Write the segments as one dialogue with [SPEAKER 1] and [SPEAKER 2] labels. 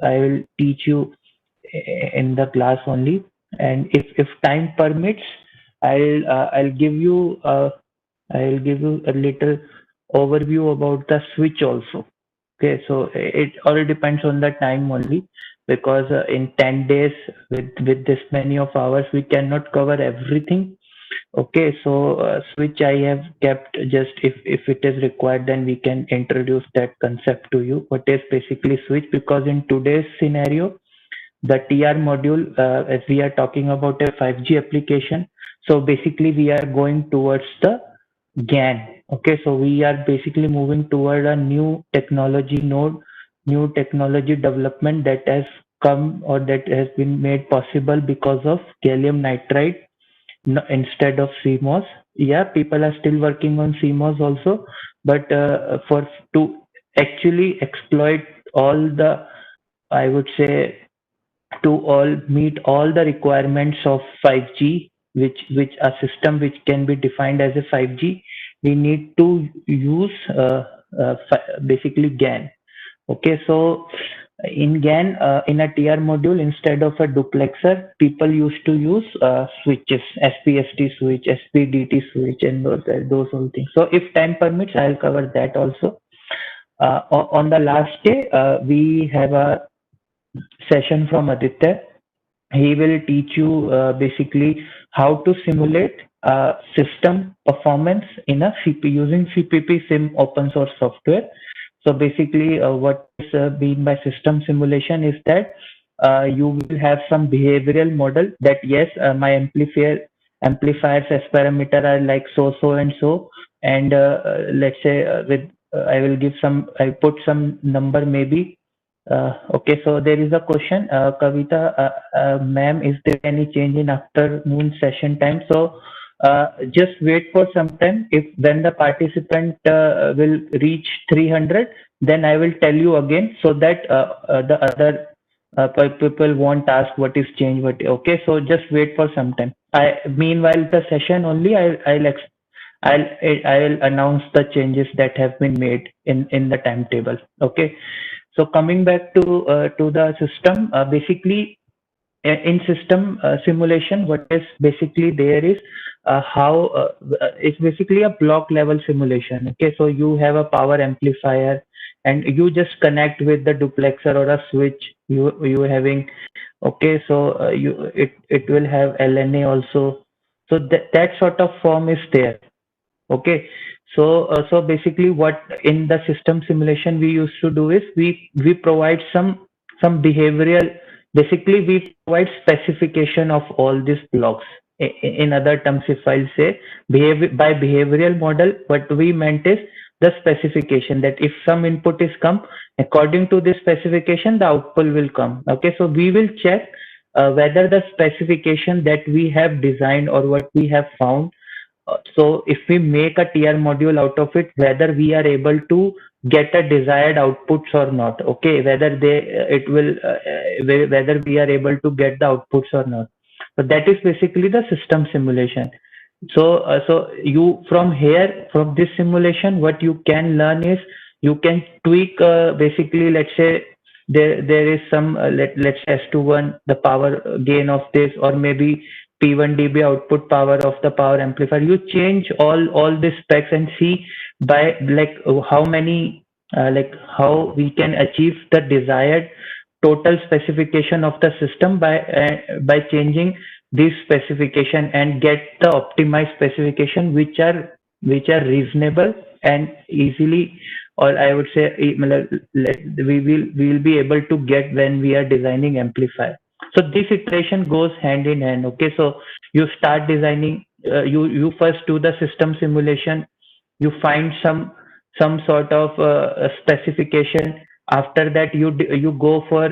[SPEAKER 1] I will teach you in the class only. And if time permits, I'll give you a little overview about the switch also. Okay, so it all depends on the time only, because in 10 days with this many of hours we cannot cover everything. Okay, so switch I have kept just if it is required, then we can introduce that concept to you. What is basically switch? Because in today's scenario, the TR module, as we are talking about a 5G application, so basically we are going towards the GAN. Okay, so we are basically moving toward a new technology node, new technology development that has come or that has been made possible because of gallium nitride instead of CMOS. Yeah, people are still working on CMOS also, but for to actually exploit all the, I would say, to all meet all the requirements of 5G, which a system which can be defined as a 5G, we need to use basically GAN. Okay, so in GAN, in a TR module, instead of a duplexer, people used to use switches, SPST switch, SPDT switch, and those whole things. So if time permits, I'll cover that also. On the last day, we have a session from Aditya. He will teach you basically how to simulate system performance in a CP using CPP Sim open source software. So basically, what is being by system simulation is that you will have some behavioral model that yes, my amplifiers as parameter are like so and so, and let's say with I will give some, I put some number maybe. Okay, so there is a question, Kavita, ma'am, is there any change in afternoon session time? So just wait for some time. If when the participant will reach 300, then I will tell you again, so that the other people won't ask what is change. What okay? So just wait for some time. I meanwhile the session only I'll announce the changes that have been made in the timetable. Okay. So coming back to the system, basically in system simulation, what is basically there is how it's basically a block level simulation. Okay, so you have a power amplifier, and you just connect with the duplexer or a switch you having. Okay, so it will have LNA also. So that sort of form is there. Okay, so basically what in the system simulation we used to do is we provide some behavioral, basically we provide specification of all these blocks. In other terms, if I'll say by behavioral model, what we meant is the specification, that if some input is come according to this specification, the output will come. Okay, so we will check whether the specification that we have designed or what we have found, so if we make a TR module out of it, whether we are able to get a desired outputs or not. Okay, whether whether we are able to get the outputs or not. So that is basically the system simulation. So you from here, from this simulation, what you can learn is you can tweak basically, let's say there is some let's say S21 the power gain of this, or maybe P1 dB output power of the power amplifier. You change all these specs and see by like how many like how we can achieve the desired total specification of the system by changing this specification and get the optimized specification which are reasonable and easily, or I would say we will be able to get when we are designing amplifier. So this iteration goes hand in hand. Okay, so you start designing, you first do the system simulation, you find some sort of specification. After that you go for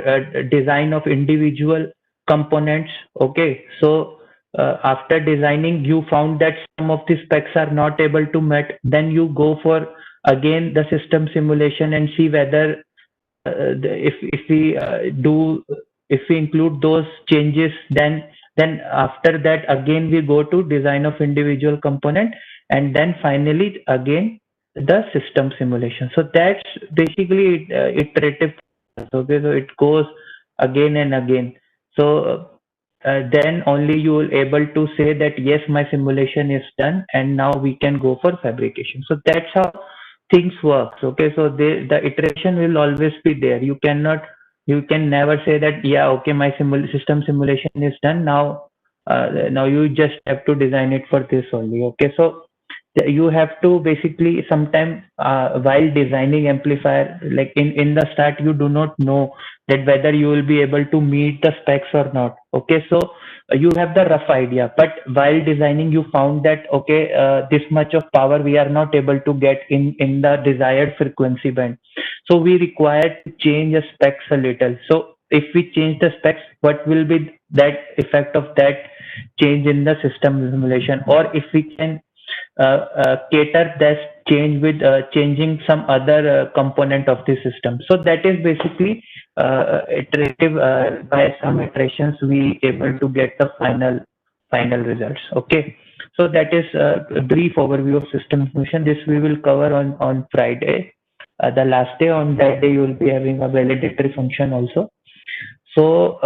[SPEAKER 1] design of individual components. Okay, so after designing you found that some of the specs are not able to met, then you go for again the system simulation and see whether if we do, if we include those changes, then after that again we go to design of individual component, and then finally again the system simulation. So that's basically iterative Okay, so it goes again and again. So then only you will able to say that yes, my simulation is done, and now we can go for fabrication. So that's how things works. Okay, so the iteration will always be there. You can never say that yeah, okay, my system simulation is done now. Now you just have to design it for this only. Okay, so you have to basically sometime while designing amplifier, like in the start you do not know that whether you will be able to meet the specs or not. Okay, so you have the rough idea, but while designing you found that okay, this much of power we are not able to get in the desired frequency band, so we require to change the specs a little. So if we change the specs, what will be that effect of that change in the system simulation? Or if we can cater that change with changing some other component of the system. So that is basically iterative. By some iterations, we able to get the final results. Okay. So that is a brief overview of system information. This we will cover on Friday, the last day. On that day, you will be having a validatory function also. So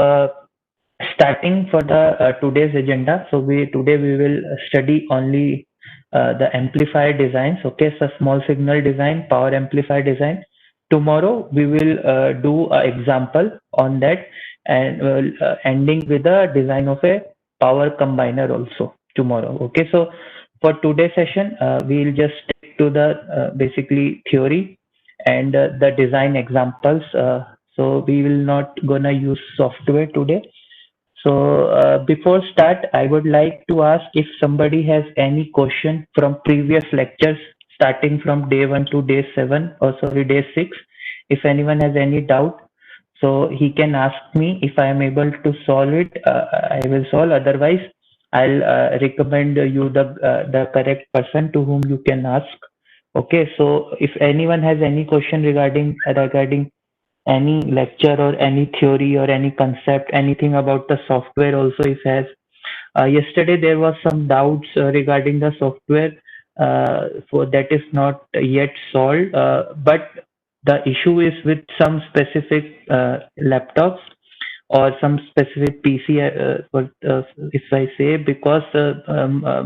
[SPEAKER 1] starting for the today's agenda. So we today we will study only the amplifier designs. Okay, so small signal design, power amplifier design. Tomorrow we will do an example on that, and ending with the design of a power combiner also tomorrow. Okay, so for today's session, we'll just stick to the basically theory and the design examples. So we will not gonna use software today. So before start, I would like to ask if somebody has any question from previous lectures, starting from day 1 to day 7, or sorry, day 6. If anyone has any doubt, so he can ask me. If I am able to solve it, I will solve. Otherwise, I'll recommend you the correct person to whom you can ask. Okay, so if anyone has any question regarding any lecture or any theory or any concept, anything about the software also if has. Yesterday there was some doubts regarding the software, for that is not yet solved, but the issue is with some specific laptops or some specific PC, if I say, because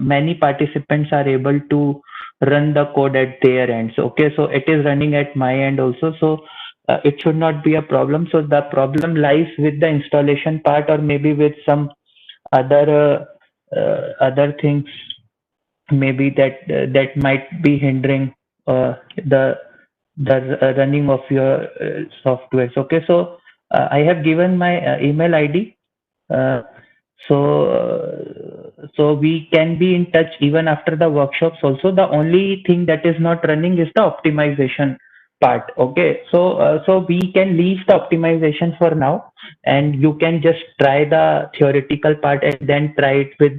[SPEAKER 1] many participants are able to run the code at their ends. Okay, so it is running at my end also. So it should not be a problem. So the problem lies with the installation part, or maybe with some other other things, maybe that might be hindering the running of your softwares. Okay, so I have given my email ID. Uh, so we can be in touch even after the workshops also. The only thing that is not running is the optimization part. Okay, so we can leave the optimization for now, and you can just try the theoretical part and then try it with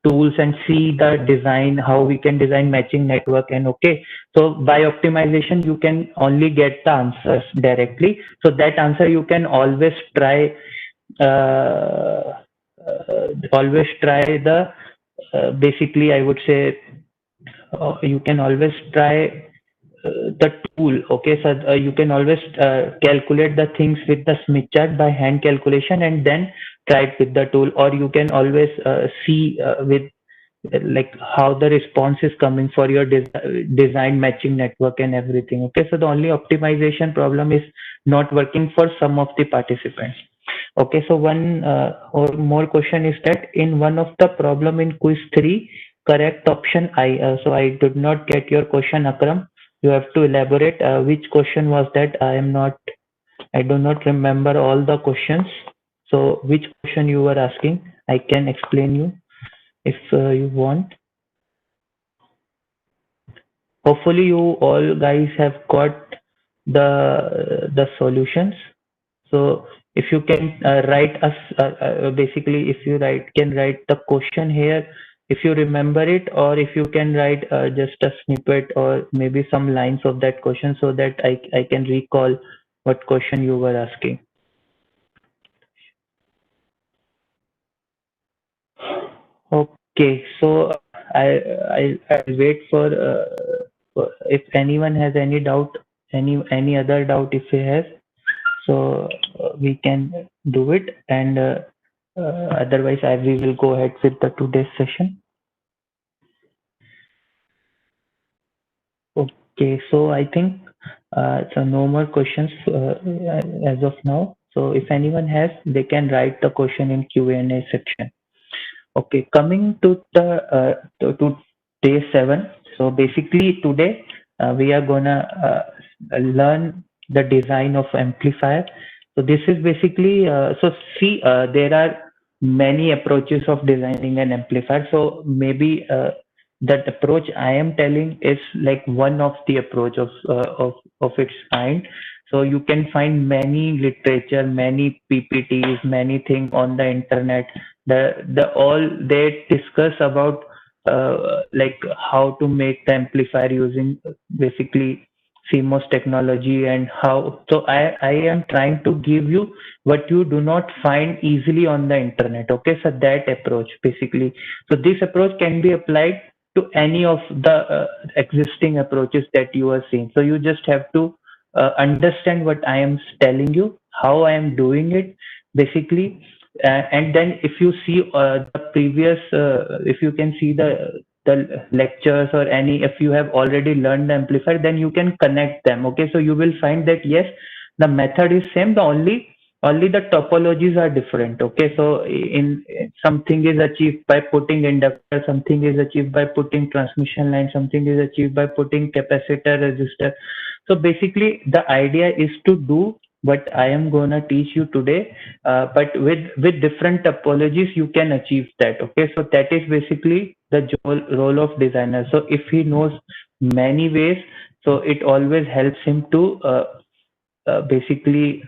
[SPEAKER 1] tools and see the design, how we can design matching network. And okay, so by optimization you can only get the answers directly. So that answer you can uh, always try the basically I would say, you can always try the tool. Okay, so you can always calculate the things with the Smith chart by hand calculation, and then try it with the tool. Or you can always see with like how the response is coming for your design matching network and everything. Okay, so the only optimization problem is not working for some of the participants. Okay, so one or more question is that in one of the problem in quiz 3, correct option I. So I did not get your question, Akram. You have to elaborate. Which question was that? I do not remember all the questions. So which question you were asking? I can explain you if you want. Hopefully you all guys have got the solutions. So if you can write us, basically if you can write the question here, if you remember it, or if you can write just a snippet or maybe some lines of that question, so that I can recall what question you were asking. Okay, so I'll wait for if anyone has any doubt, any other doubt if he has. so we can do it. And otherwise, we will go ahead with the today's session. Okay, so I think so no more questions as of now. So if anyone has, they can write the question in Q&A section. Okay, coming to the to day 7. So basically today we are gonna learn the design of amplifier. So this is basically so see there are many approaches of designing an amplifier. So maybe that approach I am telling is like one of the approach of its kind. So you can find many literature, many PPTs, many things on the internet. The all they discuss about like how to make the amplifier using basically CMOS technology, and how. So I am trying to give you what you do not find easily on the internet. Okay, so that approach basically. So this approach can be applied to any of the existing approaches that you are seeing. So you just have to understand what I am telling you, how I am doing it, basically. And then if you see the previous, if you can see the lectures or any, if you have already learned the amplifier, then you can connect them. Okay, so you will find that yes, the method is same. The only the topologies are different. Okay, so in something is achieved by putting inductor, something is achieved by putting transmission line, something is achieved by putting capacitor, resistor. So basically the idea is to do what I am gonna teach you today, but with different topologies you can achieve that. Okay, so that is basically the role of designer. So if he knows many ways, so it always helps him to basically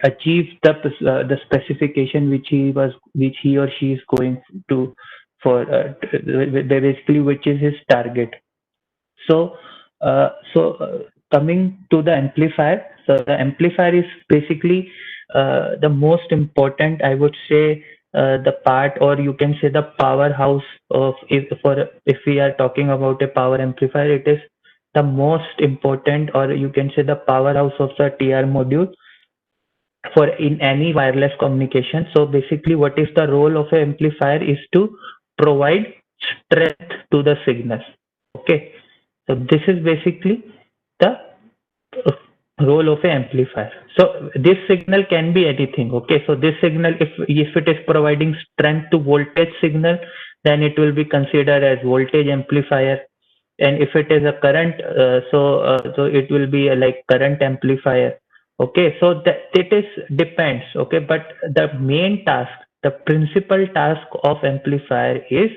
[SPEAKER 1] achieve the specification which he or she is going to for basically which is his target. So, coming to the amplifier, so the amplifier is basically the most important, I would say, the part, or you can say the powerhouse of, if we are talking about a power amplifier, it is the most important, or you can say the powerhouse of the TR module for in any wireless communication. So basically, what is the role of an amplifier is to provide strength to the signal. Okay, so this is basically the uh, role of an amplifier. So this signal can be anything. Okay, so this signal, if it is providing strength to voltage signal, then it will be considered as voltage amplifier. And if it is a current, so it will be a, like current amplifier. Okay, so that it is depends. Okay, but the main task, the principal task of amplifier is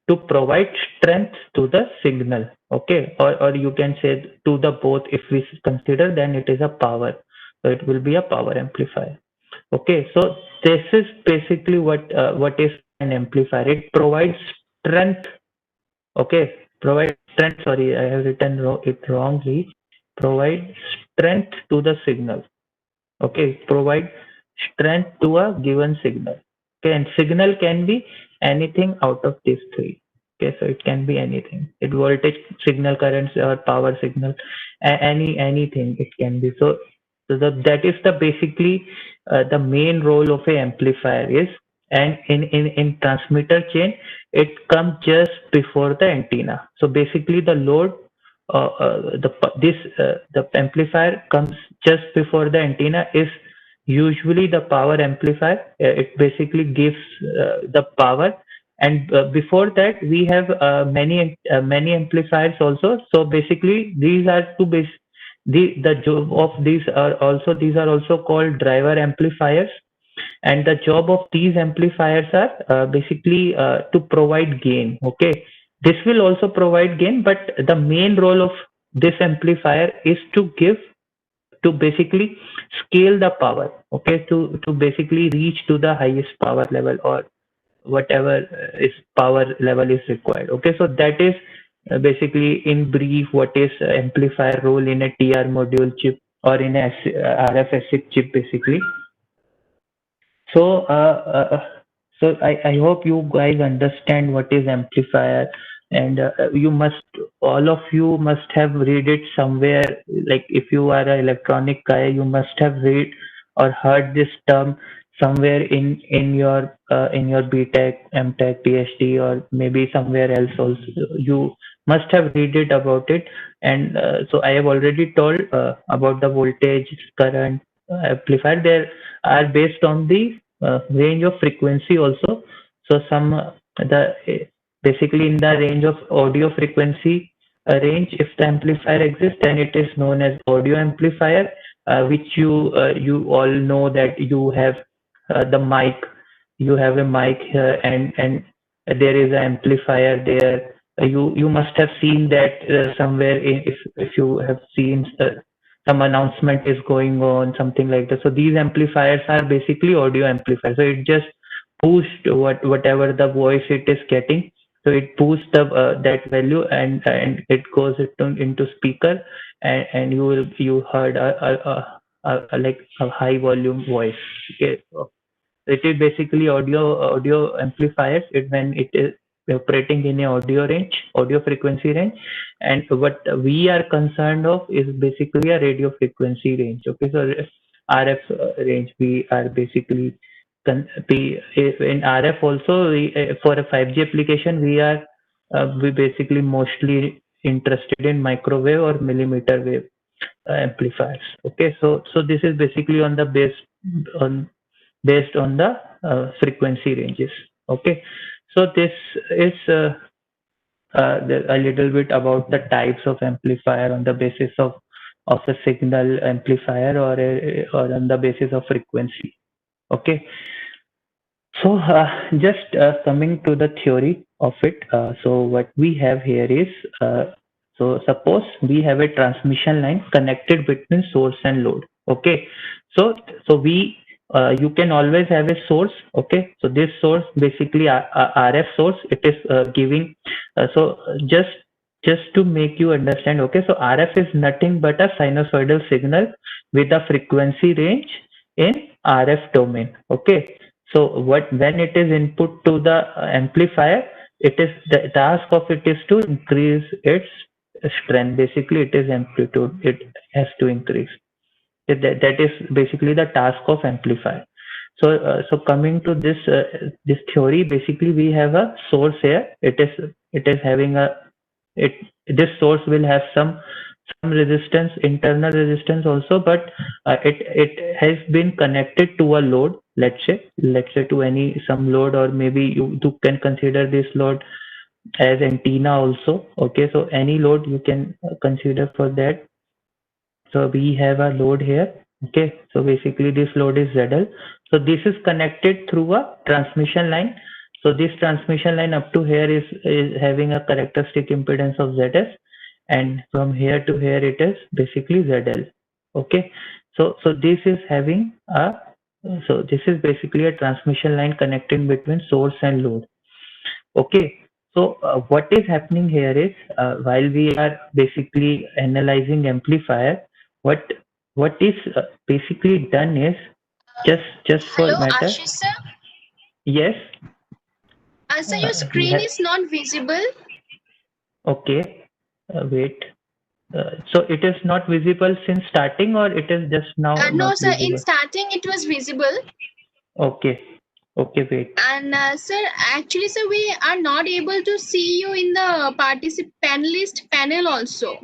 [SPEAKER 1] to provide strength to the signal. Okay, or you can say to the both. If we consider, then it is a power, so it will be a power amplifier. Okay, so this is basically what is an amplifier. It provides strength. Okay, provide strength. Sorry, I have written it wrongly. Provide strength to the signal. Okay, provide strength to a given signal. Okay, and signal can be anything out of these three. Okay, so it can be anything. It voltage signal, currents, or power signal, anything it can be. So that is the basically the main role of a amplifier is. And in transmitter chain, it comes just before the antenna. So basically the load, the amplifier comes just before the antenna, is usually the power amplifier. It basically gives the power, and before that we have many amplifiers also. So basically these are two base. The job of these are also called driver amplifiers, and the job of these amplifiers are basically to provide gain. Okay, this will also provide gain, but the main role of this amplifier is to give, to basically scale the power. Okay, to basically reach to the highest power level, or whatever is power level is required. Okay, so that is basically in brief what is amplifier role in a TR module chip, or in a RF ASIC chip basically. So, I hope you guys understand what is amplifier, and you must, all of you must have read it somewhere. Like if you are an electronic guy, you must have read or heard this term somewhere in your BTech, MTech, PhD, or maybe somewhere else also. You must have read it about it. And so I have already told about the voltage, current, amplifier. There are based on the range of frequency also. So some the basically in the range of audio frequency range, if the amplifier exists, then it is known as audio amplifier, which you all know that you have the mic, you have a mic here, and there is an amplifier there. You must have seen that somewhere, if you have seen some announcement is going on, something like that. So these amplifiers are basically audio amplifiers. So it just boost whatever the voice it is getting. So it boosts the that value, and it goes into speaker, and you heard like a high volume voice. Okay, so it is basically audio amplifiers. When it is operating in a audio range, audio frequency range, and what we are concerned of is basically a radio frequency range. Okay, so RF range we are basically in RF also. For a 5G application, we basically mostly interested in microwave or millimeter wave amplifiers. Okay, so this is basically on the on based on the frequency ranges. Okay, so this is a little bit about the types of amplifier on the basis of a signal amplifier, or on the basis of frequency. Okay, so just coming to the theory of it. So what we have here is, so suppose we have a transmission line connected between source and load. Okay, so we you can always have a source. Okay, so this source basically RF source. It is giving. So just to make you understand. Okay, so RF is nothing but a sinusoidal signal with a frequency range in RF domain. Okay, so when it is input to the amplifier, it is the task of it is to increase its strength. Basically, it is amplitude. It has to increase. That is basically the task of amplifier. So coming to this theory, basically we have a source here. It is having a it this source will have some resistance, internal resistance also, but it has been connected to a load. Let's say to any some load, or maybe you can consider this load as antenna also. Okay, so any load you can consider for that. So we have a load here. Okay, so basically this load is ZL. So this is connected through a transmission line. So this transmission line up to here is having a characteristic impedance of ZS, and from here to here it is basically ZL. Okay, so this is having a so this is basically a transmission line connecting between source and load. Okay, so what is happening here is, while we are basically analyzing amplifier, what what is basically done is, just for
[SPEAKER 2] Hello,
[SPEAKER 1] matter.
[SPEAKER 2] Ashish sir.
[SPEAKER 1] Yes,
[SPEAKER 2] Sir, your
[SPEAKER 1] we
[SPEAKER 2] screen
[SPEAKER 1] have.
[SPEAKER 2] is not visible.
[SPEAKER 1] Okay, wait. So it is not visible since starting, or it is just now
[SPEAKER 2] No,
[SPEAKER 1] not
[SPEAKER 2] sir. In
[SPEAKER 1] visible?
[SPEAKER 2] starting, it was visible.
[SPEAKER 1] Okay, okay, wait.
[SPEAKER 2] And sir, actually, sir, we are not able to see you in the panelist panel also.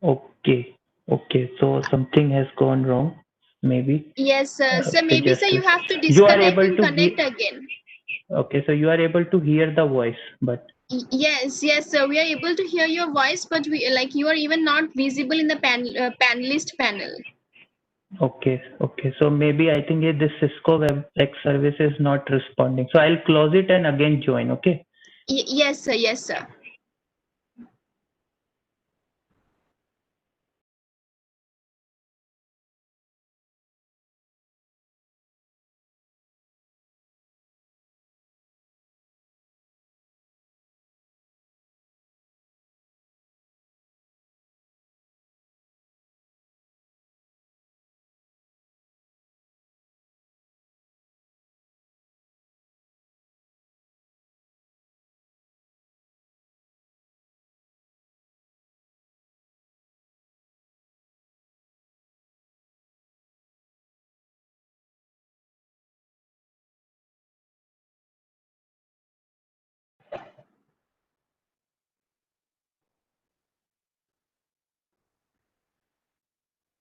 [SPEAKER 1] Okay, okay. So something has gone wrong, maybe.
[SPEAKER 2] Yes, sir. So
[SPEAKER 1] Okay,
[SPEAKER 2] maybe, sir,
[SPEAKER 1] just
[SPEAKER 2] you have to
[SPEAKER 1] you are
[SPEAKER 2] disconnect
[SPEAKER 1] able
[SPEAKER 2] and
[SPEAKER 1] to
[SPEAKER 2] connect
[SPEAKER 1] hear.
[SPEAKER 2] again.
[SPEAKER 1] Okay, so you are able to hear the voice, but
[SPEAKER 2] Yes, yes, sir. We are able to hear your voice, but we like you are even not visible in the panelist panel.
[SPEAKER 1] okay, okay. So maybe I think this Cisco WebEx service is not responding. So I'll close it and again join. Okay.
[SPEAKER 2] Yes, sir. Yes, sir.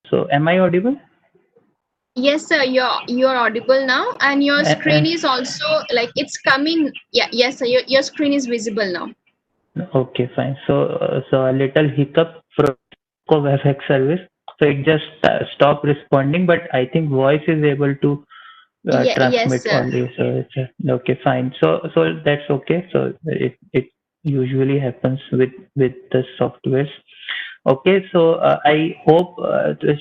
[SPEAKER 1] So am I audible?
[SPEAKER 2] Yes, sir. You're audible now, and your screen
[SPEAKER 1] And
[SPEAKER 2] is also like it's coming. Yeah, yes, sir. Your screen is visible now.
[SPEAKER 1] okay, fine. So a little hiccup from WebEx service. So it just stopped responding, but I think voice is able to
[SPEAKER 2] Yeah, yes,
[SPEAKER 1] transmit
[SPEAKER 2] sir.
[SPEAKER 1] only. So it's okay, fine. So that's okay. So it usually happens with the softwares. Okay, so I hope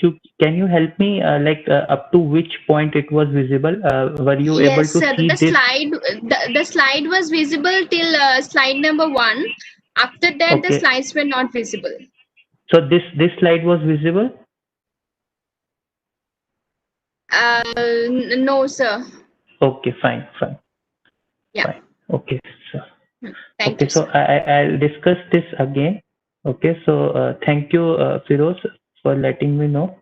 [SPEAKER 1] you can you help me up to which point it was visible? Were you able
[SPEAKER 2] Yes,
[SPEAKER 1] to
[SPEAKER 2] sir.
[SPEAKER 1] see this?
[SPEAKER 2] The slide was visible till slide number one. After that, the
[SPEAKER 1] Okay,
[SPEAKER 2] slides were not visible.
[SPEAKER 1] so this slide was visible.
[SPEAKER 2] No, sir.
[SPEAKER 1] Okay, fine, fine,
[SPEAKER 2] Yeah.
[SPEAKER 1] fine. Okay, so
[SPEAKER 2] Thank
[SPEAKER 1] okay,
[SPEAKER 2] you,
[SPEAKER 1] so
[SPEAKER 2] sir.
[SPEAKER 1] I'll discuss this again. Okay, so thank you, Firoz, for letting me know.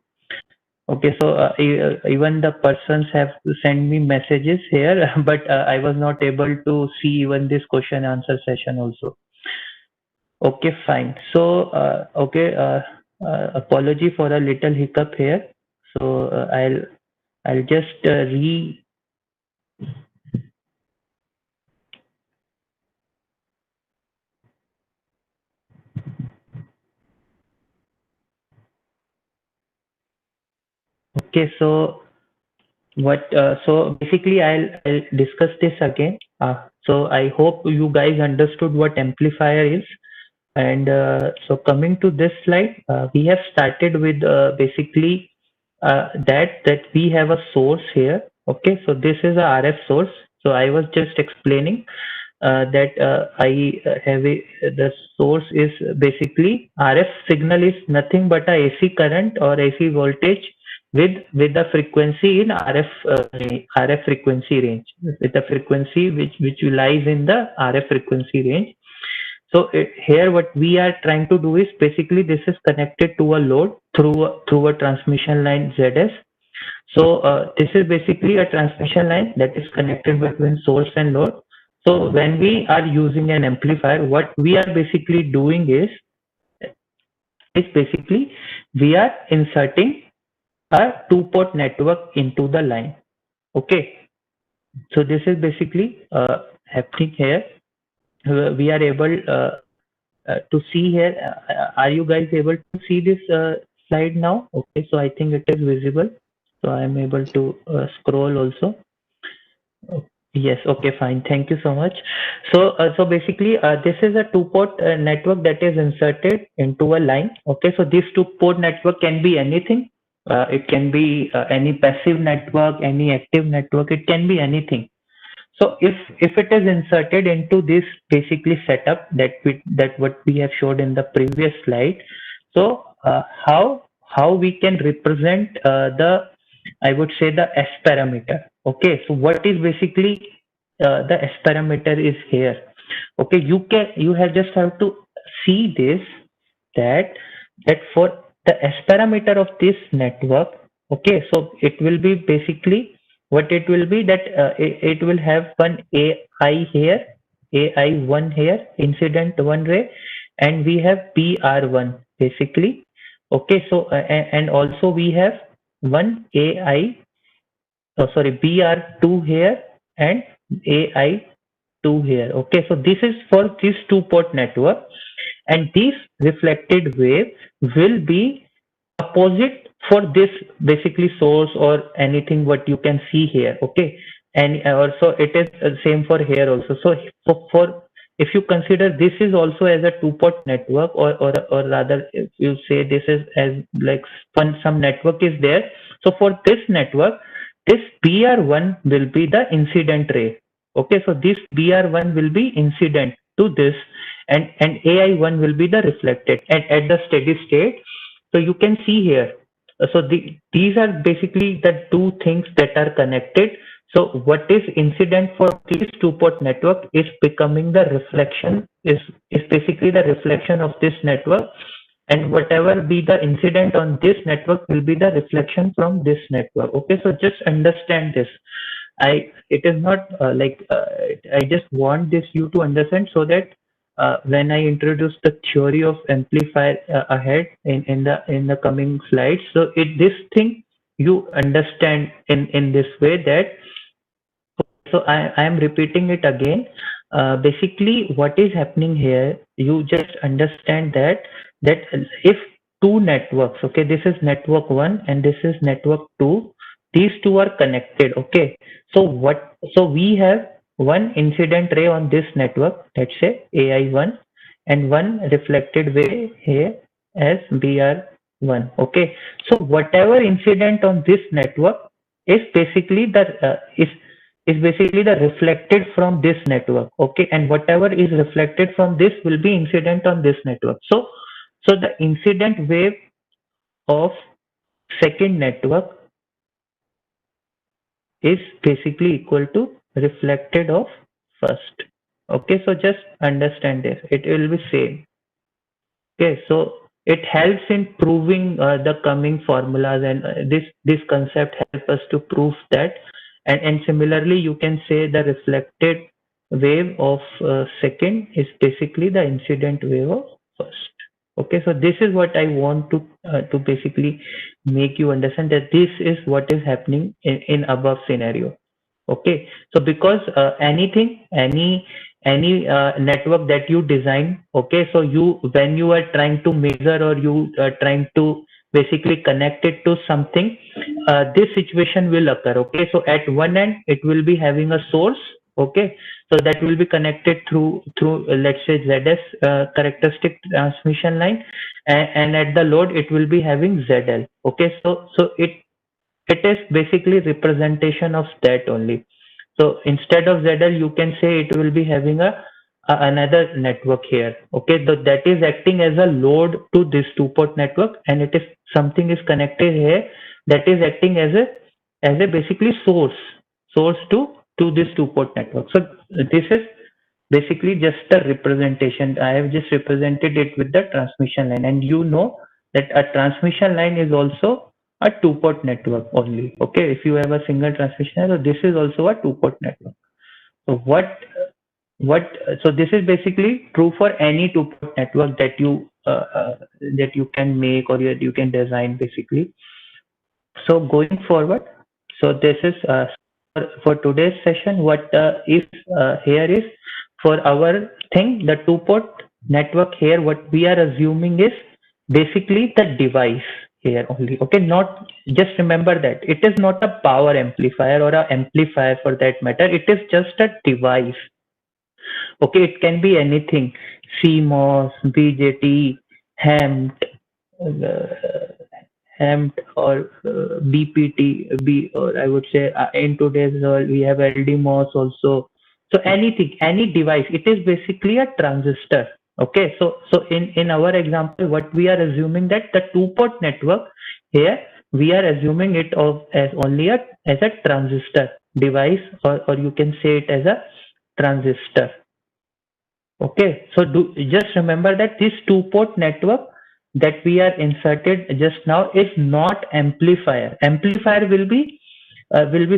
[SPEAKER 1] Okay, so even the persons have to send me messages here, but I was not able to see even this question answer session also. Okay, fine. So, apology for a little hiccup here. So I'll just re. Okay, so what? So basically, I'll discuss this again. So I hope you guys understood what amplifier is. And so coming to this slide, we have started with basically that we have a source here. Okay, so this is a RF source. So I was just explaining that I have the source is basically RF signal is nothing but a AC current or AC voltage with a frequency in RF frequency range, with a frequency which lies in the RF frequency range. So here what we are trying to do is basically this is connected to a load through a transmission line ZS. So this is basically a transmission line that is connected between source and load. So when we are using an amplifier, what we are basically doing is basically we are inserting a two-port network into the line. Okay, so this is basically happening here. We are able to see here. Are you guys able to see this slide now? Okay, so I think it is visible. So I am able to scroll also. Oh, yes, okay, fine. Thank you so much. So basically, this is a two-port network that is inserted into a line. Okay, so this two-port network can be anything. It can be any passive network, any active network. It can be anything. So if it is inserted into this basically setup that what we have showed in the previous slide, so how we can represent the, I would say, the S parameter. Okay, so what is basically the S parameter is here. Okay, you have just have to see this, that for the S parameter of this network. Okay, so it will be basically what it will be that it will have one AI here, AI1 here, incident one ray, and we have PR1 basically. Okay, so and also we have one AI, oh sorry, BR2 here and AI2 here. Okay, so this is for this two-port network, and this reflected wave will be opposite for this basically source or anything what you can see here. Okay, and also it is same for here also. So for if you consider this is also as a two-port network, or rather if you say this is as like some network is there. So for this network, this BR1 will be the incident ray. Okay, so this BR1 will be incident to this, and AI1 will be the reflected at the steady state. So you can see here. So these are basically the two things that are connected. So what is incident for this two-port network is becoming the reflection, is basically the reflection of this network, and whatever be the incident on this network will be the reflection from this network. Okay, so just understand this. It is not I just want this you to understand, so that when I introduce the theory of amplifier ahead in the coming slides. So this thing you understand in this way that, so I am repeating it again. Basically, what is happening here, you just understand that if two networks, okay, this is network one and this is network two, these two are connected, okay. So we have one incident ray on this network, let's say AI1, and one reflected wave here as BR1, okay. So whatever incident on this network is basically is basically the reflected from this network, okay, and whatever is reflected from this will be incident on this network. So the incident wave of second network is basically equal to reflected of first, okay. So just understand this, it will be same. Okay, so it helps in proving the coming formulas, and this concept helps us to prove that. And similarly, you can say the reflected wave of second is basically the incident wave of first. Okay, so this is what I want to basically make you understand, that this is what is happening in above scenario. Okay, so because any network that you design, okay, so you, when you are trying to measure or you are trying to basically connect it to something, this situation will occur, okay. So at one end it will be having a source, okay, so that will be connected through let's say ZS characteristic transmission line, and at the load it will be having ZL, okay. So it is basically representation of that only. So instead of ZL, you can say it will be having another network here. Okay, so that is acting as a load to this two-port network, and it is something is connected here that is acting as a basically source to this two-port network. So this is basically just a representation. I have just represented it with the transmission line, and you know that a transmission line is also a two-port network only. Okay, if you have a single transmission line, so this is also a two-port network. So what so this is basically true for any two-port network that you can make or you can design basically. So going forward, so this is for today's session. What is here is for our thing, the two-port network here. What we are assuming is basically the device here only. Okay, not just remember that it is not a power amplifier or a amplifier for that matter. It is just a device. Okay, it can be anything: CMOS, BJT, HEMT, HEMT or BPT, or I would say in today's world we have LDMOS also. So anything, any device, it is basically a transistor. Okay, so in our example, what we are assuming that the two-port network here, we are assuming it of as only as a transistor device, or you can say it as a transistor. Okay, so just remember that this two-port network that we are inserted just now is not amplifier. Amplifier will be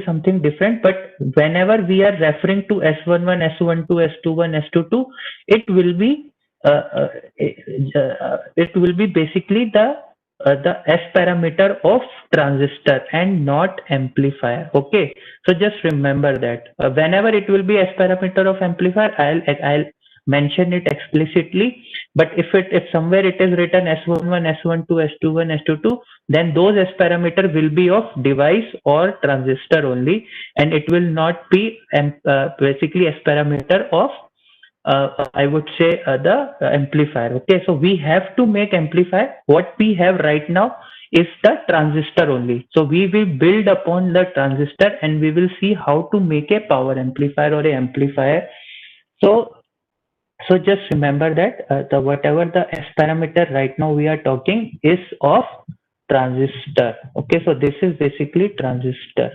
[SPEAKER 1] something different, but whenever we are referring to S11, S12, S21, S22, it will be it will be basically the S parameter of transistor and not amplifier. Okay, so just remember that whenever it will be S parameter of amplifier, I'll mention it explicitly. But if somewhere it is written S11, S12, S21, S22, then those S parameter will be of device or transistor only, and it will not be basically S parameter of I would say the amplifier. Okay, so we have to make amplifier. What we have right now is the transistor only. So we will build upon the transistor and we will see how to make a power amplifier or a amplifier. So just remember that the whatever the S parameter right now we are talking is of transistor. Okay, so this is basically transistor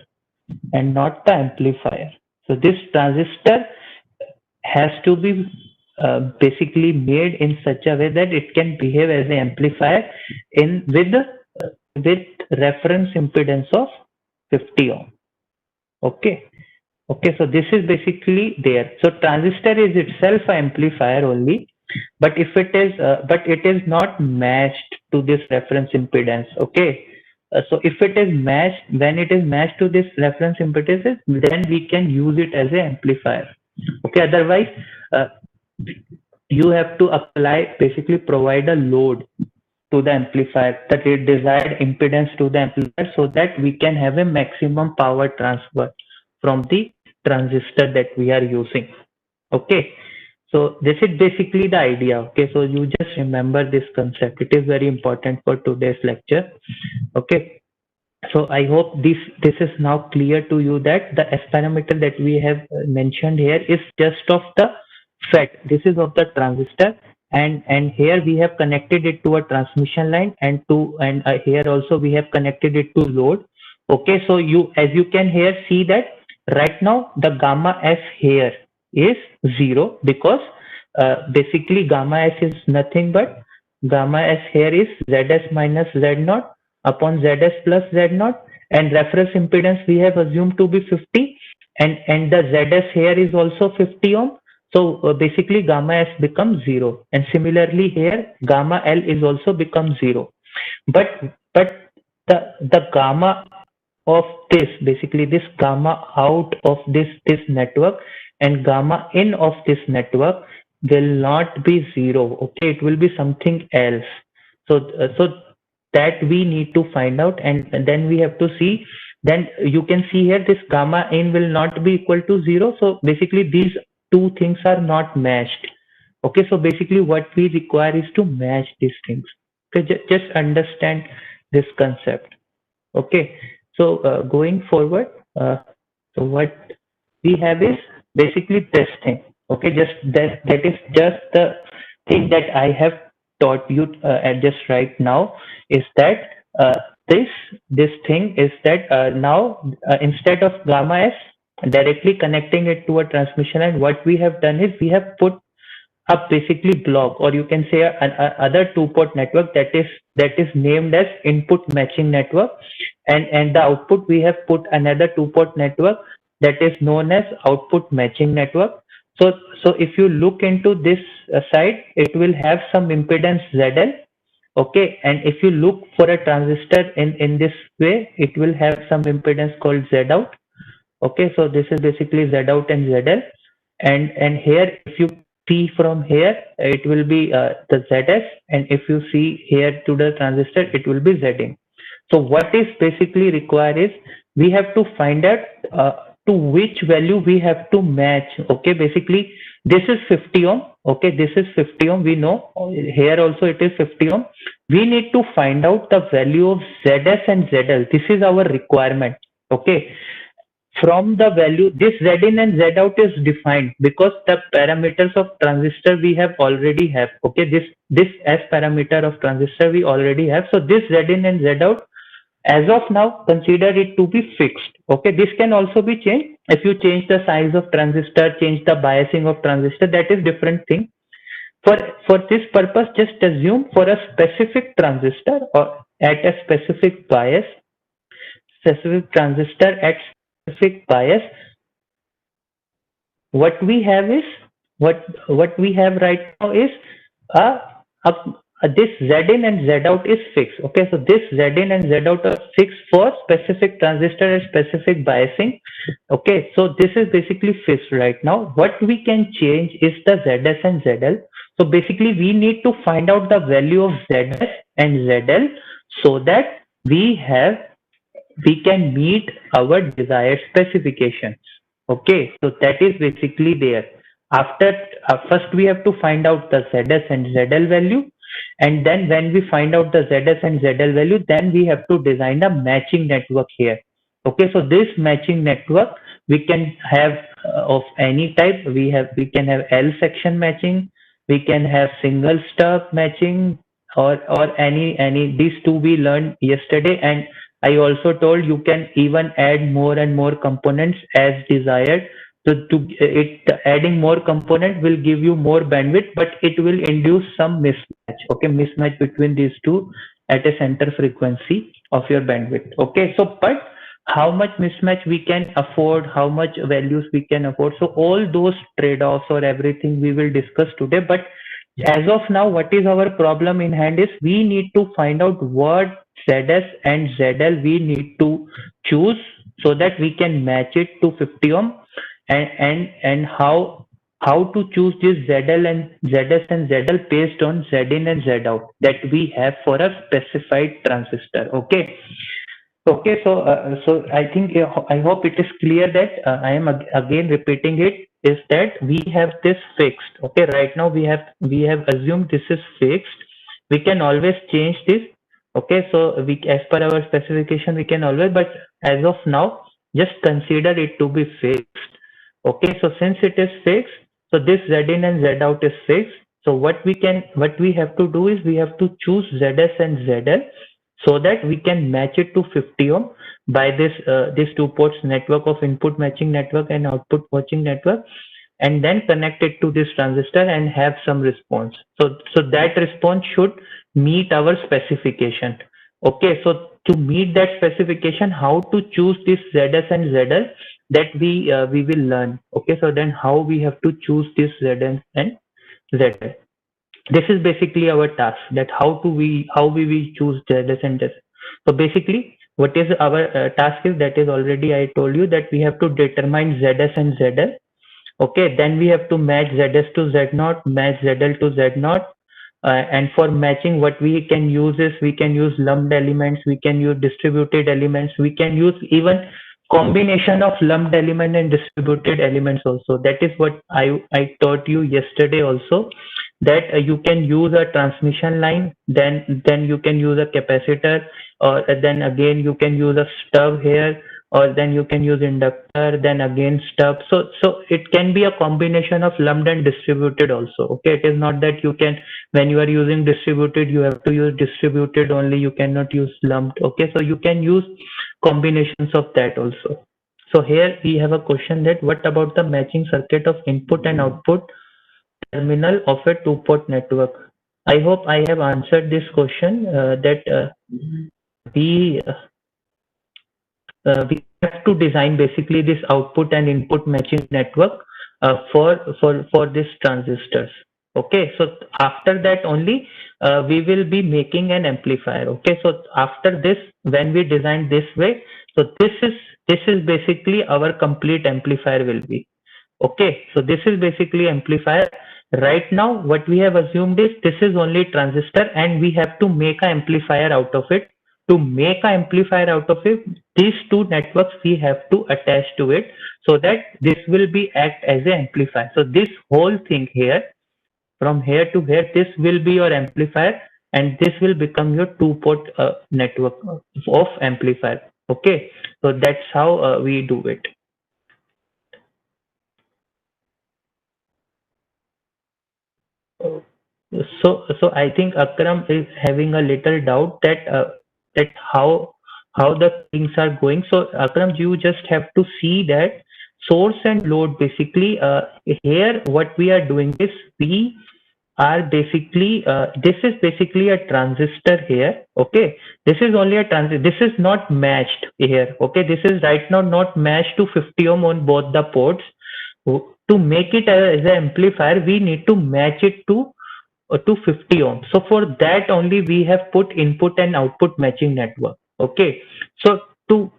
[SPEAKER 1] and not the amplifier. So this transistor has to be basically made in such a way that it can behave as an amplifier in with reference impedance of 50 ohm. Okay. Okay, so this is basically there. So transistor is itself an amplifier only, But if it is, but it is not matched to this reference impedance. Okay. So if it is matched, when it is matched to this reference impedance, then we can use it as an amplifier. Okay. Otherwise, uh, you have to apply, basically provide a load to the amplifier, the desired impedance to the amplifier, so that we can have a maximum power transfer from the transistor that we are using. Okay. So this is basically the idea. Okay. So you just remember this concept. It is very important for today's lecture. Okay. So I hope this is now clear to you that the S parameter that we have mentioned here is just of the FET. This is of the transistor, and here we have connected it to a transmission line, and here also we have connected it to load. Okay, so you, as you can here see that right now the gamma S here is 0, because basically gamma S is nothing but gamma S here is ZS minus Z naught upon ZS plus Z naught, and reference impedance we have assumed to be 50, and the ZS here is also 50 ohm. So basically gamma S becomes 0, and similarly here gamma L is also become 0. But the gamma of this, basically this gamma out of this network and gamma in of this network will not be 0. Okay, it will be something else. So that we need to find out, and then we have to see. Then you can see here this gamma in will not be equal to 0. So basically these two things are not matched. Okay, so basically what we require is to match these things. Okay, just understand this concept. Okay, so going forward, so what we have is basically this thing. Okay, just that is just the thing that I have taught you at just right now, is that uh, this this thing is that now instead of gamma S directly connecting it to a transmission line, what we have done is we have put a basically block, or you can say a other two-port network that is named as input matching network, and the output we have put another two-port network that is known as output matching network. So if you look into this side, it will have some impedance ZL. Okay, and if you look for a transistor in this way, it will have some impedance called Z out. Okay, so this is basically Z out and ZL, and here if you see from here, it will be the ZS, and if you see here to the transistor, it will be Zin. So what is basically required is we have to find out to which value we have to match. Okay, basically this is 50 ohm. Okay, this is 50 ohm. We know here also it is 50 ohm. We need to find out the value of ZS and ZL. This is our requirement. Okay, from the value, this Zin and Z out is defined because the parameters of transistor we have already have. Okay, this S parameter of transistor we already have. So this Zin and Z out, as of now, consider it to be fixed. Okay, this can also be changed. If you change the size of transistor, change the biasing of transistor, that is different thing. For this purpose, just assume for a specific transistor or at a specific bias, specific transistor at specific bias, what we have is what we have right now is uh, uh, this Zin and Z out is fixed. Okay, so this Zin and Z out are fixed for specific transistor and specific biasing. Okay, so this is basically fixed right now. What we can change is the ZS and ZL. So basically we need to find out the value of ZS and ZL so that we can meet our desired specifications. Okay, so that is basically there. After first we have to find out the ZS and ZL value, and then when we find out the ZS and ZL value, then we have to design a matching network here. Okay, so this matching network we can have of any type. We can have L section matching, we can have single stub matching, or any these two we learned yesterday, and I also told you can even add more and more components as desired. So adding more component will give you more bandwidth, but it will induce some mismatch. Okay, mismatch between these two at a center frequency of your bandwidth. Okay, so but how much mismatch we can afford, how much values we can afford. So all those trade-offs or everything we will discuss today. But As of now, what is our problem in hand is we need to find out what ZS and ZL we need to choose so that we can match it to 50 ohm, and how to choose this ZL and ZS and ZL based on Zin and Zout that we have for a specified transistor. Okay. Okay, so I think I hope it is clear that I am again repeating it, is that we have this fixed. Okay, right now we have assumed this is fixed. We can always change this. Okay, so we, as per our specification, we can always, but as of now, just consider it to be fixed. Okay, so since it is fixed, so this Z in and Z out is fixed. So what we have to do is we have to choose ZS and ZL so that we can match it to 50 ohm by this two ports network of input matching network and output matching network, and then connect it to this transistor and have some response. So that response should meet our specification. Okay, so to meet that specification, how to choose this ZS and ZL, that we will learn. Okay, so then how we have to choose this ZS and ZL. This is basically our task, that how we choose ZS and ZL. So basically, what is our task is, that is already I told you, that we have to determine ZS and ZL. Okay, then we have to match ZS to Z0, match ZL to Z0. And for matching, what we can use is, we can use lumped elements, we can use distributed elements, we can use even combination of lumped element and distributed elements also. That is what I taught you yesterday also, that you can use a transmission line, then you can use a capacitor, or then again you can use a stub here, or then you can use inductor, then again stub. So it can be a combination of lumped and distributed also. Okay, it is not that you can, when you are using distributed, you have to use distributed only, you cannot use lumped. Okay, so you can use combinations of that also. So here we have a question, that what about the matching circuit of input and output terminal of a two-port network? I hope I have answered this question, that we we have to design basically this output and input matching network for these transistors. Okay, so after that only we will be making an amplifier. Okay, so after this, when we design this way, so this is basically our complete amplifier will be. Okay, so this is basically amplifier. Right now, what we have assumed is this is only transistor, and we have to make an amplifier out of it. To make an amplifier out of it, these two networks we have to attach to it, so that this will be act as an amplifier. So this whole thing here, from here to here, this will be your amplifier, and this will become your two-port network of amplifier. Okay, so that's how we do it. So I think Akram is having a little doubt that how the things are going. So Akram, you just have to see that source and load basically. Here, what we are doing is, we are basically this is basically a transistor here. Okay, this is only a transistor. This is not matched here. Okay, this is right now not matched to 50 ohm on both the ports. To make it as an amplifier, we need to match it to 50 ohms. So for that only we have put input and output matching network. Okay. So to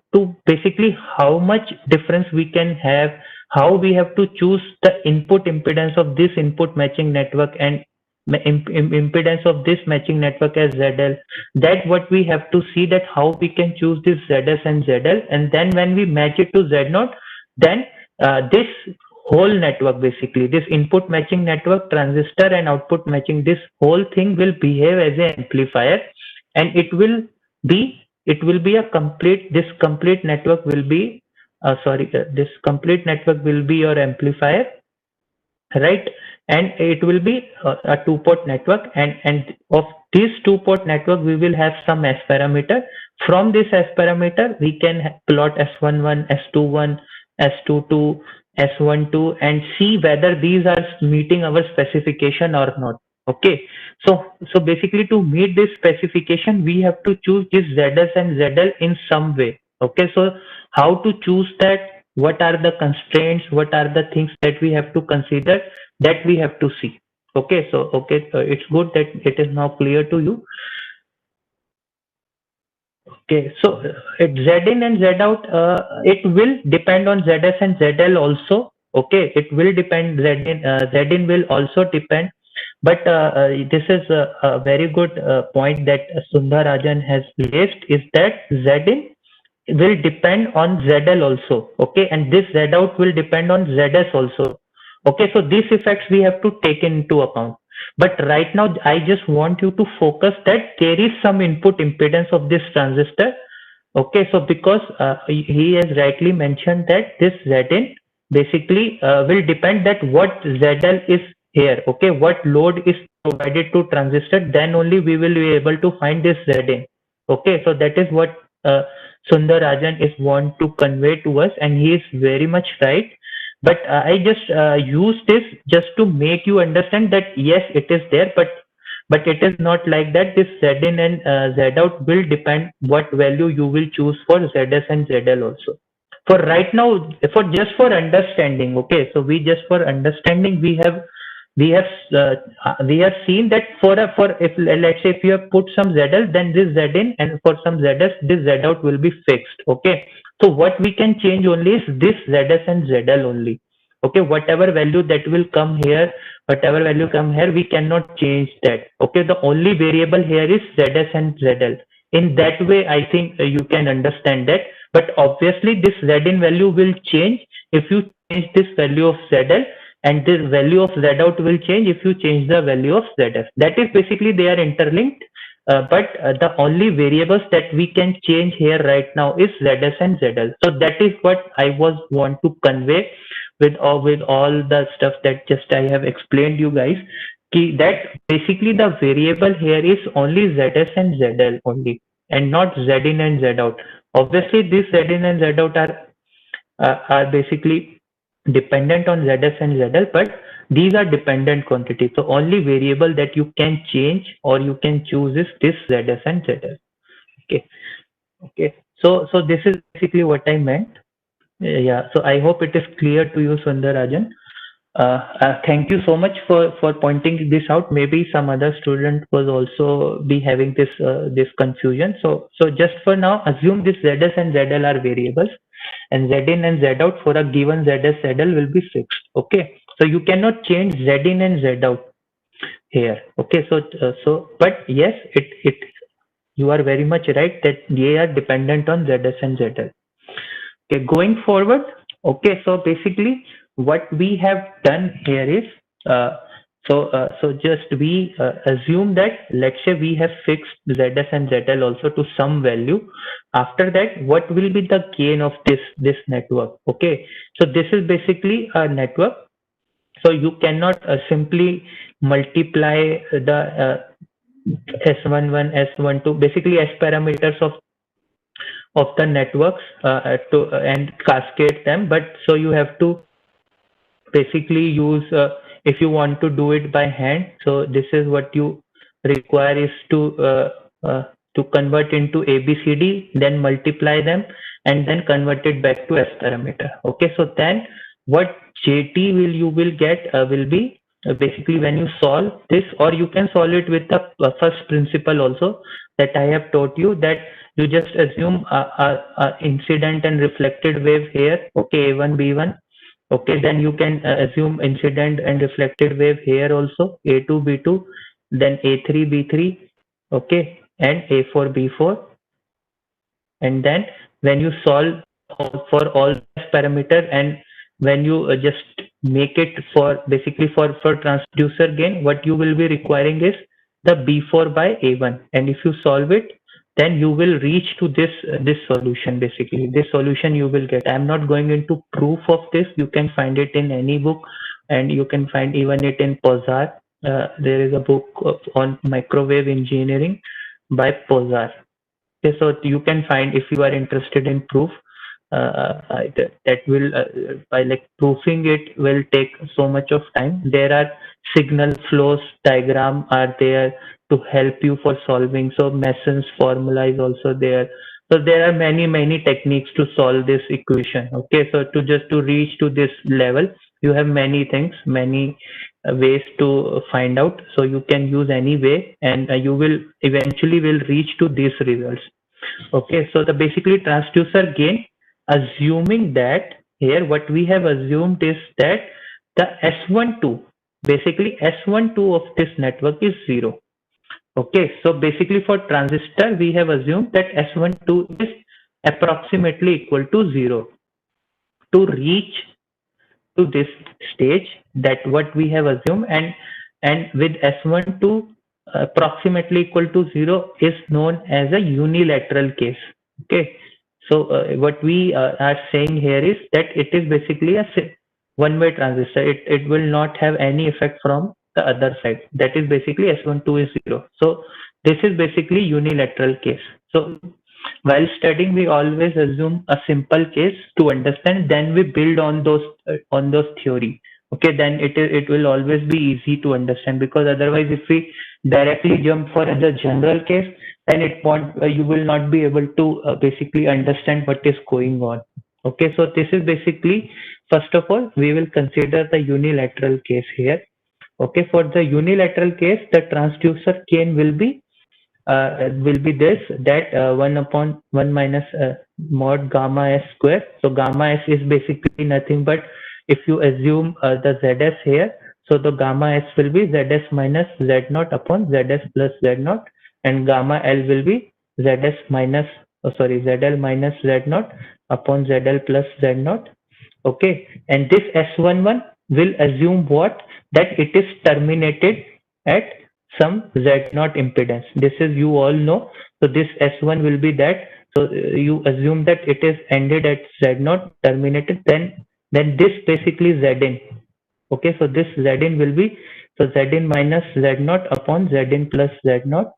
[SPEAKER 1] basically how much difference we can have, how we have to choose the input impedance of this input matching network, and impedance of this matching network as ZL. That what we have to see, that how we can choose this ZS and ZL, and then when we match it to Z0, then this whole network, basically this input matching network, transistor and output matching, this whole thing will behave as an amplifier, and it will be a complete, this complete network will be this complete network will be your amplifier, right? And it will be a two-port network, and of this two-port network we will have some S parameter. From this S parameter we can plot S11, S21, S22, S12, and see whether these are meeting our specification or not. Okay, so basically, to meet this specification, we have to choose this ZS and ZL in some way. Okay, so how to choose that, what are the constraints, what are the things that we have to consider, that we have to see. Okay, so okay, it's good that it is now clear to you. Okay, so Z in and Z out, it will depend on ZS and ZL also. Okay, it will depend. Z in will also depend. But this is a very good point that Sundar Rajan has raised, is that Z in will depend on ZL also. Okay, and this Z out will depend on ZS also. Okay, so these effects we have to take into account. But right now, I just want you to focus that there is some input impedance of this transistor. Okay, so because he has rightly mentioned that this Zin basically will depend that what ZL is here. Okay, what load is provided to transistor, then only we will be able to find this Zin. Okay, so that is what Sundar Rajan is want to convey to us, and he is very much right. But I just use this just to make you understand that yes, it is there, but it is not like that. This Z in and Z out will depend what value you will choose for ZS and ZL also. For right now, for just for understanding, okay. So we just for understanding, we have we have seen that for if let's say if you have put some ZL, then this Z in, and for some ZS, this Z out will be fixed. Okay. So what we can change only is this ZS and ZL only. Okay, whatever value that will come here, whatever value come here, we cannot change that. Okay, the only variable here is ZS and ZL. In that way, I think you can understand that. But obviously, this Z in value will change if you change this value of ZL, and this value of Z out will change if you change the value of ZF. That is basically they are interlinked. But the only variables that we can change here right now is ZS and ZL. So that is what I was want to convey with all the stuff that just I have explained you guys. That basically the variable here is only ZS and ZL only, and not Z in and Z out. Obviously, this Z in and Z out are basically dependent on ZS and ZL, but these are dependent quantities. So only variable that you can change or you can choose is this ZS and ZL. Okay. Okay. So this is basically what I meant. Yeah. So I hope it is clear to you, Sundar Rajan. Thank you so much for pointing this out. Maybe some other student was also be having this confusion. So just for now, assume this ZS and ZL are variables, and Z in and Z out for a given ZS ZL will be fixed. Okay, so you cannot change Z in and Z out here. Okay, so but yes, it you are very much right that they are dependent on ZS and ZL. Okay, going forward, okay, so basically what we have done here is, so just we assume that, let's say we have fixed ZS and ZL also to some value. After that, what will be the gain of this network? Okay, so this is basically a network. So you cannot simply multiply the S11, S12, basically S parameters of the networks to and cascade them. But so you have to basically use, if you want to do it by hand, so this is what you require is to convert into ABCD, then multiply them, and then convert it back to S parameter. Okay, so then what JT will you will get will be basically when you solve this, or you can solve it with the first principle also that I have taught you, that you just assume a incident and reflected wave here. Okay, A1, B1. Okay, then you can assume incident and reflected wave here also, A2, B2, then A3, B3, okay, and A4, B4. And then when you solve for all parameter, and when you just make it for basically for transducer gain, what you will be requiring is the B4 by A1. And if you solve it, then you will reach to this solution. Basically this solution you will get. I'm not going into proof of this. You can find it in any book, and you can find even it in Pozar. There is a book on microwave engineering by Pozar. Okay, so you can find, if you are interested in proof, that will by like proofing it will take so much of time. There are signal flows diagram are there to help you for solving. So Mason's formula is also there. So there are many techniques to solve this equation. Okay, so to just to reach to this level, you have many things, many ways to find out. So you can use any way, and you will eventually will reach to these results. Okay, so the basically transducer gain, assuming that here what we have assumed is that the S12, basically S12 of this network is 0. Okay, so basically for transistor, we have assumed that S12 is approximately equal to 0. To reach to this stage, that what we have assumed, and with S12 approximately equal to 0 is known as a unilateral case. Okay, so what we are saying here is that it is basically a one-way transistor. It will not have any effect from the other side. That is basically S12 is 0. So this is basically unilateral case. So while studying, we always assume a simple case to understand, then we build on those theory. Okay, then it will always be easy to understand, because otherwise if we directly jump for the general case, then it won't you will not be able to basically understand what is going on. Okay, so this is basically, first of all, we will consider the unilateral case here. Okay, for the unilateral case, the transducer gain will be this, that 1 upon 1 minus mod gamma s square. So gamma s is basically nothing but, if you assume the zs here, so the gamma s will be zs minus z naught upon zs plus z naught, and gamma l will be zs minus, zl minus z naught upon zl plus z naught. Okay, and this S11 will assume what? That it is terminated at some Z0 impedance. This is, you all know. So this S1 will be that. So you assume that it is ended at Z0, terminated. Then this basically Zin. Okay, so this Zin will be, so Zin minus Z0 upon Zin plus Z0.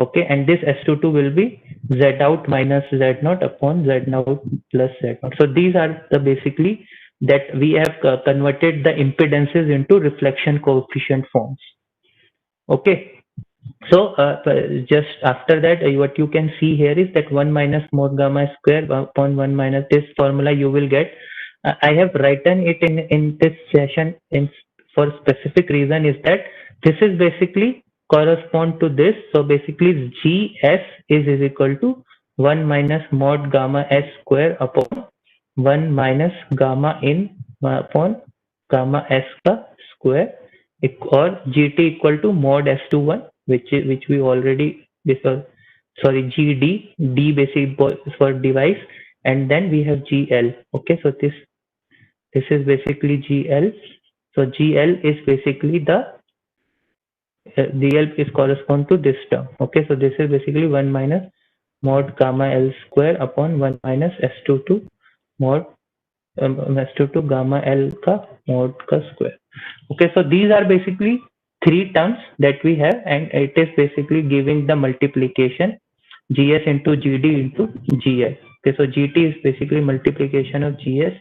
[SPEAKER 1] Okay, and this S22 will be Z out minus Z naught upon Z out plus Z naught. So these are the basically that we have converted the impedances into reflection coefficient forms. Okay, so just after that, what you can see here is that 1 minus mod gamma square upon 1 minus this formula you will get. I have written it in this session in for specific reason, is that this is basically correspond to this. So basically GS is equal to 1 minus mod gamma S square upon 1 minus gamma in upon gamma S ka square, or GT equal to mod S21, which we already discussed. Sorry, GD, D basic for device, and then we have GL. Okay, so this is basically GL. So GL is basically the GL is correspond to this term. Okay, so this is basically 1 minus mod gamma L square upon 1 minus S22 mod S22 gamma L ka mod ka square. Okay, so these are basically three terms that we have, and it is basically giving the multiplication GS into GD into GL. Okay, so GT is basically multiplication of GS,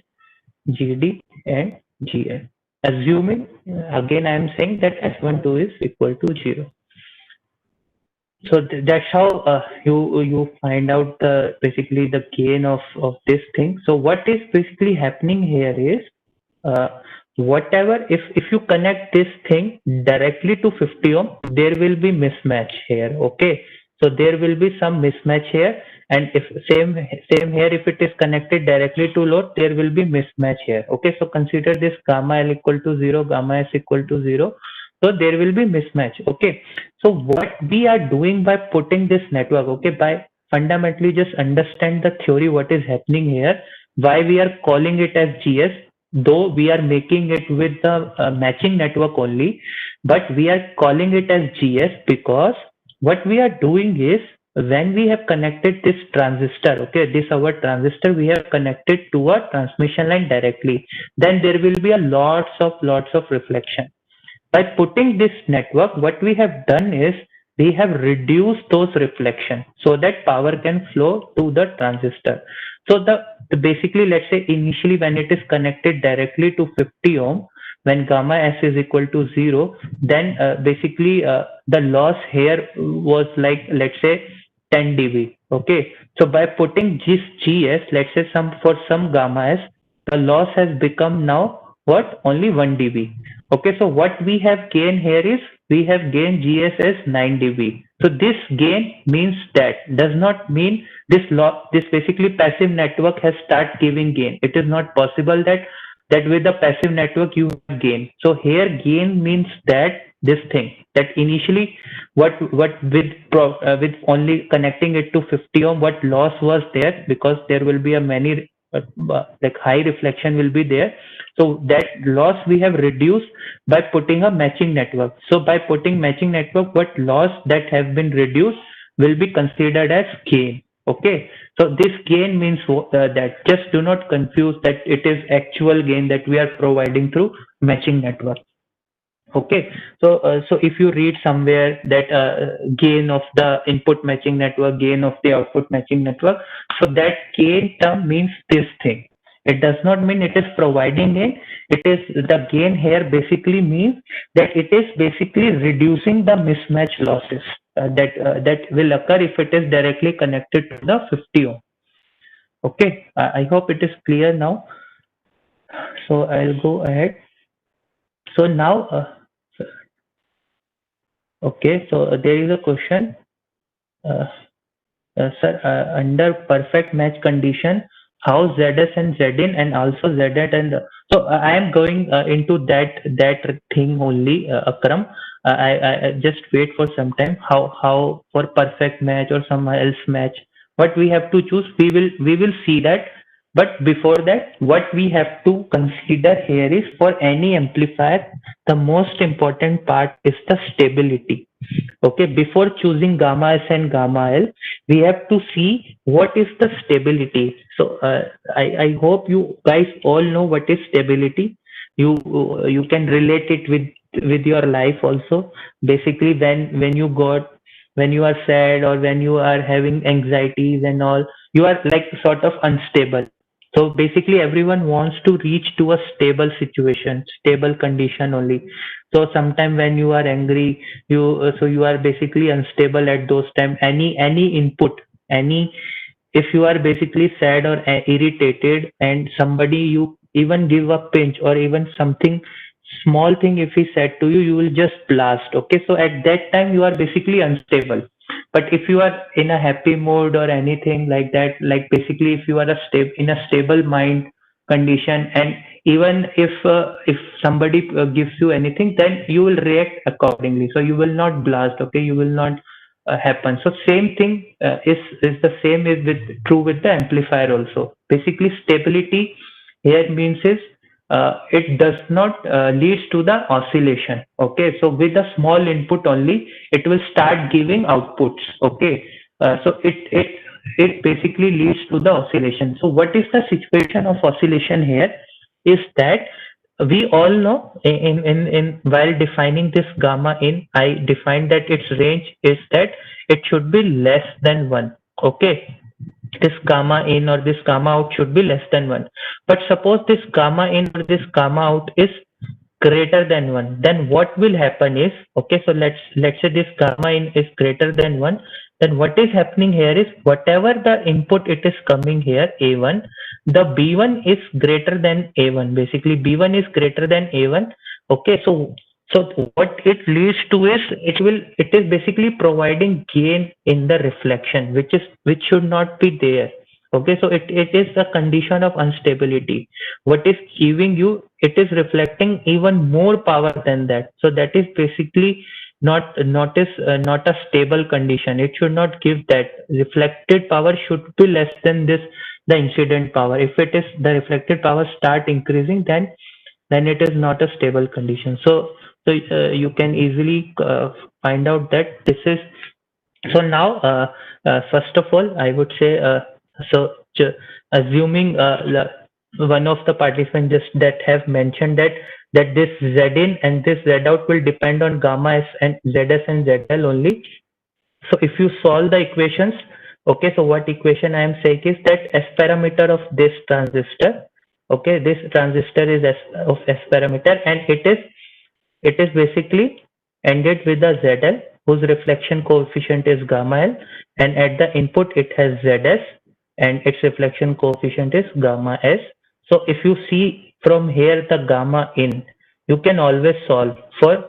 [SPEAKER 1] GD, and GL. Assuming, again, I am saying that S12 is equal to 0. So that's how you find out basically the gain of this thing. So what is basically happening here is, uh, whatever, if you connect this thing directly to 50 ohm, there will be mismatch here. Okay, so there will be some mismatch here, and if same here, if it is connected directly to load, there will be mismatch here. Okay, so consider this gamma L equal to 0, gamma S equal to 0, so there will be mismatch. Okay, so what we are doing by putting this network, okay, by fundamentally just understand the theory, what is happening here, why we are calling it as GS, though we are making it with the matching network only, but we are calling it as GS because what we are doing is, when we have connected this transistor, okay, this our transistor, we have connected to a transmission line directly, then there will be a lots of reflection. By putting this network, what we have done is, we have reduced those reflections so that power can flow to the transistor. So basically, let's say initially when it is connected directly to 50 ohm, when gamma S is equal to 0, then basically the loss here was like, let's say 10 dB. Okay, so by putting this GS, let's say for some gamma S, the loss has become now what? Only 1 dB. Okay, so what we have gained here is we have gained GSS 9 dB. So this gain means that does not mean this basically passive network has start giving gain. It is not possible that with the passive network you have gain. So here gain means that this thing that initially what with only connecting it to 50 ohm, what loss was there, because there will be a many like high reflection will be there. So that loss we have reduced by putting a matching network. So by putting matching network, what loss that have been reduced will be considered as gain. Okay. So this gain means that just do not confuse that it is actual gain that we are providing through matching network. Okay, so if you read somewhere that gain of the input matching network, gain of the output matching network, so that gain term means this thing. It does not mean it is providing gain. It is the gain here basically means that it is basically reducing the mismatch losses that will occur if it is directly connected to the 50 ohm. Okay, I hope it is clear now. So I'll go ahead. So now, okay, so there is a question. Uh, sir, under perfect match condition, how ZS and Zin and also Zn and so I am going into that thing only, Akram. I just wait for some time. How for perfect match or some else match, what we have to choose, we will see that. But before that, what we have to consider here is for any amplifier, the most important part is the stability. Okay, before choosing gamma S and gamma L, we have to see what is the stability. So I hope you guys all know what is stability. You can relate it with your life also. Basically, when you are sad or when you are having anxieties and all, you are like sort of unstable. So basically, everyone wants to reach to a stable situation, stable condition only. So sometime when you are angry, you are basically unstable at those time. Any input, any if you are basically sad or irritated and somebody you even give a pinch or even something small thing if he said to you, you will just blast. Okay, so at that time you are basically unstable. But if you are in a happy mood or anything like that, like basically if you are in a stable mind condition, and even if somebody gives you anything, then you will react accordingly. So you will not blast. Okay, you will not happen. So same thing is the same is with true with the amplifier also. Basically, stability here means is it does not leads to the oscillation. Okay, so with a small input only, it will start giving outputs. Okay, so it basically leads to the oscillation. So what is the situation of oscillation here? Is that we all know in while defining this gamma in, I defined that its range is that it should be less than 1. Okay, this gamma in or this gamma out should be less than 1. But suppose this gamma in or this gamma out is greater than 1, then what will happen is, okay, so let's say this gamma in is greater than 1, then what is happening here is whatever the input it is coming here, A1, the B1 is greater than A1. Basically B1 is greater than A1. Okay, so what it leads to is it is basically providing gain in the reflection, which should not be there. Okay, so it is a condition of instability. What is giving you, it is reflecting even more power than that. So that is basically not a stable condition. It should not give that. Reflected power should be less than this, the incident power. If it is the reflected power start increasing, then it is not a stable condition. So you can easily find out that this is. So now, first of all, I would say, so assuming one of the participants just that have mentioned that this Z in and this Z out will depend on gamma S and ZS and ZL only. So if you solve the equations, okay, so what equation I am saying is that S parameter of this transistor, okay, this transistor is of S parameter, and it is basically ended with a ZL whose reflection coefficient is gamma L, and at the input it has ZS and its reflection coefficient is gamma S. So if you see from here the gamma in, you can always solve for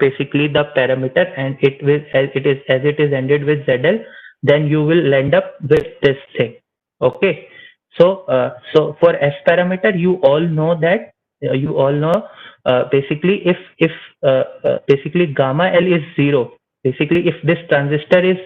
[SPEAKER 1] basically the parameter, and it will, as it is ended with ZL, then you will end up with this thing. Okay. So for S parameter, you all know that basically if basically gamma L is 0, basically if this transistor is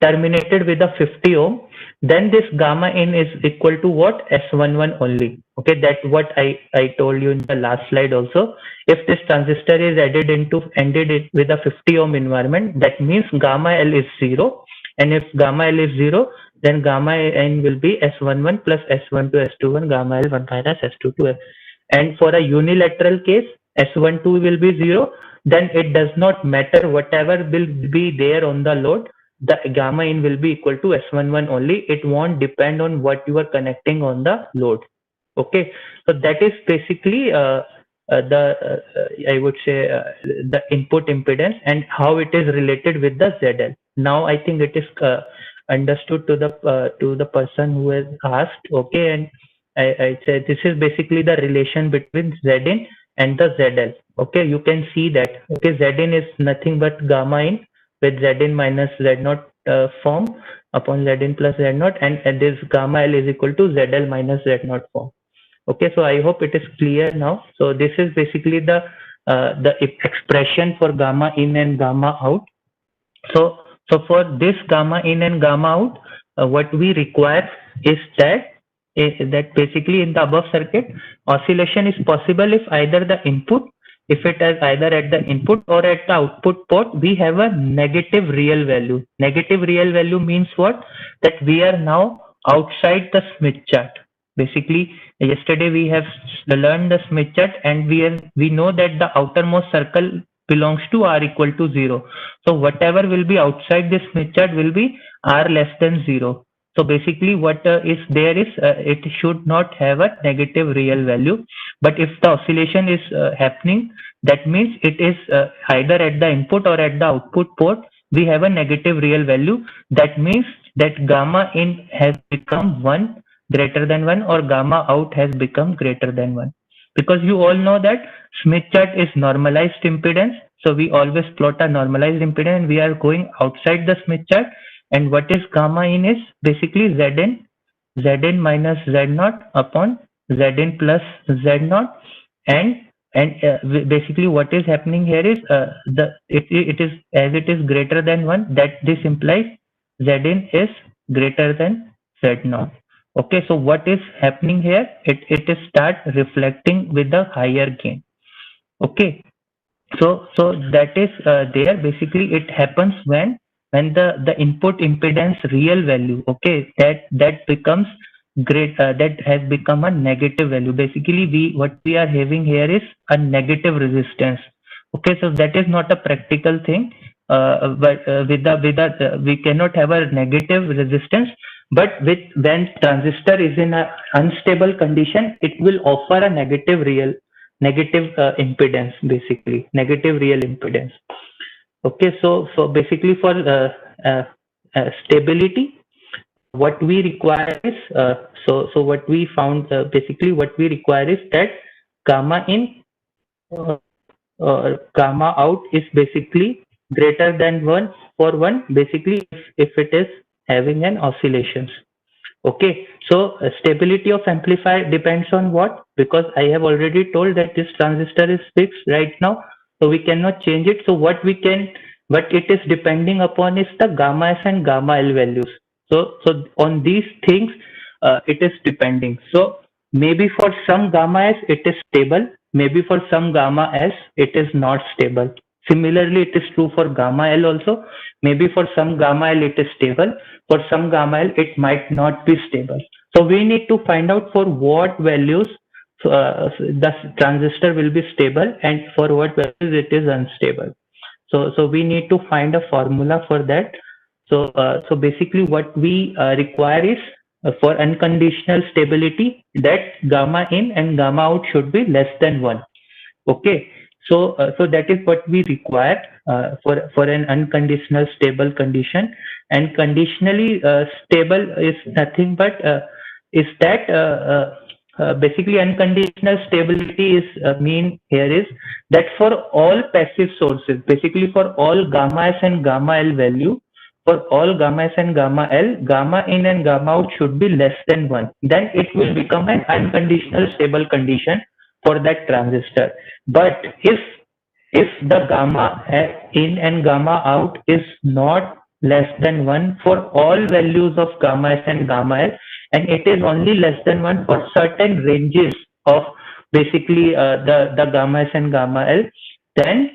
[SPEAKER 1] terminated with a 50 ohm, then this gamma in is equal to what? S11 only. Okay, that's what I told you in the last slide also. If this transistor is ended it with a 50 ohm environment, that means gamma L is 0. And if gamma L is 0, then gamma n will be S11 plus S12 S21 gamma L 1 minus S22. And for a unilateral case, S12 will be 0. Then it does not matter whatever will be there on the load, the gamma in will be equal to S11 only. It won't depend on what you are connecting on the load. Okay, so that is basically the I would say the input impedance and how it is related with the ZL. Now I think it is understood to the person who has asked. Okay, and I said this is basically the relation between Zin and the ZL. Okay, you can see that. Okay, Zin is nothing but gamma in with Zin minus Z0 form upon Zin plus Z0, and this gamma L is equal to ZL minus Z0 form. Okay, so I hope it is clear now. So this is basically the expression for gamma in and gamma out. So for this gamma in and gamma out, what we require is that basically in the above circuit, oscillation is possible if either the input, if it is either at the input or at the output port, we have a negative real value. Negative real value means what? That we are now outside the Smith chart. Basically, yesterday we have learned the Smith chart, and we know that the outermost circle belongs to R equal to 0. So whatever will be outside this Smith chart will be R less than 0. So basically what is there is it should not have a negative real value. But if the oscillation is happening, that means it is either at the input or at the output port, we have a negative real value. That means that gamma in has become 1 greater than 1, or gamma out has become greater than 1. Because you all know that Smith chart is normalized impedance. So we always plot a normalized impedance, and we are going outside the Smith chart. And what is gamma in is basically Zn minus Z0 upon Zn plus Z0. And basically what is happening here is it is, as it is greater than 1, that this implies Zn is greater than Z0. Okay, so what is happening here? It is start reflecting with the higher gain. Okay, so that is there. Basically, it happens when the input impedance real value, okay, that becomes great, that has become a negative value. Basically, what we are having here is a negative resistance. Okay, so that is not a practical thing. But we cannot have a negative resistance. But when transistor is in a unstable condition, it will offer a negative impedance, basically negative real impedance. Okay, so basically for stability, what we require is so what we found, basically what we require is that gamma in uh, gamma out is basically greater than 1 for 1, basically if it is having an oscillations. Okay, so stability of amplifier depends on what? Because I have already told that this transistor is fixed right now, so we cannot change it. So what it is depending upon is the gamma S and gamma L values. So on these things, it is depending. So maybe for some gamma S it is stable, maybe for some gamma S it is not stable. Similarly, it is true for gamma L also. Maybe for some gamma L it is stable, for some gamma L it might not be stable. So we need to find out for what values the transistor will be stable and for what values it is unstable. So we need to find a formula for that. So basically what we require is for unconditional stability, that gamma in and gamma out should be less than 1. Okay, so that is what we require for an unconditional stable condition. And conditionally stable is nothing but is that basically unconditional stability is mean here is that for all passive sources, basically for all gamma s and gamma l value, for all gamma s and gamma l, gamma in and gamma out should be less than 1. Then it will become an unconditional stable condition for that transistor. But if the gamma in and gamma out is not less than 1 for all values of gamma s and gamma l, and it is only less than 1 for certain ranges of basically the gamma s and gamma l, then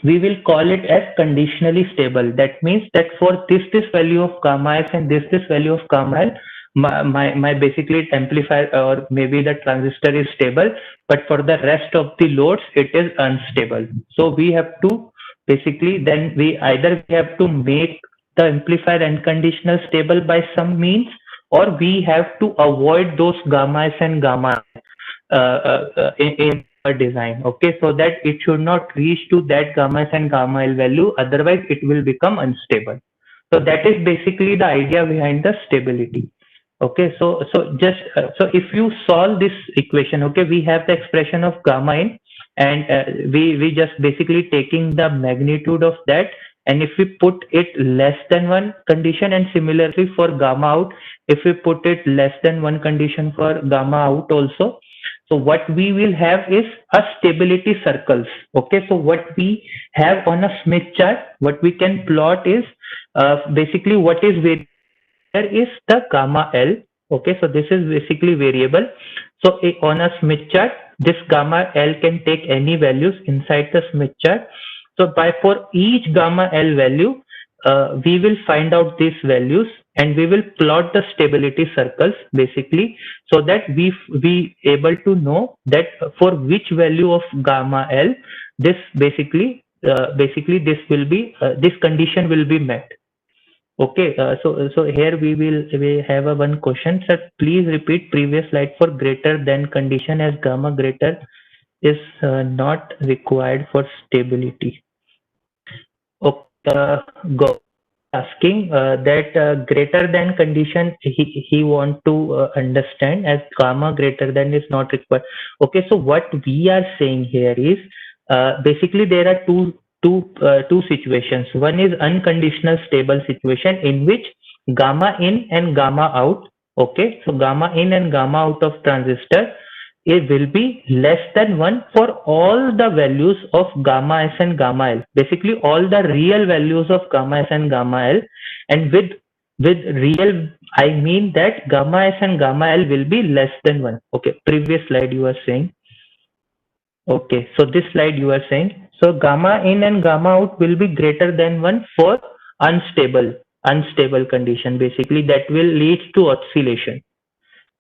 [SPEAKER 1] we will call it as conditionally stable. That means that for this value of gamma s and this value of gamma l, my basically amplifier or maybe the transistor is stable, but for the rest of the loads it is unstable. So we have to basically then we either we have to make the amplifier unconditional stable by some means, or we have to avoid those gamma s and gamma in our design. Okay, so that it should not reach to that gamma s and gamma l value, otherwise it will become unstable. So that is basically the idea behind the stability. Okay, so just so if you solve this equation, okay, we have the expression of gamma in, and we just basically taking the magnitude of that, and if we put it less than 1 condition, and similarly for gamma out, if we put it less than 1 condition for gamma out also, so what we will have is a stability circles. Okay, so what we have on a Smith chart, what we can plot is basically what is variable is the gamma L. Okay, so this is basically variable. So on a Smith chart, this gamma L can take any values inside the Smith chart. So by for each gamma L value, we will find out these values and we will plot the stability circles basically, so that we able to know that for which value of gamma L this basically this will be this condition will be met. Okay, so here we have a one question. Sir, please repeat previous slide for greater than condition, as gamma greater is not required for stability. Okay, go asking that greater than condition he want to understand, as gamma greater than is not required. Okay, so what we are saying here is basically there are two situations. One is unconditional stable situation in which gamma in and gamma out. Okay, so gamma in and gamma out of transistor, it will be less than 1 for all the values of gamma s and gamma l. Basically, all the real values of gamma s and gamma l. And with real, I mean that gamma s and gamma l will be less than 1. Okay, previous slide you were saying. Okay, so this slide you are saying. So gamma in and gamma out will be greater than 1 for unstable condition. Basically, that will lead to oscillation.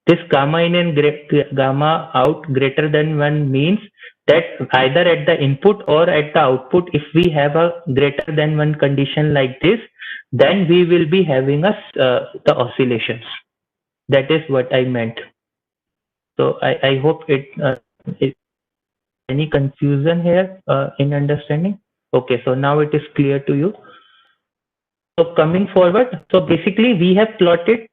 [SPEAKER 1] This gamma in and gamma out greater than 1 means that either at the input or at the output, if we have a greater than 1 condition like this, then we will be having the oscillations. That is what I meant. So I hope it any confusion here in understanding. Okay, so now it is clear to you. So coming forward, so basically we have plotted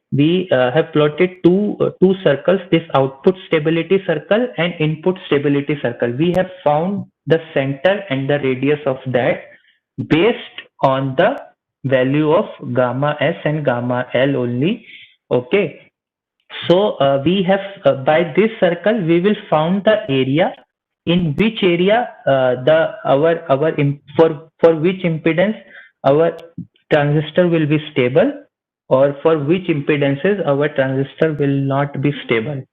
[SPEAKER 1] two circles, this output stability circle and input stability circle. We have found the center and the radius of that based on the value of gamma s and gamma l only. Okay, so we have by this circle we will found the area, in which area for which impedance our transistor will be stable, or for which impedances our transistor will not be stable.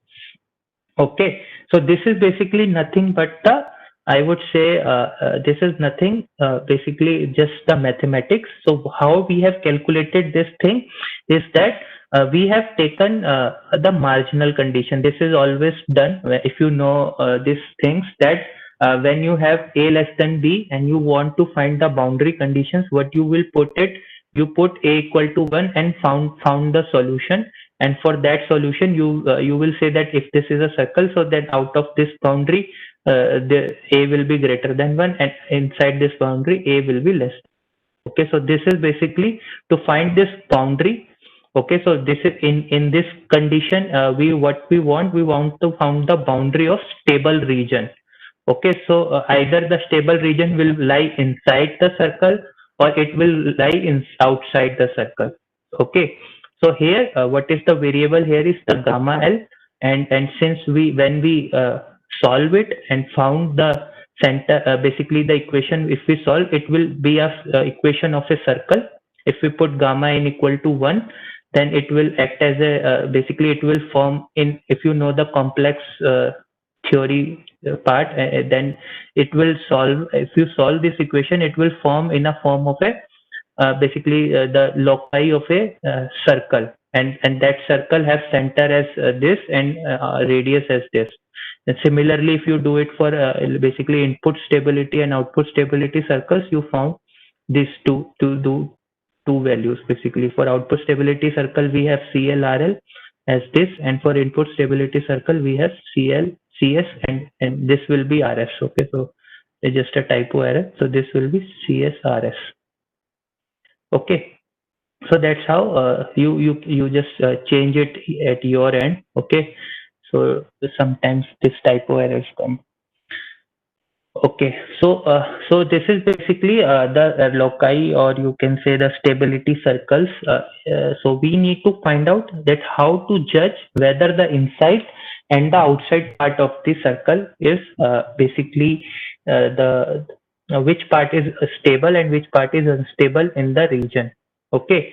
[SPEAKER 1] Okay, so this is basically nothing but the, I would say this is nothing basically just the mathematics. So how we have calculated this thing is that we have taken the marginal condition. This is always done if you know these things, that when you have a less than b and you want to find the boundary conditions, what you will put it, you put a equal to 1 and found the solution. And for that solution you will say that if this is a circle, so then out of this boundary the a will be greater than 1, and inside this boundary a will be less. Okay, so this is basically to find this boundary. Okay, so this is in this condition, we want to found the boundary of stable region. Okay, so either the stable region will lie inside the circle or it will lie in outside the circle. Okay, so here what is the variable here is the gamma L, and since we when we solve it and found the center, basically the equation, if we solve it will be a equation of a circle. If we put gamma n equal to 1, then it will act as a basically it will form in, if you know the complex theory part, then it will solve, if you solve this equation it will form in a form of a basically the loci of a circle, and that circle has center as this and radius as this. And similarly, if you do it for basically input stability and output stability circles, you found these two values. Basically, for output stability circle, we have CLRL as this, and for input stability circle, we have CS, and this will be RS. Okay, so it's just a typo error. So this will be CSRS. Okay, so that's how you just change it at your end. Okay, so sometimes this typo errors come. Okay, so this is basically the loci, or you can say the stability circles. So we need to find out that how to judge whether the inside and the outside part of the circle is basically the which part is stable and which part is unstable in the region. Okay,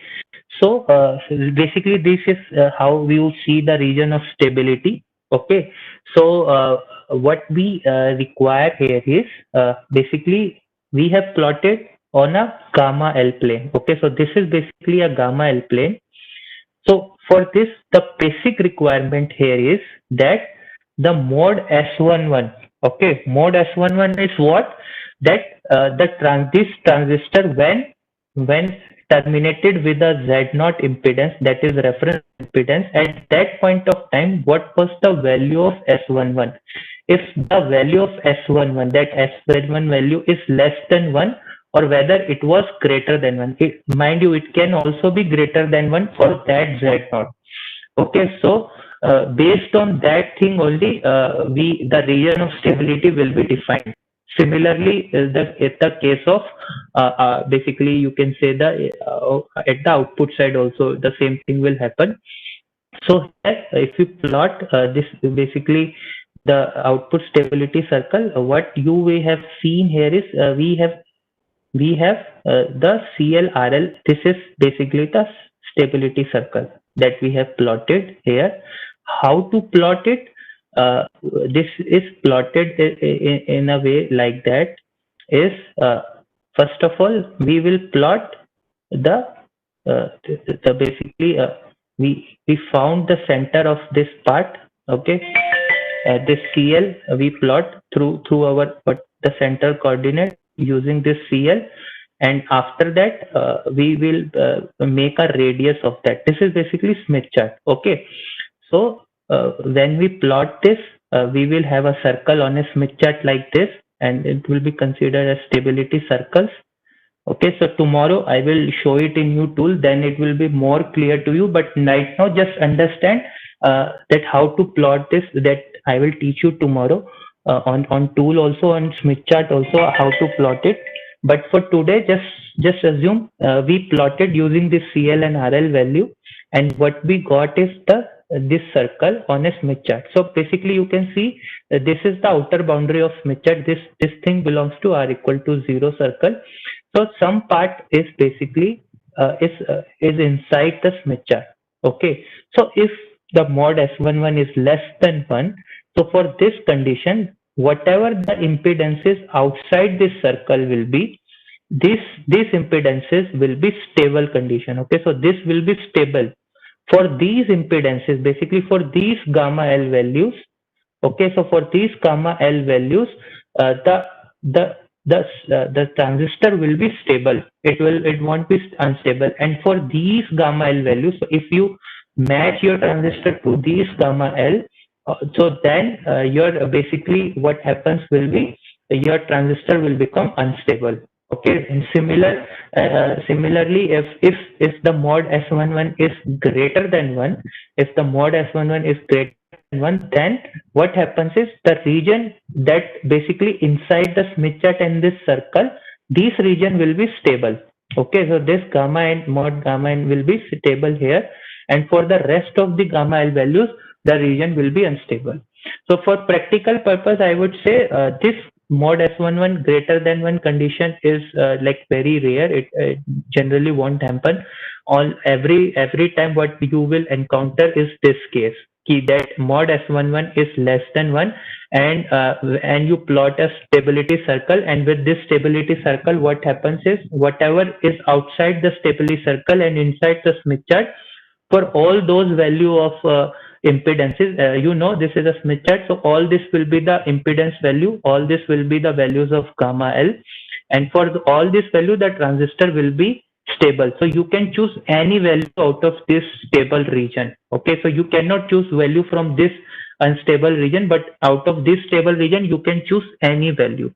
[SPEAKER 1] so basically this is how we will see the region of stability. Okay, so what we require here is basically we have plotted on a gamma L plane. Okay, so this is basically a gamma L plane. So for this, the basic requirement here is that the mode S11. Okay, mode S11 is what? That this transistor when terminated with a Z0 impedance, that is reference impedance, at that point of time, what was the value of S11? If the value of S11, that S11 value is less than 1, or whether it was greater than 1. Mind you, it can also be greater than 1 for that Z0. Okay, so based on that thing only, the region of stability will be defined. Similarly, in the case of basically you can say the at the output side also the same thing will happen. So if you plot this, basically the output stability circle, what you may have seen here is we have the CLRL. This is basically the stability circle that we have plotted here. How to plot it? This is plotted in a way like that. Is first of all we will plot the basically we found the center of this part. Okay, this CL we plot through our the center coordinate using this CL, and after that we will make a radius of that. This is basically Smith chart. Okay, so when we plot this, we will have a circle on a Smith chart like this, and it will be considered as stability circles. Okay, so tomorrow I will show it in new tool, then it will be more clear to you. But right now, just understand that how to plot this, that I will teach you tomorrow on tool also, on Smith chart also, how to plot it. But for today, just assume we plotted using this CL and RL value, and what we got is this circle on a Smith chart. So basically, you can see this is the outer boundary of Smith chart. This thing belongs to R equal to 0 circle. So some part is basically is inside the Smith chart. Okay. So if the mod S11 is less than 1, so for this condition, whatever the impedances outside this circle will be, these impedances will be stable condition. Okay. So this will be stable. For these impedances, basically for these gamma L values, okay, so for these gamma L values, the the transistor will be stable. It won't be unstable. And for these gamma L values, so if you match your transistor to these gamma L, so then your basically what happens will be your transistor will become unstable. Okay, and similarly, if the mod S11 is greater than 1, if the mod S11 is greater than 1, then what happens is the region that basically inside the Smith chart and this circle, this region will be stable. Okay, so this gamma n mod gamma n will be stable here, and for the rest of the gamma L values, the region will be unstable. So for practical purpose, I would say this mod S11 greater than 1 condition is like very rare. It generally won't happen. All every time what you will encounter is this case key that mod S11 is less than 1, and you plot a stability circle, and with this stability circle what happens is whatever is outside the stability circle and inside the Smith chart, for all those value of impedances, this is a Smith chart, so all this will be the impedance value, all this will be the values of gamma L, and for all this value the transistor will be stable. So you can choose any value out of this stable region. Okay, so you cannot choose value from this unstable region, but out of this stable region you can choose any value.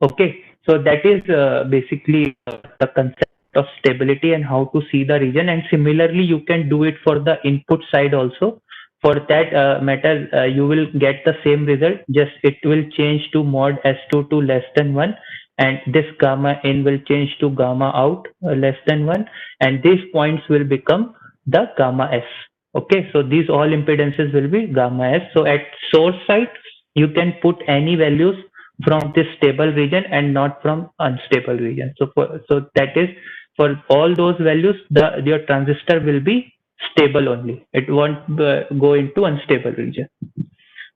[SPEAKER 1] Okay, so that is basically the concept of stability and how to see the region. And similarly, you can do it for the input side also. For that matter, you will get the same result. Just it will change to mod S2 to less than 1, and this gamma in will change to gamma out less than 1, and these points will become the gamma S. Okay, so these all impedances will be gamma S. So at source side, you can put any values from this stable region and not from unstable region. So that is for all those values, your transistor will be stable only. It won't go into unstable region.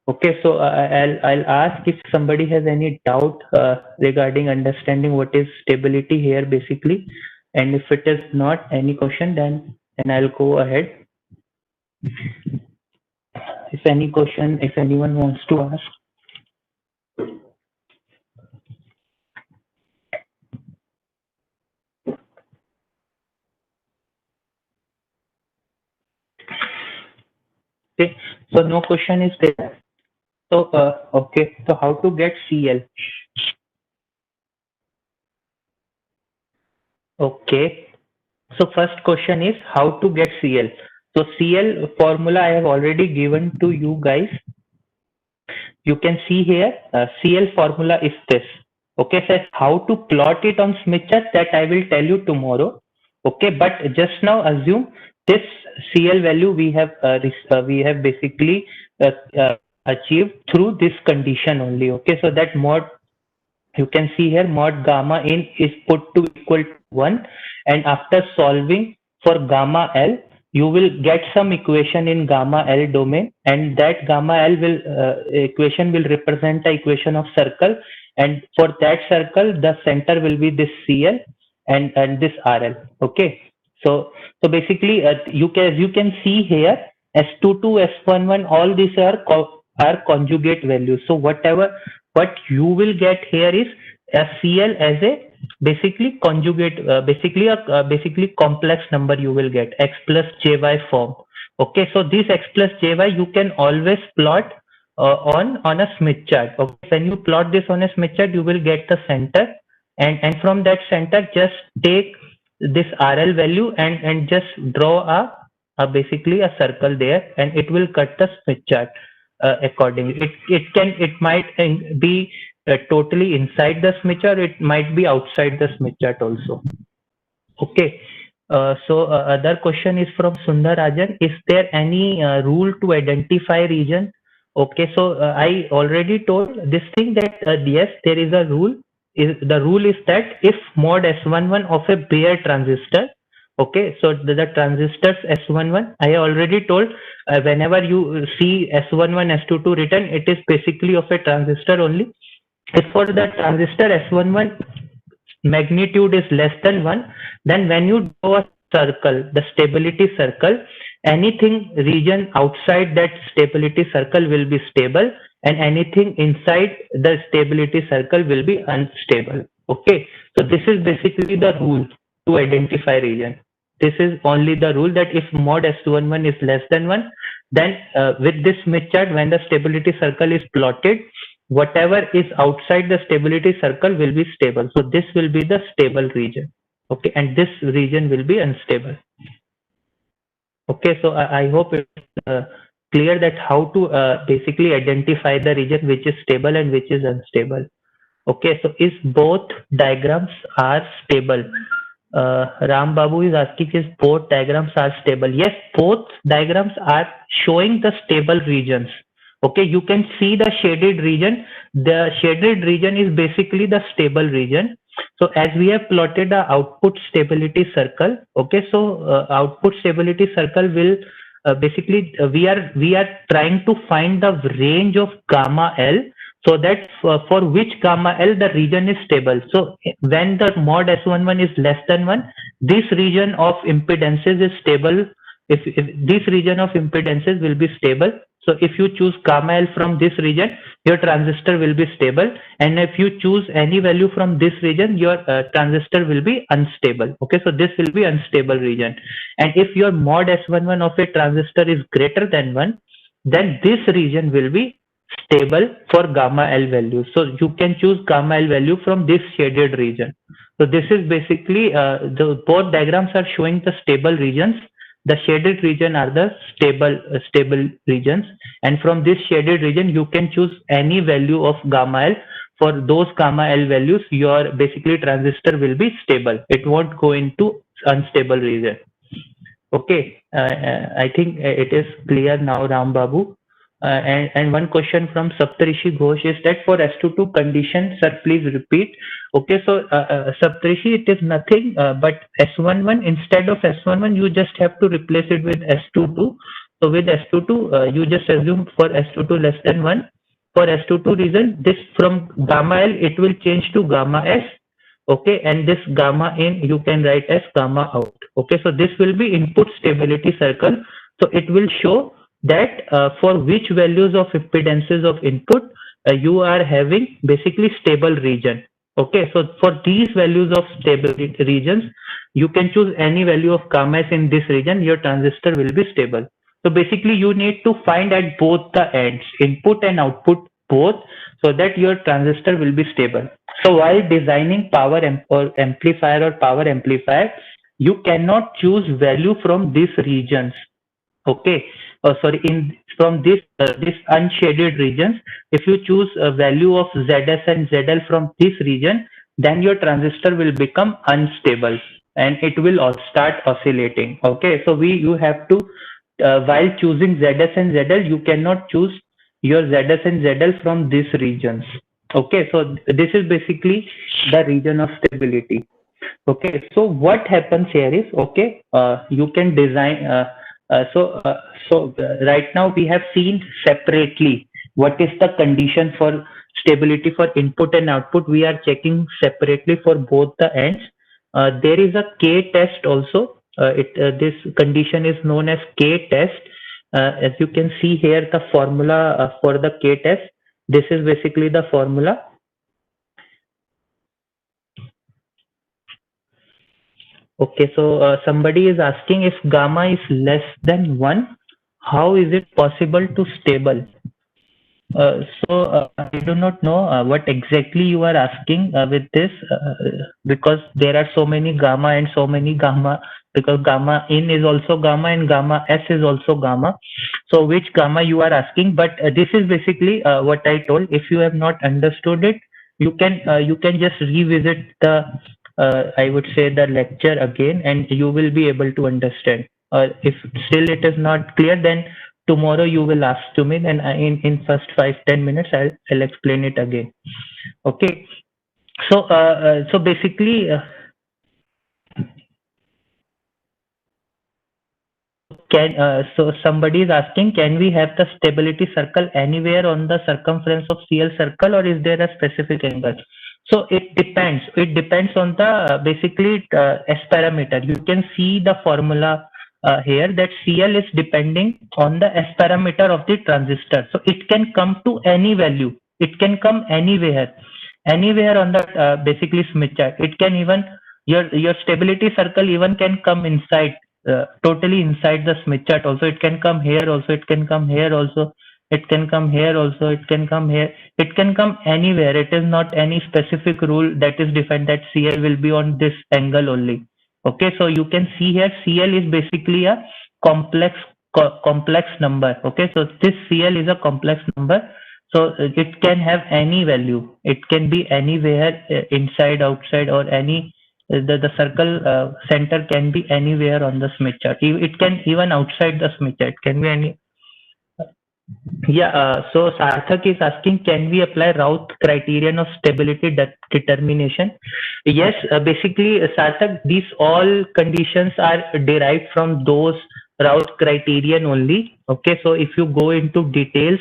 [SPEAKER 1] Okay, so I'll ask if somebody has any doubt regarding understanding what is stability here basically, and if it is not any question, then I'll go ahead. If any question, if anyone wants to ask. Okay, so no question is there. So okay, so how to get CL? Okay, so first question is how to get CL. So CL formula I have already given to you guys. You can see here CL formula is this. Okay, so how to plot it on Smith chart, that I will tell you tomorrow. Okay, but just now assume this CL value we have basically achieved through this condition only. Okay, so that mod, you can see here mod gamma in is put to equal to 1, and after solving for gamma L, you will get some equation in gamma L domain, and that gamma L will equation will represent the equation of circle, and for that circle the center will be this CL and this RL. Okay, so basically you can see here S22 S11 all these are conjugate values. So what you will get here is a CL as a basically conjugate, basically complex number you will get, x plus jy form. Okay, so this x plus jy you can always plot on a Smith chart. Okay, when you plot this on a Smith chart, you will get the center, and from that center just take this RL value and just draw basically a circle there, and it will cut the Smith chart accordingly. It might be totally inside the Smith chart. It might be outside the Smith chart also. Okay. So other question is from Sundar Rajan. Is there any rule to identify region? Okay, so I already told this thing that yes, there is a rule. The rule is that if mod S11 of a bare transistor, okay, so the transistors S11, I already told whenever you see S11, S22 written, it is basically of a transistor only. If for the transistor S11 magnitude is less than 1, then when you draw a circle, the stability circle, anything region outside that stability circle will be stable, and anything inside the stability circle will be unstable. Okay, so this is basically the rule to identify region. This is only the rule that if mod S11 is less than 1, then with this Smith chart, when the stability circle is plotted, whatever is outside the stability circle will be stable. So this will be the stable region. Okay, and this region will be unstable. Okay, so I hope it's clear that how to basically identify the region which is stable and which is unstable. Okay, so is both diagrams are stable? Ram Babu is asking if both diagrams are stable. Yes, both diagrams are showing the stable regions. Okay, you can see the shaded region. The shaded region is basically the stable region. So as we have plotted the output stability circle, okay, so output stability circle will basically we are trying to find the range of gamma L, so that for which gamma L the region is stable. So when the mod S11 is less than 1, this region of impedances is stable. If this region of impedances will be stable. So if you choose gamma L from this region, your transistor will be stable. And if you choose any value from this region, your transistor will be unstable. Okay, so this will be unstable region. And if your mod S11 of a transistor is greater than 1, then this region will be stable for gamma L value. So you can choose gamma L value from this shaded region. So this is basically the both diagrams are showing the stable regions. The shaded region are the stable regions, and from this shaded region you can choose any value of gamma L. For those gamma L values, your basically transistor will be stable. It won't go into unstable region. Okay, I think it is clear now, Ram Babu. And one question from Saptarishi Ghosh is that for S22 condition, sir, please repeat. Okay, so Saptarishi, it is nothing but S11. Instead of S11, you just have to replace it with S22. So with S22, you just assume for S22 less than 1. For S22 reason, this from gamma L, it will change to gamma S. Okay, and this gamma in you can write as gamma out. Okay, so this will be input stability circle. So it will show that for which values of impedances of input you are having basically stable region. Okay, so for these values of stable regions, you can choose any value of gamma s in this region, your transistor will be stable. So basically you need to find at both the ends, input and output both, so that your transistor will be stable. So while designing or amplifier or power amplifier, you cannot choose value from these regions. Okay, sorry, in from this unshaded regions, if you choose a value of ZS and ZL from this region, then your transistor will become unstable and it will start oscillating. Okay, so you have to while choosing ZS and ZL, you cannot choose your ZS and ZL from these regions. Okay, so this is basically the region of stability. Okay, so what happens here is, okay, you can design. Right now we have seen separately what is the condition for stability for input and output. We are checking separately for both the ends. There is a K test also. This condition is known as K test. As you can see here, the formula for the K test. This is basically the formula. Okay, so somebody is asking if gamma is less than 1, how is it possible to stable? I do not know what exactly you are asking with this because there are so many gamma and so many gamma, because gamma in is also gamma and gamma s is also gamma. So which gamma you are asking? But this is basically what I told. If you have not understood it, you can just revisit the I would say the lecture again, and you will be able to understand. If still it is not clear, then tomorrow you will ask to me, then in first 5-10 minutes I'll explain it again. Okay, so basically can so somebody is asking, can we have the stability circle anywhere on the circumference of CL circle, or is there a specific angle? So it depends on the basically S parameter. You can see the formula here that CL is depending on the S parameter of the transistor. So it can come to any value. It can come anywhere on the basically Smith chart. It can even your stability circle even can come inside totally inside the Smith chart also. It can come here also. It can come here also. it can come here also, it can come here, it can come anywhere. It is not any specific rule that is defined that CL will be on this angle only. Okay, so you can see here CL is basically a complex complex number. Okay, so this CL is a complex number. So it can have any value. It can be anywhere, inside, outside, or any. The circle center can be anywhere on the Smith chart. It can even outside the Smith chart. It can be any. Yeah, so Sarthak is asking, can we apply Routh criterion of stability determination? Yes, basically, Sarthak, these all conditions are derived from those Routh criterion only. Okay, so if you go into details,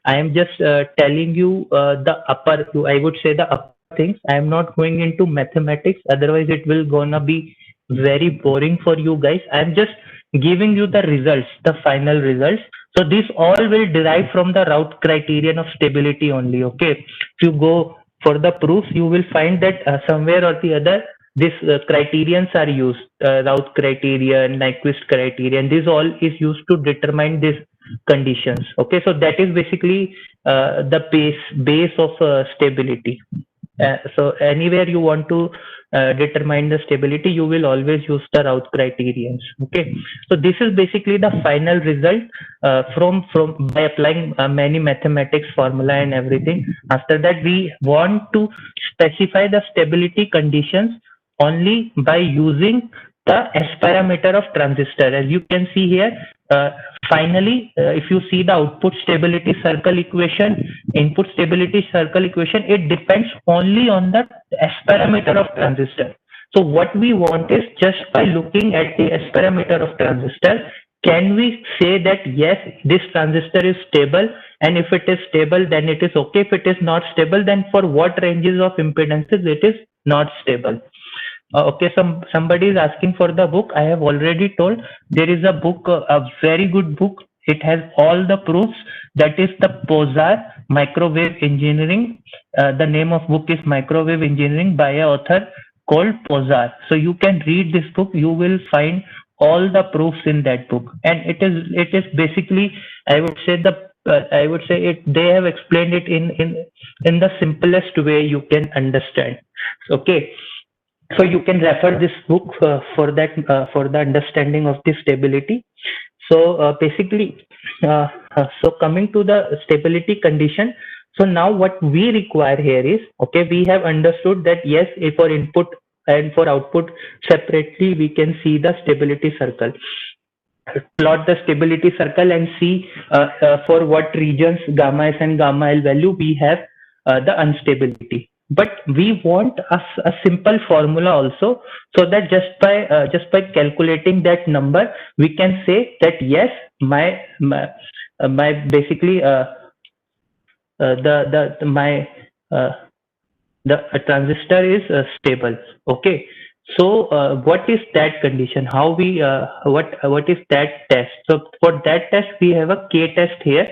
[SPEAKER 1] I am just telling you the upper, I would say the upper things. I am not going into mathematics, otherwise it will gonna be very boring for you guys. I am just giving you the results, the final results. So this all will derive from the Routh criterion of stability only. Okay. If you go for the proofs, you will find that somewhere or the other, these criterions are used. Routh criterion, Nyquist criterion. This all is used to determine these conditions. Okay. So that is basically the base of stability. So anywhere you want to determine the stability, you will always use the Routh criterions. Okay, so this is basically the final result from by applying many mathematics formula and everything. After that, we want to specify the stability conditions only by using the S parameter of transistor. As you can see here, finally, if you see the output stability circle equation, input stability circle equation, it depends only on the S parameter of transistor. So what we want is, just by looking at the S parameter of transistor, can we say that yes, this transistor is stable, and if it is stable, then it is okay. If it is not stable, then for what ranges of impedances it is not stable. Okay, somebody is asking for the book. I have already told, there is a book, a very good book. It has all the proofs. That is the POSAR Microwave Engineering. The name of book is Microwave Engineering by a author called POSAR. So you can read this book. You will find all the proofs in that book, and it is basically, I would say they have explained it in the simplest way you can understand. Okay, so you can refer this book for that for the understanding of the stability. So basically, so coming to the stability condition. So now what we require here is, okay, we have understood that yes, if for input and for output separately, we can see the stability circle. Plot the stability circle and see for what regions gamma s and gamma l value we have the instability. But we want a simple formula also, so that just by calculating that number, we can say that yes, my basically the my the transistor is stable. Okay, so what is that condition? How we what is that test? So for that test, we have a K test here.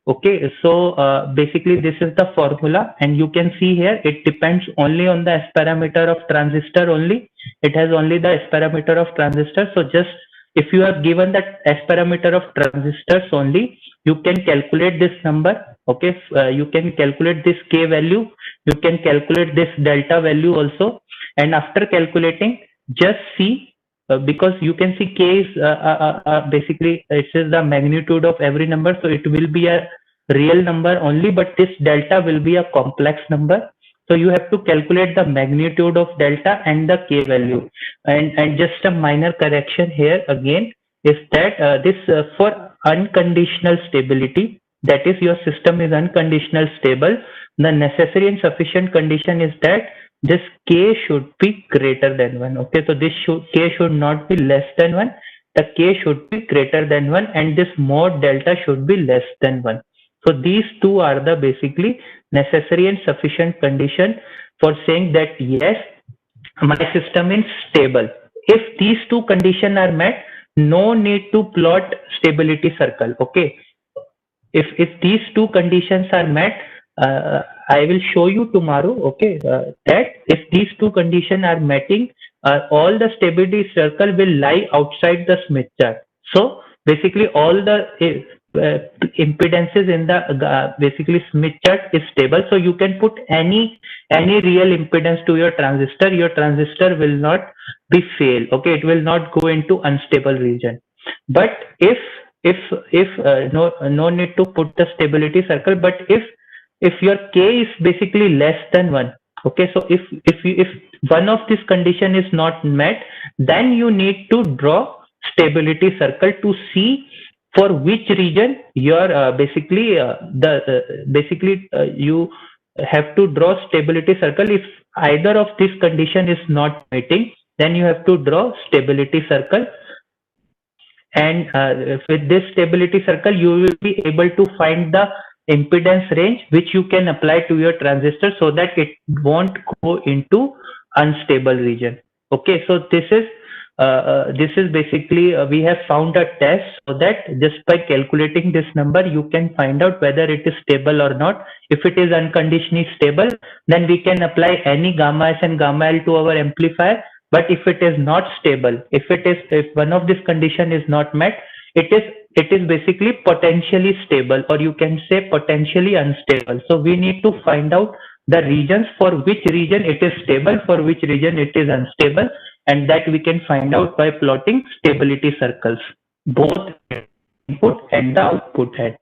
[SPEAKER 1] Okay, so basically this is the formula, and you can see here it depends only on the S parameter of transistor only. It has only the S parameter of transistor. So just if you are given that S parameter of transistors only, you can calculate this number. Okay, you can calculate this K value. You can calculate this delta value also, and after calculating, just see because you can see K is basically it is the magnitude of every number, so it will be a real number only, but this delta will be a complex number. So you have to calculate the magnitude of delta and the K value. And just a minor correction here again is that this for unconditional stability, that is your system is unconditional stable, the necessary and sufficient condition is that this K should be greater than 1. Okay, so this K should not be less than 1. The K should be greater than 1, and this mod delta should be less than 1. So these two are the basically necessary and sufficient condition for saying that yes, my system is stable. If these two conditions are met, no need to plot stability circle. Okay, if these two conditions are met, I will show you tomorrow. Okay, that if these two conditions are meeting, all the stability circle will lie outside the Smith chart. So basically all the impedances in the basically Smith chart is stable. So you can put any real impedance to your transistor. Your transistor will not be fail. Okay, it will not go into unstable region. But if no need to put the stability circle. But if your K is basically less than one. Okay, so if one of this condition is not met, then you need to draw stability circle to see for which region you're you have to draw stability circle. If either of this condition is not meeting, then you have to draw stability circle. And with this stability circle, you will be able to find the impedance range which you can apply to your transistor so that it won't go into unstable region. Okay, so this is basically we have found a test so that just by calculating this number you can find out whether it is stable or not. If it is unconditionally stable, then we can apply any gamma S and gamma L to our amplifier. But if it is not stable, if one of this condition is not met, it is basically potentially stable, or you can say potentially unstable. So we need to find out the regions for which region it is stable, for which region it is unstable, and that we can find out by plotting stability circles, both input and the output head.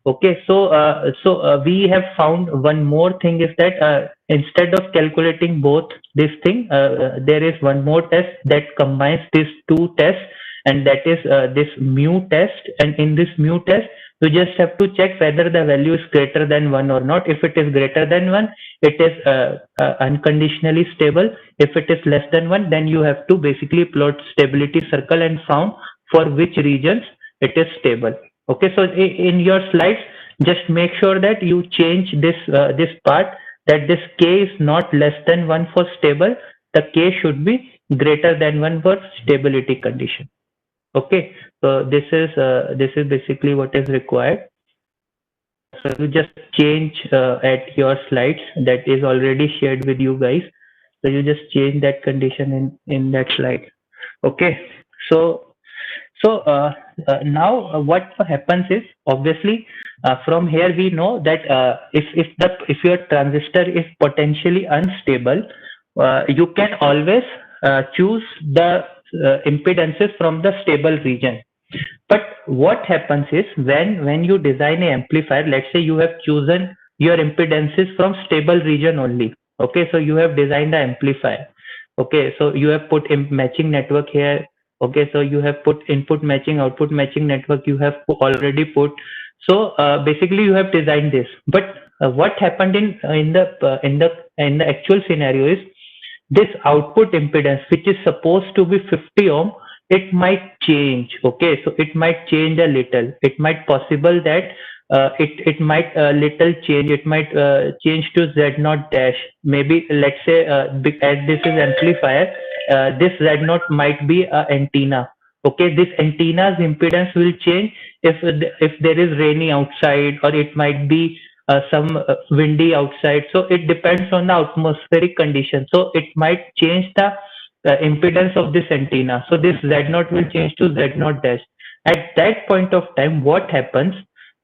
[SPEAKER 1] Okay, so we have found one more thing is that instead of calculating both this thing, there is one more test that combines these two tests, and that is this mu test. And in this mu test, you just have to check whether the value is greater than one or not. If it is greater than one, it is unconditionally stable. If it is less than one, then you have to basically plot stability circle and found for which regions it is stable. Okay, so in your slides, just make sure that you change this part, that this K is not less than 1 for stable. The K should be greater than 1 for stability condition. Okay, so this is basically what is required. So you just change at your slides that is already shared with you guys. So you just change that condition in that slide. Okay, so now what happens is, obviously from here we know that if your transistor is potentially unstable, you can always choose the impedances from the stable region. But what happens is, when you design an amplifier, let's say you have chosen your impedances from stable region only. Okay, so you have designed the amplifier. Okay, so you have put matching network here. Okay, so you have put input matching, output matching network you have already put. So basically you have designed this. But what happened in the actual scenario is, this output impedance, which is supposed to be 50 ohm, it might change. Okay, so it might change a little. It might possible that it might little change. It might change to Z0 dash. Maybe let's say as this is amplifier, this Z0 might be a antenna. Okay, this antenna's impedance will change if there is rainy outside, or it might be some windy outside. So it depends on the atmospheric condition. So it might change the impedance of this antenna. So this Z0 will change to Z0 dash. At that point of time, what happens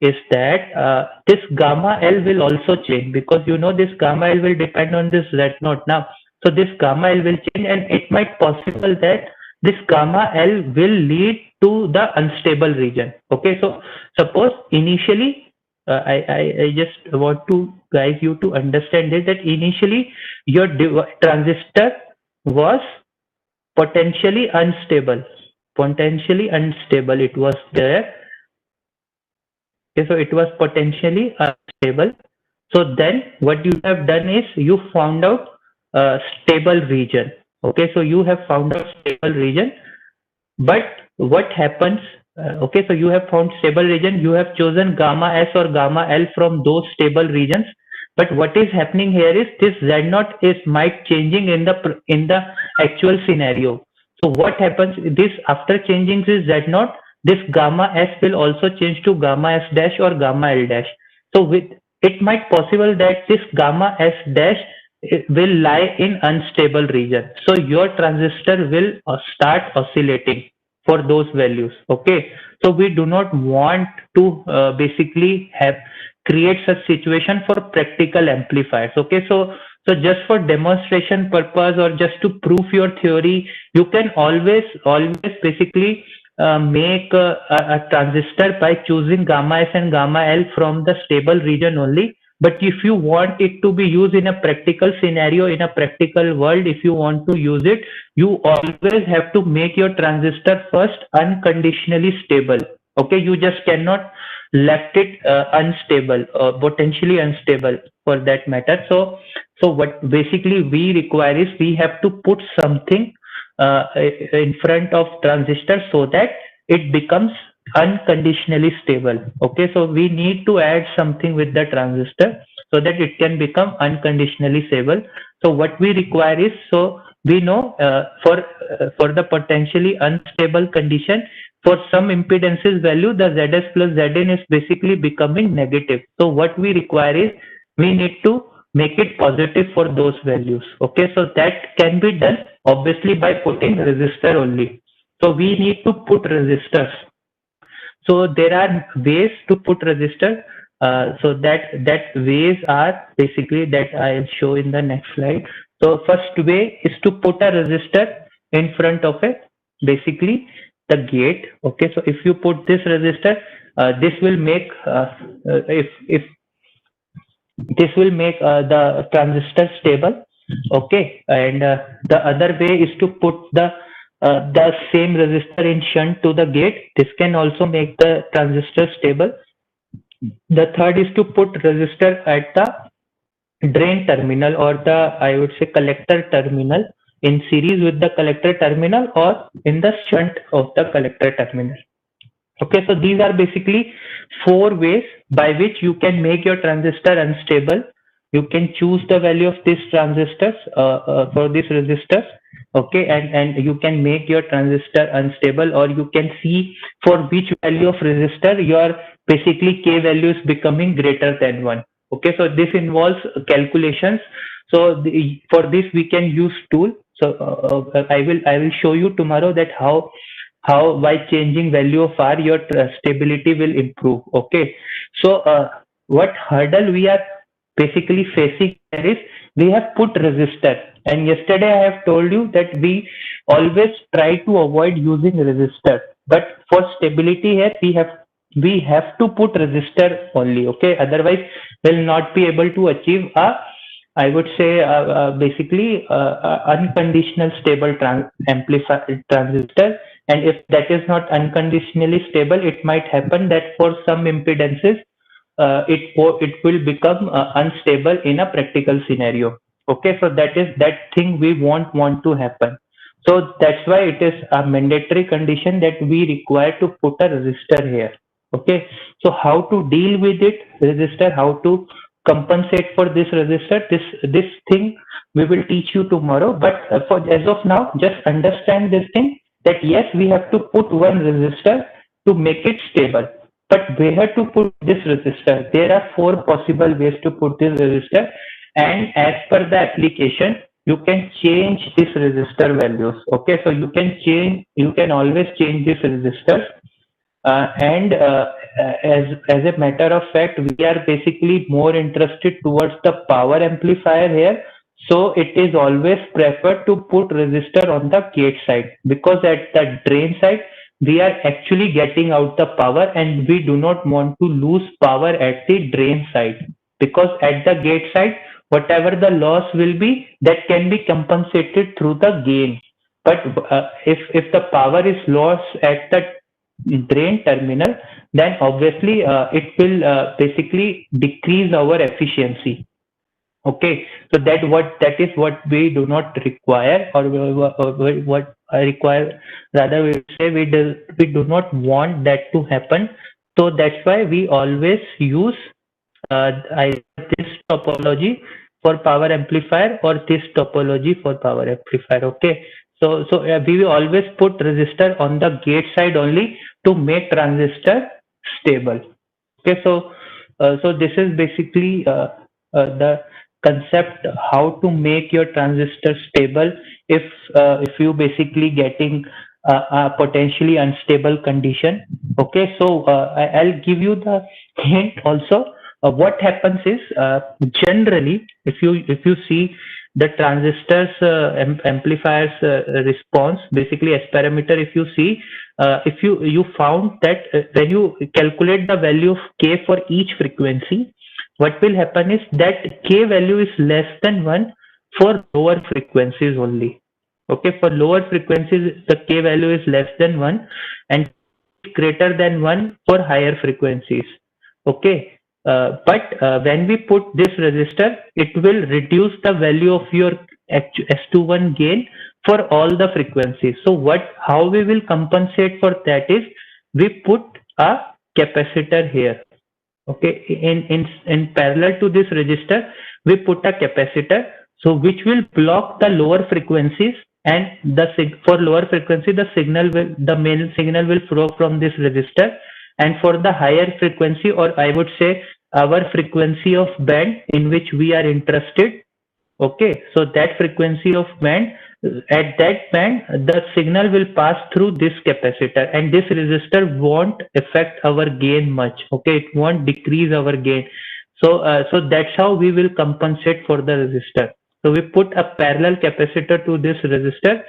[SPEAKER 1] is that this gamma L will also change, because this gamma L will depend on this Z0 now. So this gamma L will change, and it might possible that this gamma L will lead to the unstable region. Okay, so suppose initially, I just want to guide you to understand this, that initially your transistor was potentially unstable. Potentially unstable, it was there. Okay, so it was potentially unstable. So then what you have done is, you found out stable region. Okay, so you have found out stable region. But what happens, okay, so you have found stable region, you have chosen gamma S or gamma L from those stable regions. But what is happening here is, this Z0 is might changing in the actual scenario. So what happens, this after changing this Z0, this gamma S will also change to gamma S dash or gamma L dash. So with it might possible that this gamma S dash will lie in unstable region. So your transistor will start oscillating. for those values. Okay, so we do not want to basically have create such situation for practical amplifiers. Okay, so just for demonstration purpose or just to prove your theory, you can always basically make a transistor by choosing gamma S and gamma L from the stable region only. But if you want it to be used in a practical scenario, in a practical world, if you want to use it, you always have to make your transistor first unconditionally stable. Okay, you just cannot left it unstable, potentially unstable for that matter. So what basically we require is we have to put something in front of transistor so that it becomes unconditionally stable. Okay, so we need to add something with the transistor so that it can become unconditionally stable. So what we require is, so we know for the potentially unstable condition, for some impedances value, the Zs plus Zn is basically becoming negative. So what we require is we need to make it positive for those values. Okay, so that can be done obviously by putting resistor only. So we need to put resistors. So there are ways to put resistor. So that ways are basically that I'll show in the next slide. So first way is to put a resistor in front of it, basically the gate. Okay, so if you put this resistor, this will make if this will make the transistor stable. Okay, and the other way is to put the same resistor in shunt to the gate. This can also make the transistor stable. The third is to put resistor at the drain terminal, or the, I would say, collector terminal, in series with the collector terminal or in the shunt of the collector terminal. Okay, so these are basically four ways by which you can make your transistor unstable. You can choose the value of these transistors for these resistors. Okay, and you can make your transistor unstable, or you can see for which value of resistor your basically K value is becoming greater than 1. Okay, so this involves calculations. So for this we can use tool. So I will show you tomorrow that how by changing value of R your stability will improve. Okay, so what hurdle we are basically facing here is we have put resistor, and yesterday I have told you that we always try to avoid using resistor, but for stability here we have to put resistor only. Okay, otherwise we'll not be able to achieve a, I would say, basically unconditional stable transistor. And if that is not unconditionally stable, it might happen that for some impedances, it will become unstable in a practical scenario. Okay, so that thing we won't want to happen. So that's why it is a mandatory condition that we require to put a resistor here. Okay, so how to deal with it, resistor, how to compensate for this resistor, this thing we will teach you tomorrow. But for as of now, just understand this thing, that yes, we have to put one resistor to make it stable. But where to put this resistor? There are four possible ways to put this resistor, and as per the application, you can change this resistor values. Okay, so you can always change this resistor, and as a matter of fact, we are basically more interested towards the power amplifier here. So it is always preferred to put resistor on the gate side, because at the drain side we are actually getting out the power, and we do not want to lose power at the drain side, because at the gate side whatever the loss will be, that can be compensated through the gain. But if the power is lost at the drain terminal, then obviously it will basically decrease our efficiency. Okay, so that is what we do not require, or what I require, rather we say we do not want that to happen. So that's why we always use either this topology for power amplifier or this topology for power amplifier. Okay, so we will always put resistor on the gate side only to make transistor stable. Okay, so this is basically the concept how to make your transistor stable. If you basically getting a potentially unstable condition. Okay, so I'll give you the hint also. What happens is, generally, if you see the transistors amplifiers response, basically S parameter, if you see, if you found that when you calculate the value of k for each frequency, what will happen is that k value is less than 1 for lower frequencies only. Okay, for lower frequencies, the k value is less than 1 and greater than 1 for higher frequencies. Okay, but when we put this resistor, it will reduce the value of your S21 gain for all the frequencies. So how we will compensate for that is we put a capacitor here. Okay, in parallel to this resistor, we put a capacitor, so which will block the lower frequencies, and for lower frequency the main signal will flow from this resistor, and for the higher frequency, or I would say our frequency of band in which we are interested. Okay, so that frequency of band, at that band, the signal will pass through this capacitor, and this resistor won't affect our gain much. Okay, it won't decrease our gain. So that's how we will compensate for the resistor. So we put a parallel capacitor to this resistor,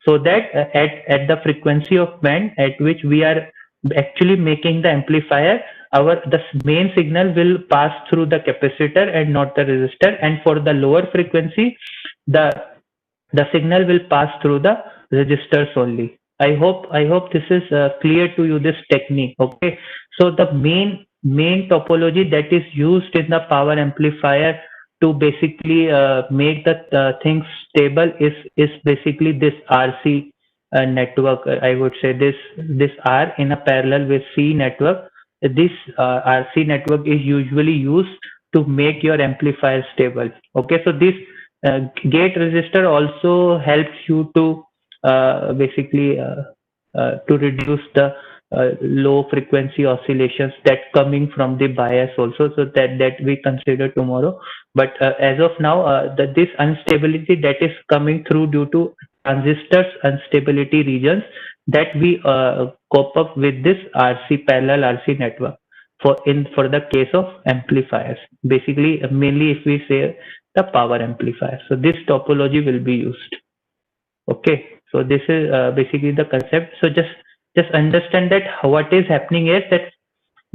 [SPEAKER 1] so that at the frequency of band at which we are actually making the amplifier, the main signal will pass through the capacitor and not the resistor, and for the lower frequency, the the signal will pass through the resistors only. I hope this is clear to you, this technique. Okay, so the main topology that is used in the power amplifier to basically make the things stable is basically this RC network. I would say this R in a parallel with C network. This RC network is usually used to make your amplifier stable. Okay, so this gate resistor also helps you to basically to reduce the low frequency oscillations that coming from the bias also, so that we consider tomorrow. But as of now, this instability that is coming through due to transistors instability regions, that we cope up with this parallel RC network for the case of amplifiers. Basically, mainly if we say the power amplifier. So this topology will be used. Okay. So this is basically the concept. So just understand that what is happening is that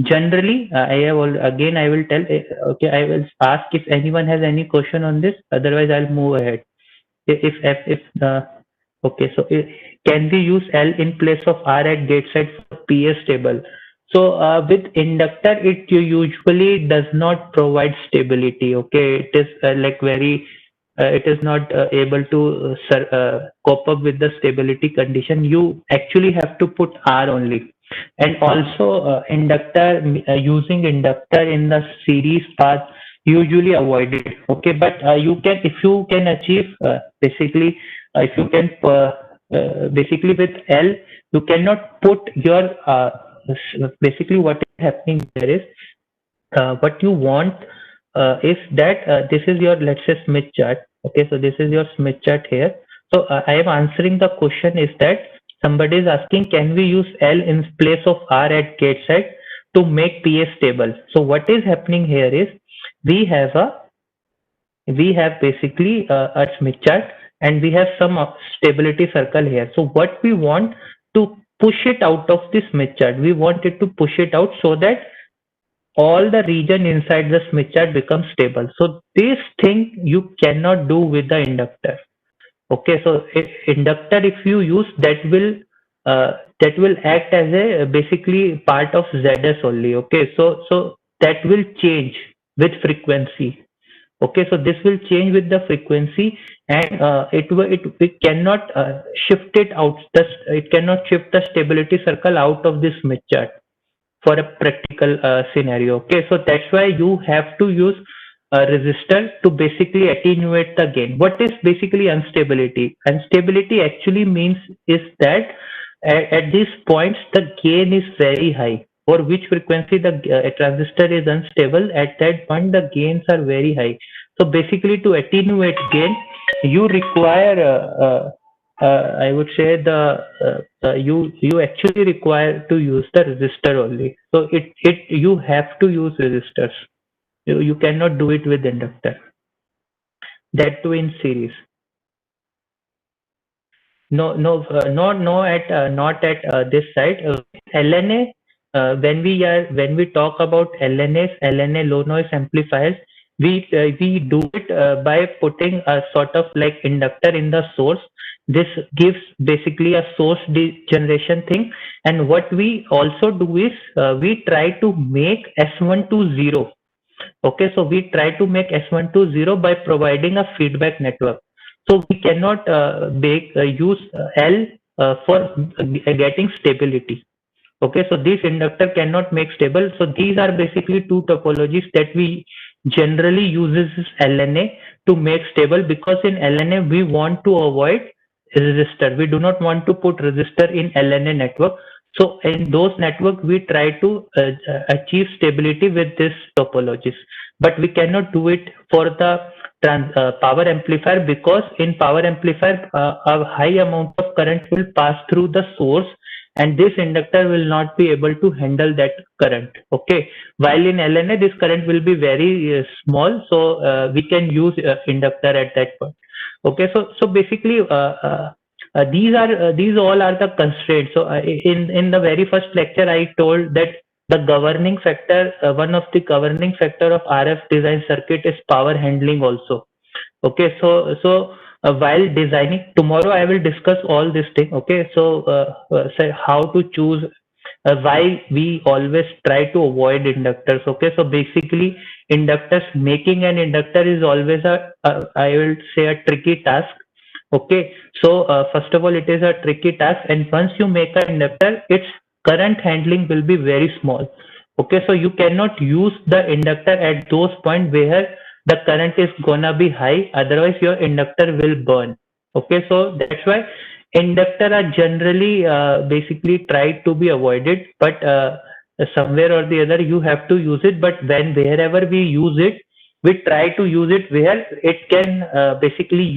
[SPEAKER 1] generally, again I will tell. Okay, I will ask if anyone has any question on this. Otherwise, I'll move ahead. If okay, so can we use L in place of R at gate side for PA stable? So with inductor, it usually does not provide stability. Okay, it is like very, it is not able to cope up with the stability condition. You actually have to put R only. And also inductor, using inductor in the series path usually avoided. Okay, but you can, if you can achieve basically, if you can basically with L, you cannot put your basically what is happening there is what you want is that this is your, let's say, Smith chart. Okay, so this is your Smith chart here. So I am answering the question is that somebody is asking, can we use L in place of R at gate side to make PA stable? So what is happening here is we have basically a Smith chart, and we have some stability circle here. So what we want to push it out of the Smith chart, we want it to push it out so that all the region inside the Smith chart becomes stable. So this thing you cannot do with the inductor. Okay, so inductor, if you use, that will act as a basically part of ZS only. Okay, so that will change with frequency. Okay, so this will change with the frequency, and it cannot shift it out. It cannot shift the stability circle out of this Smith chart for a practical scenario. Okay, so that's why you have to use a resistor to basically attenuate the gain. What is basically instability? Instability actually means is that at these points the gain is very high. For which frequency the transistor is unstable, at that point the gains are very high. So basically, to attenuate gain, you require I would say you actually require to use the resistor only. So it you have to use resistors. You cannot do it with inductor. That too in series. No, no, no, at not at this side. LNA, when we talk about LNAs, LNA low noise amplifiers, we do it by putting a sort of like inductor in the source. This gives basically a source degeneration thing. And what we also do is we try to make S1 to 0. Okay, so we try to make S1 to 0 by providing a feedback network. So we cannot use L for getting stability. Okay, so this inductor cannot make stable. So these are basically two topologies that we generally uses LNA to make stable, because in LNA we want to avoid resistor. We do not want to put resistor in LNA network. So in those network we try to achieve stability with this topologies, but we cannot do it for the power amplifier, because in power amplifier a high amount of current will pass through the source, and this inductor will not be able to handle that current. Okay, while in LNA this current will be very small, so we can use inductor at that point. Okay, so basically these all are the constraints. So in the very first lecture I told that the governing factor, one of the governing factor of RF design circuit is power handling also. Okay, so while designing, tomorrow I will discuss all this thing. Okay, so how to choose, why we always try to avoid inductors. Okay, so basically inductors, making an inductor is always a I will say a tricky task. Okay, so first of all it is a tricky task, and once you make an inductor, its current handling will be very small. Okay, so you cannot use the inductor at those points where the current is gonna be high, otherwise your inductor will burn. Okay, so that's why inductor are generally basically tried to be avoided, but somewhere or the other you have to use it. But wherever we use it, we try to use it where it can basically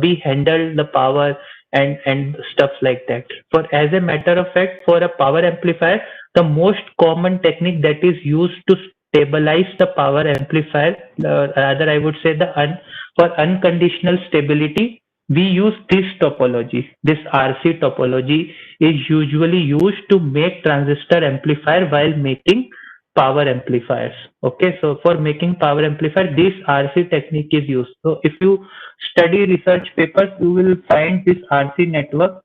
[SPEAKER 1] be handled the power and stuff like that. For as a matter of fact, for a power amplifier, the most common technique that is used to stabilize the power amplifier, rather I would say for unconditional stability, we use this topology. This RC topology is usually used to make transistor amplifier while making power amplifiers. Okay, so for making power amplifier, this RC technique is used. So if you study research papers, you will find this RC network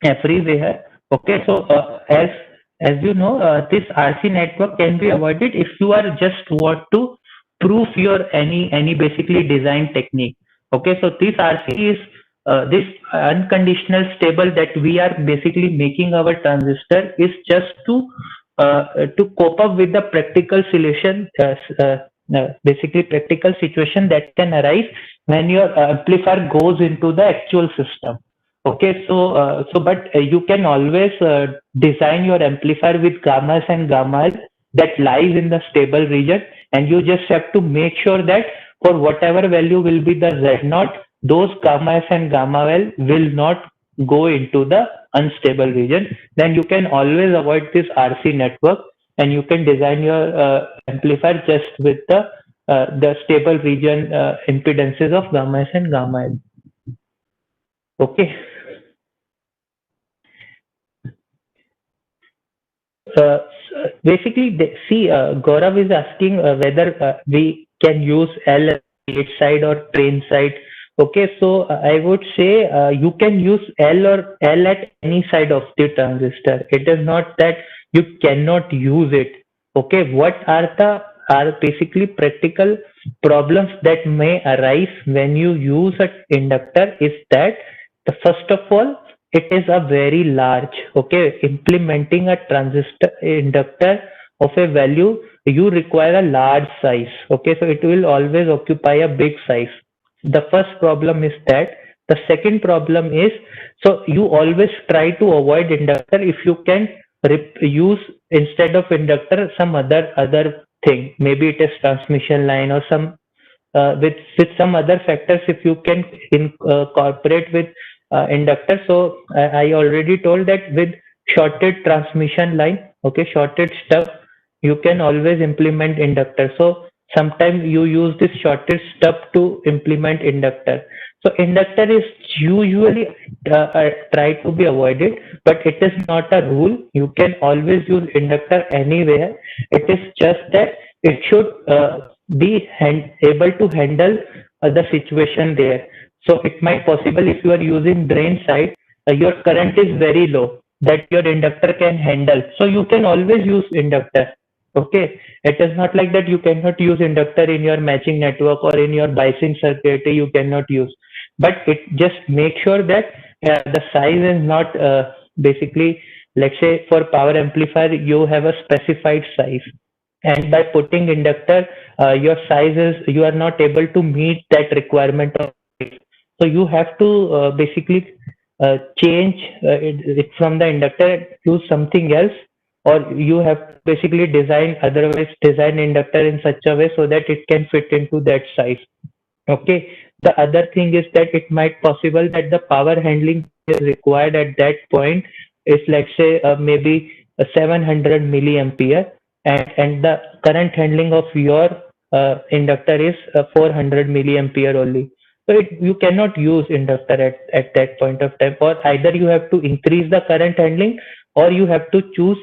[SPEAKER 1] everywhere. Okay, so as you know, this RC network can be avoided if you are just want to prove your any basically design technique. Okay, so this RC is this unconditional stable that we are basically making our transistor is just to cope up with the practical solution, basically practical situation that can arise when your amplifier goes into the actual system. Okay, but you can always design your amplifier with gammas and gammas that lies in the stable region, and you just have to make sure that for whatever value will be the Z naught, those gammas and gamma L will not go into the unstable region. Then you can always avoid this RC network, and you can design your amplifier just with the stable region impedances of gammas and gamma L. Okay. Uh, Basically, see, Gaurav is asking whether we can use L as gate side or train side. Okay, so I would say you can use L or L at any side of the transistor. It is not that you cannot use it. Okay, what are basically practical problems that may arise when you use an inductor is that the first of all, it is a very large. Okay, implementing a transistor inductor of a value, you require a large size. Okay, so it will always occupy a big size. The first problem is that. The second problem is, so you always try to avoid inductor if you can use instead of inductor some other thing. Maybe it is transmission line or some with some other factors. If you can incorporate with inductor. So I already told that with shorted transmission line, okay, shorted stub, you can always implement inductor. So sometimes you use this shorted stub to implement inductor. So inductor is usually try to be avoided, but it is not a rule. You can always use inductor anywhere. It is just that it should be able to handle the situation there. So it might possible if you are using drain side, your current is very low that your inductor can handle. So you can always use inductor. Okay, it is not like that you cannot use inductor in your matching network or in your biasing circuit. You cannot use, but it just make sure that the size is not basically, let's say for power amplifier you have a specified size, and by putting inductor your size is you are not able to meet that requirement of size. So you have to basically change it from the inductor and use something else, or you have to basically design otherwise design inductor in such a way so that it can fit into that size. Okay. The other thing is that it might possible that the power handling is required at that point is, let's say maybe a 700 milliampere, and the current handling of your inductor is 400 milliampere only. So you cannot use inductor at that point of time, or either you have to increase the current handling or you have to choose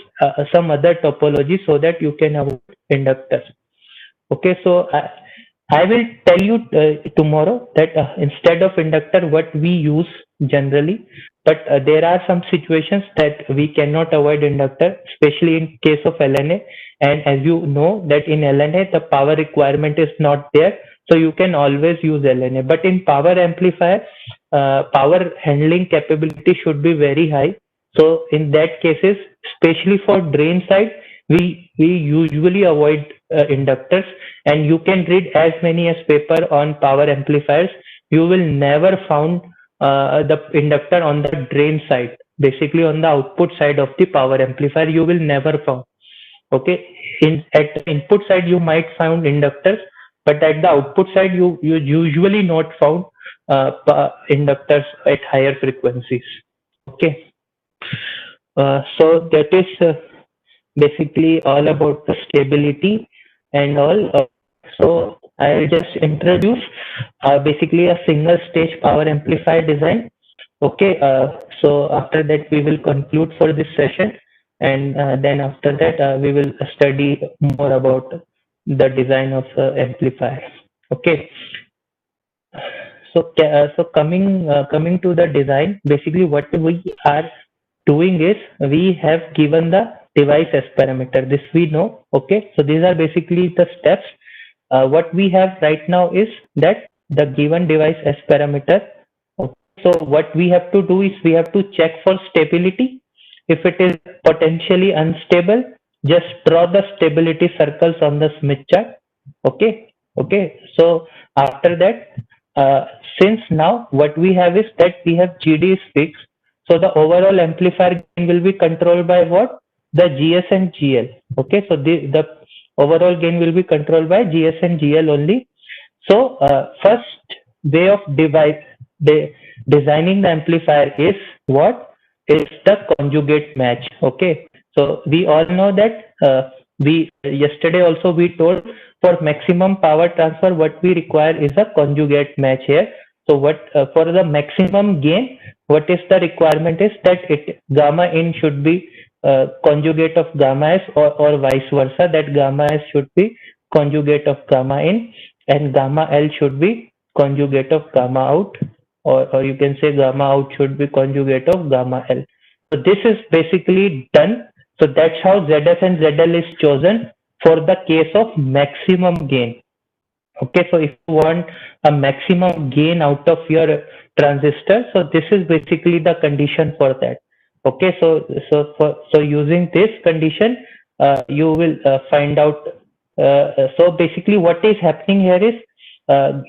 [SPEAKER 1] some other topology so that you can avoid inductors. Okay, so I will tell you tomorrow that instead of inductor, what we use generally, but there are some situations that we cannot avoid inductor, especially in case of LNA. And as you know that in LNA, the power requirement is not there. So you can always use LNA. But in power amplifier, power handling capability should be very high. So in that cases, especially for drain side, we usually avoid inductors, and you can read as many as paper on power amplifiers. You will never found the inductor on the drain side, basically on the output side of the power amplifier. You will never found. Okay, in at the input side you might find inductors, but at the output side you usually not found inductors at higher frequencies. Okay, so that is basically all about the stability and all. So I'll just introduce basically a single stage power amplifier design. Okay, so after that we will conclude for this session, and then after that we will study more about the design of amplifier. Okay, so coming to the design, basically what we are doing is we have given the device S parameter. This we know. Okay, so these are basically the steps. What we have right now is that the given device S parameter. Okay, so what we have to do is we have to check for stability. If it is potentially unstable, just draw the stability circles on the Smith chart. Okay, okay. So after that, uh, since now what we have is that we have GD is fixed, so the overall amplifier gain will be controlled by what? The GS and GL. Okay, so the overall gain will be controlled by GS and GL only. So first way of designing the amplifier is what? Is the conjugate match. Okay, so we all know that we yesterday also we told for maximum power transfer what we require is a conjugate match here. So what for the maximum gain, what is the requirement is that it gamma in should be conjugate of gamma s, or vice versa, that gamma s should be conjugate of gamma in, and gamma L should be conjugate of gamma out, or you can say gamma out should be conjugate of gamma L. So this is basically done. So that's how ZF and ZL is chosen for the case of maximum gain. Okay, so if you want a maximum gain out of your transistor, so this is basically the condition for that. Okay, so using this condition, you will find out. So basically, what is happening here is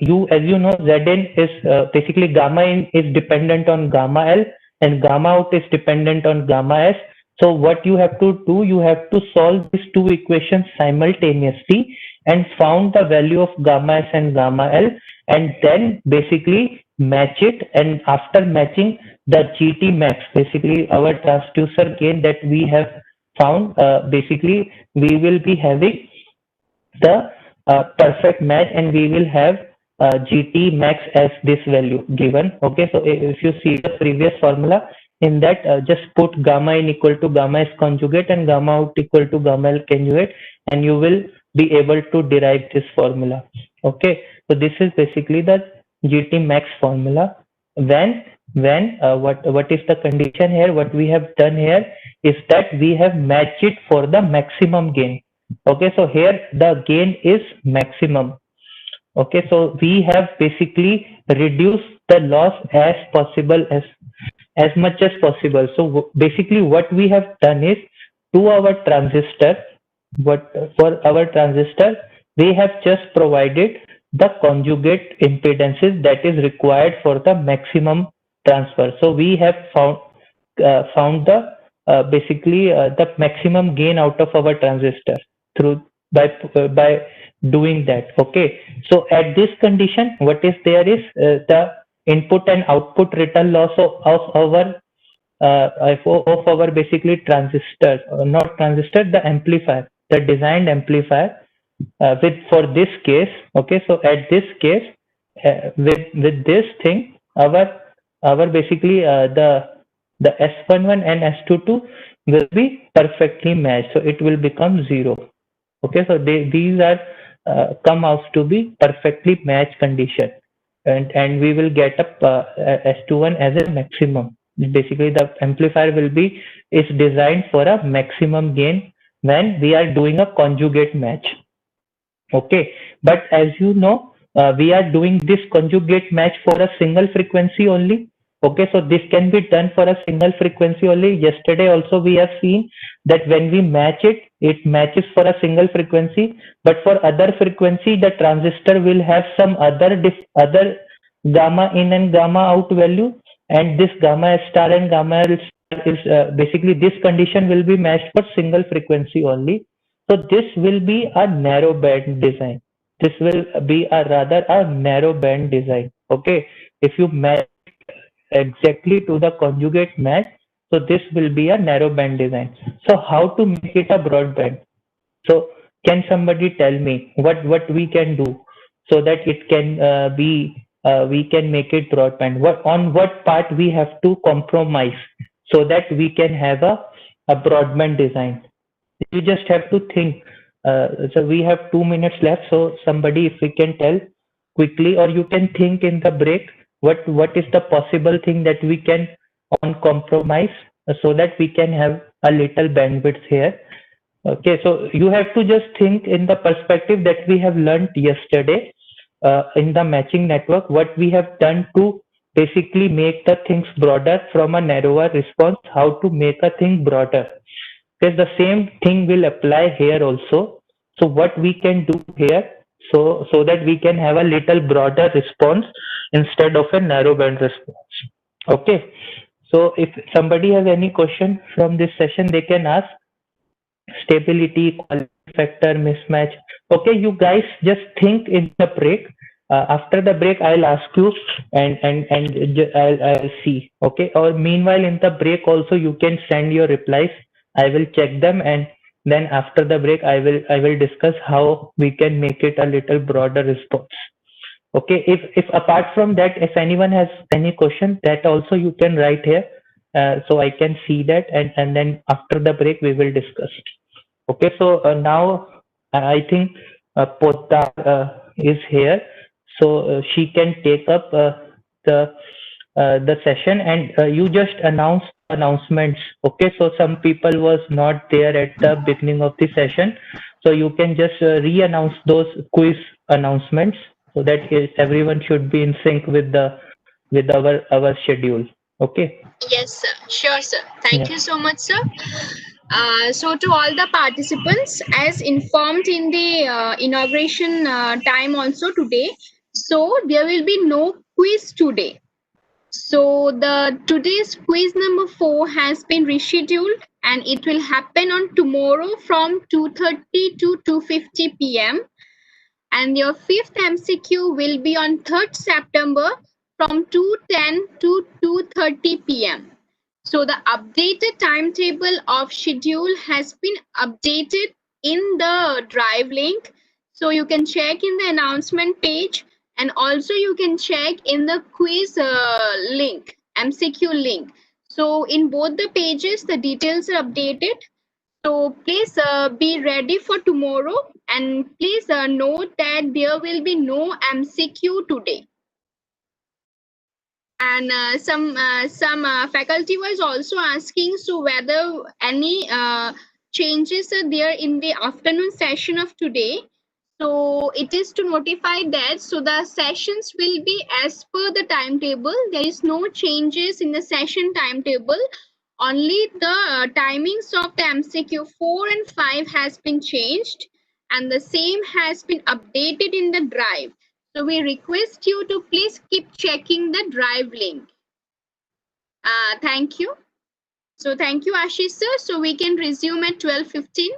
[SPEAKER 1] you, as you know, Zn is basically gamma in is dependent on gamma L, and gamma out is dependent on gamma S. So what you have to do, you have to solve these two equations simultaneously and found the value of gamma S and gamma L, and then basically match it, and after matching the GT max, basically our transducer gain that we have found, basically we will be having the perfect match, and we will have GT max as this value given. Okay, so if you see the previous formula, in that just put gamma in equal to gamma S conjugate and gamma out equal to gamma L conjugate, and you will be able to derive this formula. Okay, so this is basically the GT max formula. When what is the condition here? What we have done here is that we have matched it for the maximum gain. Okay, so here the gain is maximum. Okay, so we have basically reduced the loss as possible, as much as possible. So basically what we have done is, to our transistor, what for our transistor, we have just provided the conjugate impedances that is required for the maximum transfer. So we have found the basically the maximum gain out of our transistor through by doing that. Okay, so at this condition, what is there is the input and output return loss of our basically transistor, not transistor, the amplifier, the designed amplifier, with for this case. Okay, so at this case, with this thing, our basically the S11 and S22 will be perfectly matched, so it will become 0. Okay, so these are come out to be perfectly matched condition, and we will get up S21 as a maximum. Basically the amplifier will be is designed for a maximum gain when we are doing a conjugate match. Okay, but as you know, we are doing this conjugate match for a single frequency only. Okay, so this can be done for a single frequency only. Yesterday also we have seen that when we match it, it matches for a single frequency, but for other frequency, the transistor will have some other gamma in and gamma out value, and this gamma S star and gamma L star is basically this condition will be matched for single frequency only. So this will be a narrow band design. This will be a rather a narrow band design. Okay, if you match exactly to the conjugate match, so this will be a narrow band design. So how to make it a broadband? So can somebody tell me what we can do so that it can be we can make it broadband? What part we have to compromise so that we can have a broadband design? You just have to think. So we have 2 minutes left. So somebody, if we can tell quickly, or you can think in the break, what is the possible thing that we can on compromise so that we can have a little bandwidth here. Okay, so you have to just think in the perspective that we have learned yesterday in the matching network, what we have done to basically make the things broader from a narrower response, how to make a thing broader. Because the same thing will apply here also. So what we can do here, so that we can have a little broader response instead of a narrow band response. Okay. So if somebody has any question from this session, they can ask. Stability, quality factor, mismatch. Okay, you guys just think in the break. After the break, I'll ask you, and I'll see. Okay. Or meanwhile, in the break also, you can send your replies. I will check them, and then after the break, I will discuss how we can make it a little broader response. Okay. If apart from that, if anyone has any question, that also you can write here, so I can see that, and then after the break we will discuss. Okay. So now I think Poddar is here, so she can take up the the session, and you just announcements. Okay, so some people was not there at the beginning of the session, so you can just re-announce those quiz announcements so that everyone should be in sync with the with our schedule. Okay.
[SPEAKER 2] Yes, sir. Sure, sir. Thank
[SPEAKER 1] Yeah.
[SPEAKER 2] you so much, sir. So, to all the participants, as informed in the inauguration time also today, so there will be no quiz today. So, the today's quiz number 4 has been rescheduled, and it will happen on tomorrow from 2:30 to 2:50 p.m. And your fifth MCQ will be on 3rd September from 2:10 to 2:30 p.m. So the updated timetable of schedule has been updated in the drive link. So you can check in the announcement page, and also you can check in the quiz link, MCQ link. So in both the pages, the details are updated. So please be ready for tomorrow, and please note that there will be no MCQ today. And some faculty was also asking so whether any changes are there in the afternoon session of today. So it is to notify that so the sessions will be as per the timetable. There is no changes in the session timetable. Only the timings of the MCQ 4 and 5 has been changed, and the same has been updated in the drive. So we request you to please keep checking the drive link. Thank you. So thank you, Ashish sir. So we can resume at 12:15.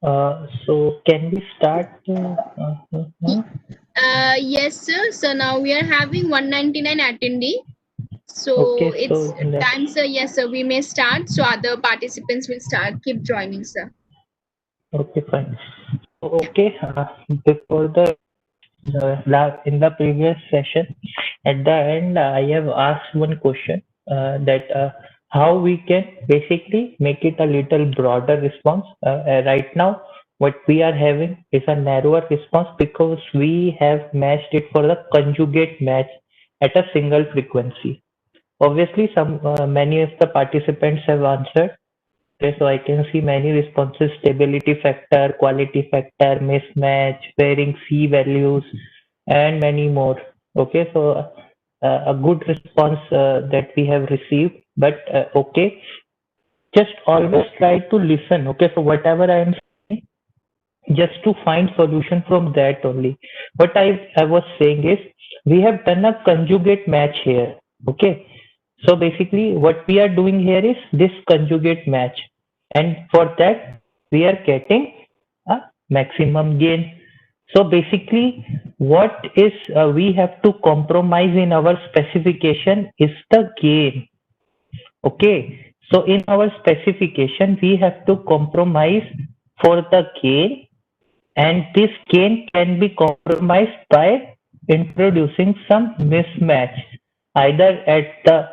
[SPEAKER 1] So can we start?
[SPEAKER 2] Yes, sir. So now we are having 199 attendee. So
[SPEAKER 1] Okay,
[SPEAKER 2] it's
[SPEAKER 1] so let's.
[SPEAKER 2] time, sir. Yes, sir. We may start. So other participants will start. Keep joining, sir.
[SPEAKER 1] Okay, fine. Okay, before the in the previous session, at the end, I have asked one question that how we can basically make it a little broader response. Right now, what we are having is a narrower response because we have matched it for the conjugate match at a single frequency. Obviously, some many of the participants have answered. Okay, so I can see many responses: stability factor, quality factor, mismatch, pairing C values, and many more. Okay, so a good response that we have received. But okay, just always try to listen. Okay, so whatever I am saying, just to find solution from that only. What I was saying is we have done a conjugate match here. Okay, so basically what we are doing here is this conjugate match, and for that we are getting a maximum gain. So basically what is we have to compromise in our specification is the gain. Okay, so in our specification we have to compromise for the gain, and this gain can be compromised by introducing some mismatch either at the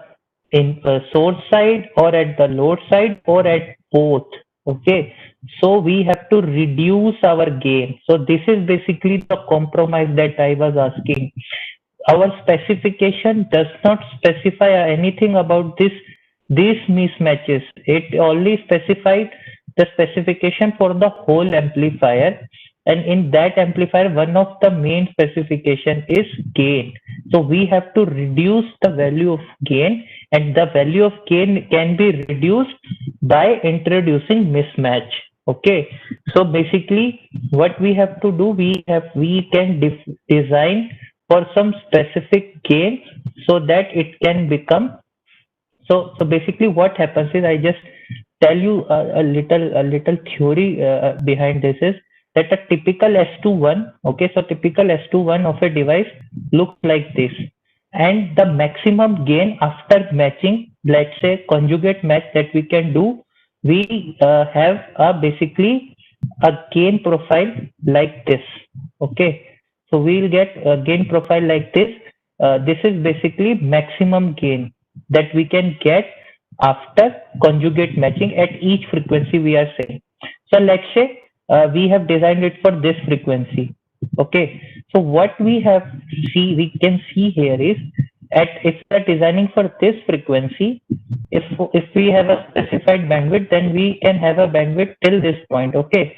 [SPEAKER 1] source side or at the load side or at both. Okay, so we have to reduce our gain. So this is basically the compromise that I was asking. Our specification does not specify anything about these mismatches. It only specified the specification for the whole amplifier, and in that amplifier one of the main specification is gain. So we have to reduce the value of gain, and the value of gain can be reduced by introducing mismatch. Okay, so basically what we have to do, we can design for some specific gain so that it can become. So basically what happens is, I just tell you a little theory behind this is that a typical S21, okay, so typical S21 of a device looks like this, and the maximum gain after matching, let's say conjugate match that we can do, we have a basically a gain profile like this. Okay, so we'll get a gain profile like this. This is basically maximum gain that we can get after conjugate matching at each frequency we are saying. So let's say we have designed it for this frequency. Okay, so what we can see here is, at if we are designing for this frequency, if we have a specified bandwidth, then we can have a bandwidth till this point. Okay,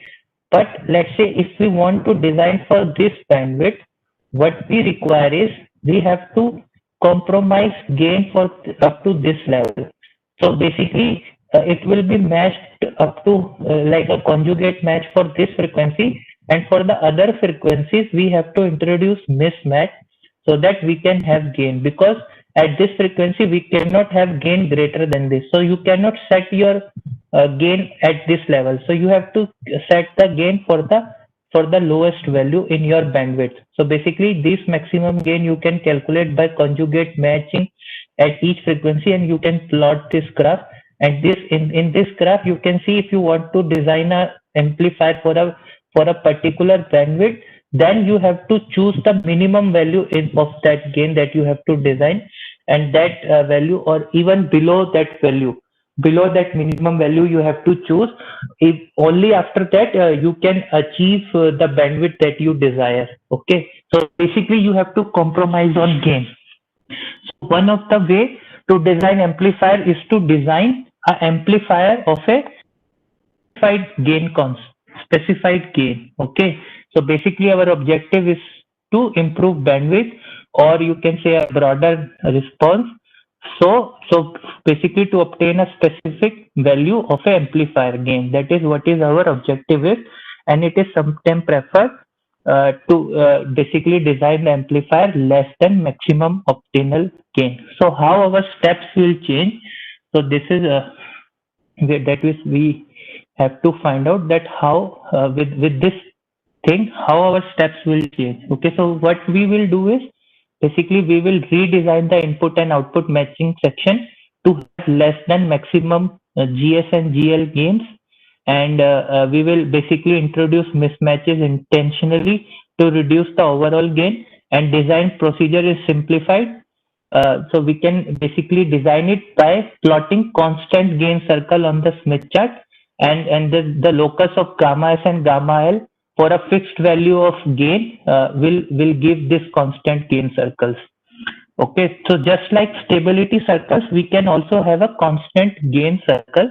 [SPEAKER 1] but let's say if we want to design for this bandwidth, what we require is we have to compromise gain for up to this level. So basically, it will be matched up to like a conjugate match for this frequency, and for the other frequencies, we have to introduce mismatch so that we can have gain. Because at this frequency, we cannot have gain greater than this. So you cannot set your gain at this level. So you have to set the gain for the lowest value in your bandwidth. So basically, this maximum gain you can calculate by conjugate matching at each frequency, and you can plot this graph. And this in this graph, you can see if you want to design a amplifier for a particular bandwidth, then you have to choose the minimum value of that gain that you have to design, and that value, or even below that minimum value you have to choose. If only after that you can achieve the bandwidth that you desire. Okay, so basically you have to compromise on gain. So one of the way to design amplifier is to design an amplifier of a specified gain specified gain. Okay, so basically our objective is to improve bandwidth, or you can say a broader response. So basically to obtain a specific value of a amplifier gain, that is what is our objective is. And it is sometimes preferred to basically design the amplifier less than maximum optimal gain. So how our steps will change. So this is that is have to find out that how with this thing how our steps will change. Okay, so what we will do is basically we will redesign the input and output matching section to have less than maximum GS and GL gains, and we will basically introduce mismatches intentionally to reduce the overall gain, and design procedure is simplified. So we can basically design it by plotting constant gain circle on the Smith chart, and the locus of gamma S and gamma L for a fixed value of gain will give this constant gain circles. Okay, so just like stability circles, we can also have a constant gain circle.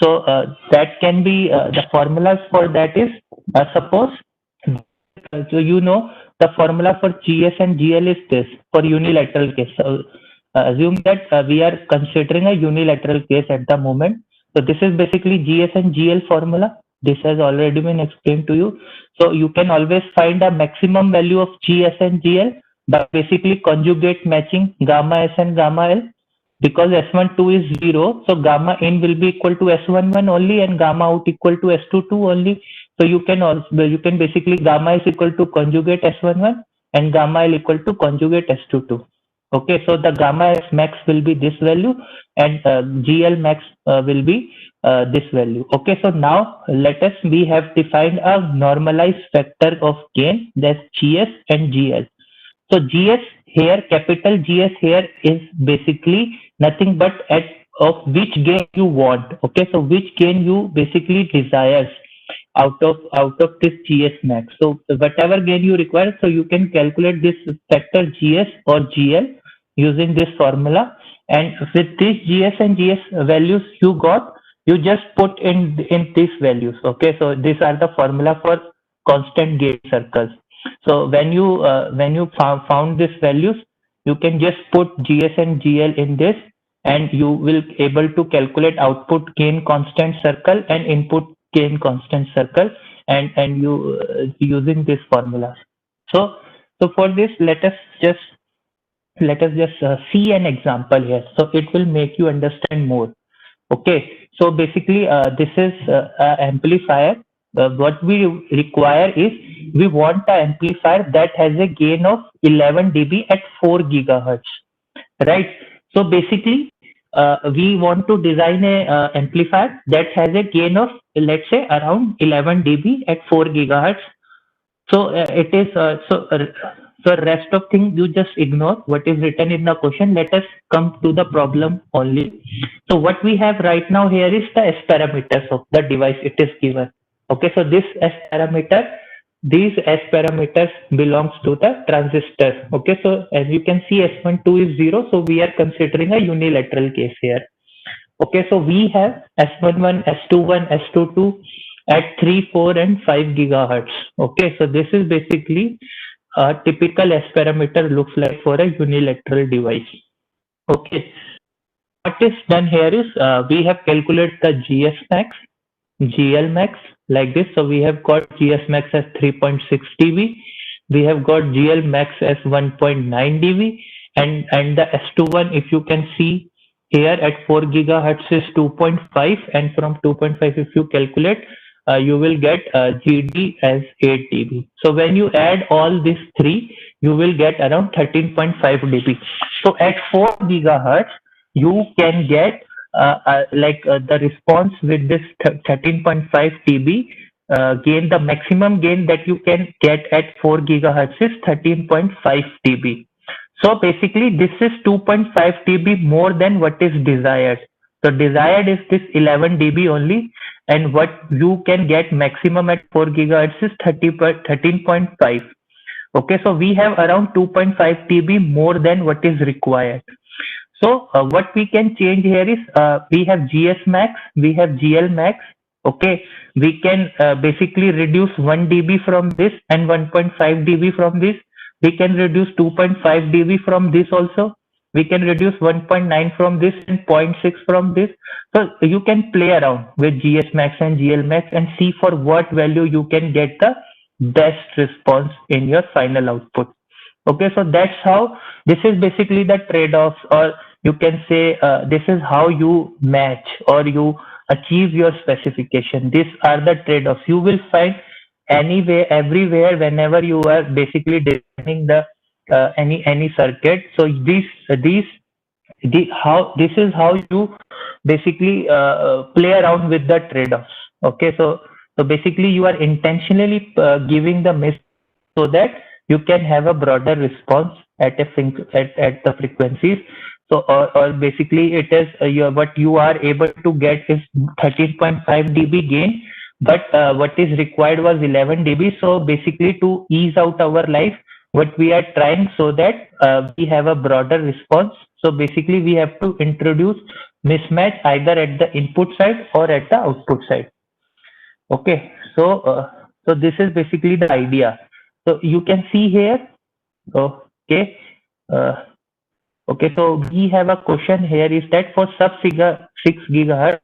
[SPEAKER 1] So that can be the formulas for that is suppose so you know the formula for GS and GL is this for unilateral case. So assume that we are considering a unilateral case at the moment. So this is basically GS and GL formula. This has already been explained to you. So you can always find a maximum value of GS and GL by basically conjugate matching gamma S and gamma L, because S12 is 0, so gamma in will be equal to S11 only and gamma out equal to S22 only. So you can basically gamma is equal to conjugate S11 and gamma L equal to conjugate S22. Okay, so the gamma S max will be this value and GL max will be this value. Okay, so now we have defined a normalized factor of gain, that's GS and GL. So GS here, capital GS here is basically nothing but at of which gain you want. Okay, so which gain you basically desires out of this GS max. So whatever gain you require, so you can calculate this factor GS or GL using this formula. And with this GS and GS values you got, you just put in these values. Okay, so these are the formula for constant gain circles. So when you found these values, you can just put GS and GL in this, and you will able to calculate output gain constant circle and input gain constant circle, and you using this formula. So for this, let us just see an example here. So it will make you understand more. Okay, so basically, this is an amplifier. What we require is we want an amplifier that has a gain of 11 dB at 4 gigahertz, right? So basically, we want to design a amplifier that has a gain of, let's say, around 11 dB at 4 gigahertz. So it is so rest of thing you just ignore what is written in the question. Let us come to the problem only. So what we have right now here is the S parameters of the device it is given. Okay, so these S parameters belongs to the transistor. Okay, so as you can see S12 is 0, so we are considering a unilateral case here. Okay, so we have S11, S21, S22 at 3, 4, and 5 gigahertz. Okay, so this is basically a typical S parameter looks like for a unilateral device. Okay, what is done here is we have calculated the GS max, GL max like this. So we have got GS max as 3.6 dB. We have got GL max as 1.9 dB, and the S21, if you can see here at 4 gigahertz is 2.5, and from 2.5 if you calculate, you will get GD as 8 dB. So when you add all these three, you will get around 13.5 dB. So at 4 gigahertz, you can get the response with this 13.5 dB gain. The maximum gain that you can get at 4 gigahertz is 13.5 dB. So basically, this is 2.5 dB more than what is desired. So desired is this 11 dB only, and what you can get maximum at 4 gigahertz is 13.5. Okay, so we have around 2.5 dB more than what is required. So what we can change here is we have GS max, we have GL max. Okay, we can basically reduce 1 dB from this and 1.5 dB from this. We can reduce 2.5 dB from this also. We can reduce 1.9 from this and zero point 0.6 from this. So you can play around with GS max and GL max and see for what value you can get the best response in your final output. Okay, so that's how this is basically the trade-offs, or you can say this is how you match or you achieve your specification. These are the trade-offs you will find anywhere, everywhere, whenever you are basically designing the any circuit. So these how this is how you basically play around with the trade-offs. Okay, so basically you are intentionally giving the miss so that you can have a broader response at the frequencies. So or basically it is what you are able to get is 13.5 dB gain, but what is required was 11 dB. So basically to ease out our life, what we are trying so that we have a broader response. So basically we have to introduce mismatch either at the input side or at the output side. Okay, so this is basically the idea. So you can see here. Okay, uh, okay. So we have a question here. Is that for sub 6 GHz,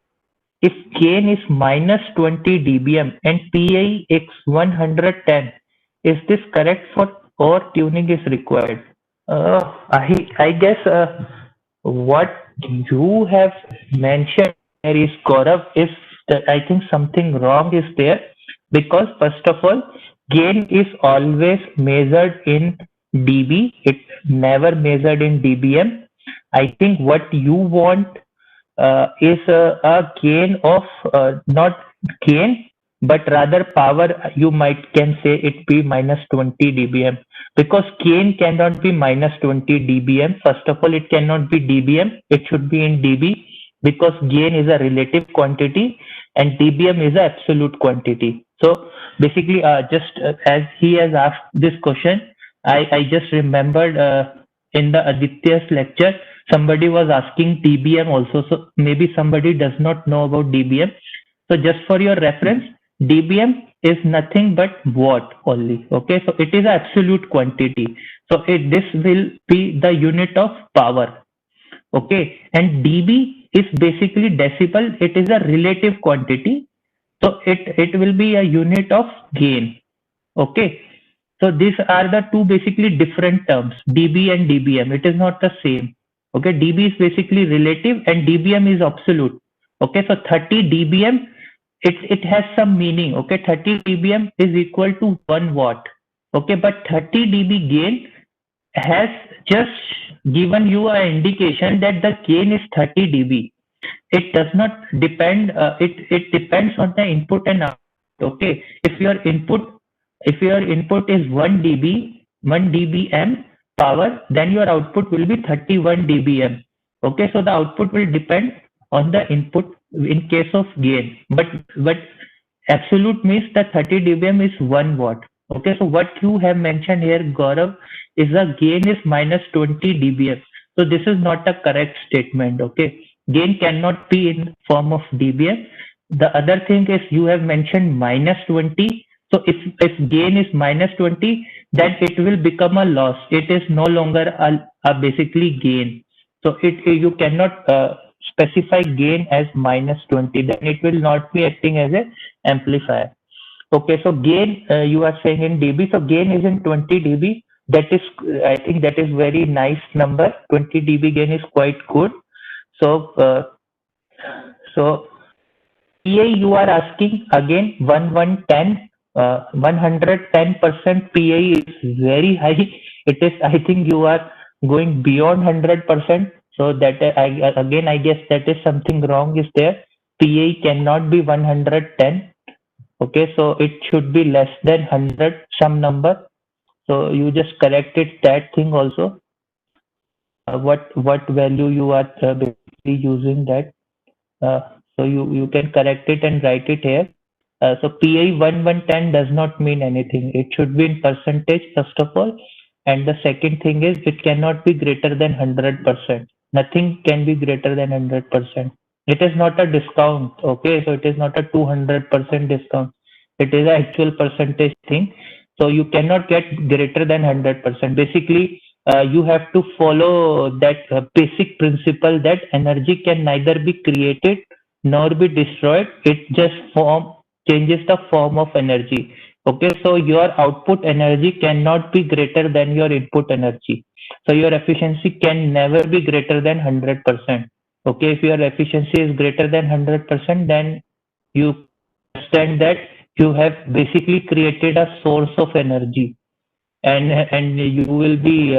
[SPEAKER 1] if gain is minus 20 dBm and PI is 110, is this correct for or tuning is required? I guess what you have mentioned here is Gaurav is that I think something wrong is there, because first of all, gain is always measured in dB. It never measured in dBm. I think what you want is a gain of not gain, but rather power. You might can say it be minus 20 dBm, because gain cannot be minus 20 dBm. First of all, it cannot be dBm. It should be in dB, because gain is a relative quantity and dBm is a absolute quantity. So basically, just as he has asked this question, I just remembered in the Aditya's lecture somebody was asking dBm also. So maybe somebody does not know about dBm. So just for your reference, dBm is nothing but watt only. Okay, so it is absolute quantity. So this will be the unit of power. Okay, and dB is basically decibel. It is a relative quantity. So it will be a unit of gain. Okay, so these are the two basically different terms, dB and dBm. It is not the same. Okay, dB is basically relative and dBm is absolute. Okay, so 30 dBm, it has some meaning. Okay, 30 dBm is equal to 1 watt. Okay, but 30 dB gain has just given you an indication that the gain is 30 dB. It does not depend, it depends on the input and output. Okay, if your input is 1 dB, 1 dBm power, then your output will be 31 dBm. Okay, so the output will depend on the input in case of gain, but absolute means that 30 dBm is 1 watt. Okay, so what you have mentioned here, Gaurav, is the gain is minus 20 dBm. So this is not a correct statement. Okay, gain cannot be in form of dBm. The other thing is you have mentioned minus 20. So if gain is minus 20, then it will become a loss. It is no longer a basically gain. So you cannot specify gain as minus 20. Then it will not be acting as a amplifier. Okay, so gain you are saying in dB. So gain is in 20 dB. That is, I think that is very nice number. 20 dB gain is quite good. So so PA you are asking again 1110, 110% PA is very high. It is, I think you are going beyond 100%. So that I guess that is something wrong is there. PA cannot be 110. Okay, so it should be less than 100 some number. So you just corrected that thing also. What value you are basically using that. Uh, so you can correct it and write it here. So PI 1110 does not mean anything. It should be in percentage first of all, and the second thing is it cannot be greater than 100%. Nothing can be greater than 100%. It is not a discount. Okay, so it is not a 200% discount. It is an actual percentage thing. So you cannot get greater than 100%. Basically, you have to follow that basic principle that energy can neither be created nor be destroyed. It just changes the form of energy. Okay, so your output energy cannot be greater than your input energy. So your efficiency can never be greater than 100%. Okay, if your efficiency is greater than 100%, then you understand that you have basically created a source of energy, and you will be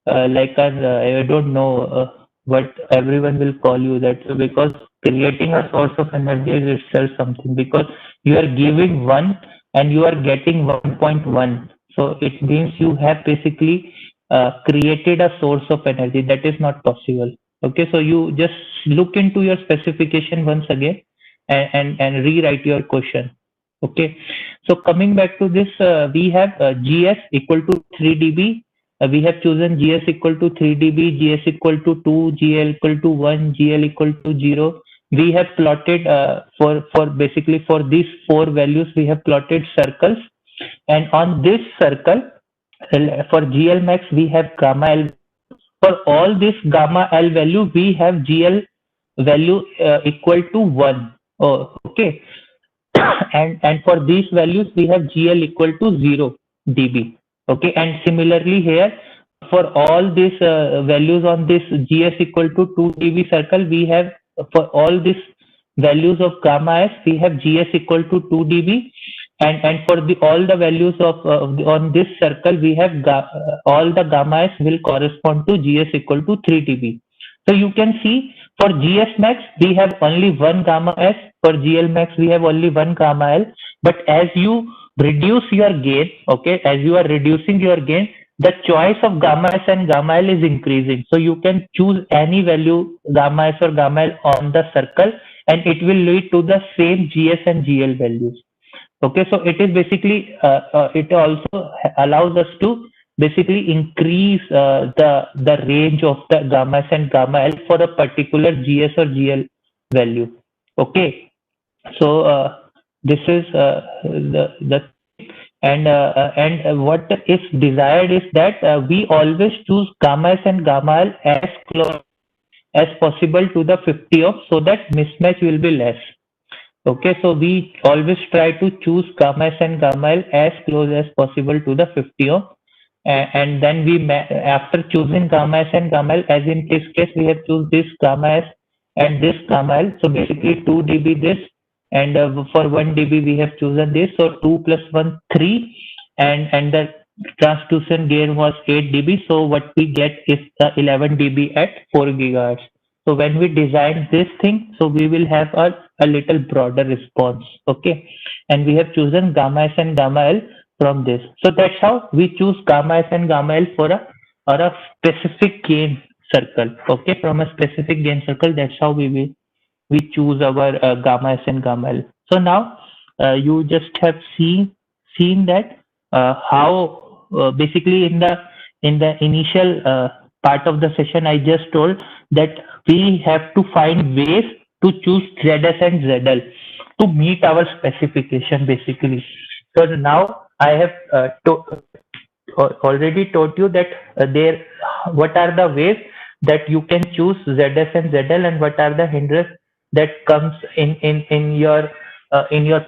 [SPEAKER 1] like an I don't know what everyone will call you that, because creating a source of energy is itself something, because you are giving one and you are getting 1.1, so it means you have basically created a source of energy that is not possible. Okay, so you just look into your specification once again, and rewrite your question. Okay, so coming back to this, we have GS equal to 3 dB. We have chosen GS equal to 3 dB, GS equal to 2, GL equal to 1, GL equal to 0. We have plotted for basically for these four values, we have plotted circles, and on this circle, for GL max, we have gamma L. For all this gamma L value, we have GL value equal to 1. Oh, okay. And for these values we have GL equal to 0 dB. Okay, and similarly here for all these values on this GS equal to 2 dB circle, we have for all these values of gamma S, we have GS equal to 2 dB, and for the all the values of on this circle, we have all the gamma S will correspond to GS equal to 3 dB. So you can see for GS max we have only one gamma S, for GL max we have only one gamma L. But as you reduce your gain, okay, as you are reducing your gain, the choice of gamma S and gamma L is increasing. So you can choose any value gamma S or gamma L on the circle, and it will lead to the same GS and GL values. Okay, so it is basically it also allows us to basically increase the range of the gamma S and gamma L for a particular GS or GL value. Okay, so this is the and what is desired is that we always choose gamma S and gamma L as close as possible to the 50 ohm, so that mismatch will be less. Okay, so we always try to choose gamma S and gamma L as close as possible to the 50 ohm, and then after choosing gamma S and gamma L, as in this case we have choose this gamma S and this gamma L. So basically 2 dB this, and for 1 dB we have chosen this. So 2 plus 1 3, and the transduction gain was 8 dB. So what we get is 11 dB at 4 gigahertz. So when we design this thing, so we will have a little broader response. Okay, and we have chosen gamma S and gamma L from this. So that's how we choose gamma S and gamma L for a specific gain circle. Okay, from a specific gain circle, that's how we choose our gamma S and gamma L. So now you just have seen that how basically in the initial part of the session I just told that we have to find ways to choose ZS and ZL to meet our specification basically. So now I have already told you that there what are the ways that you can choose ZS and ZL, and what are the hindrance that comes in your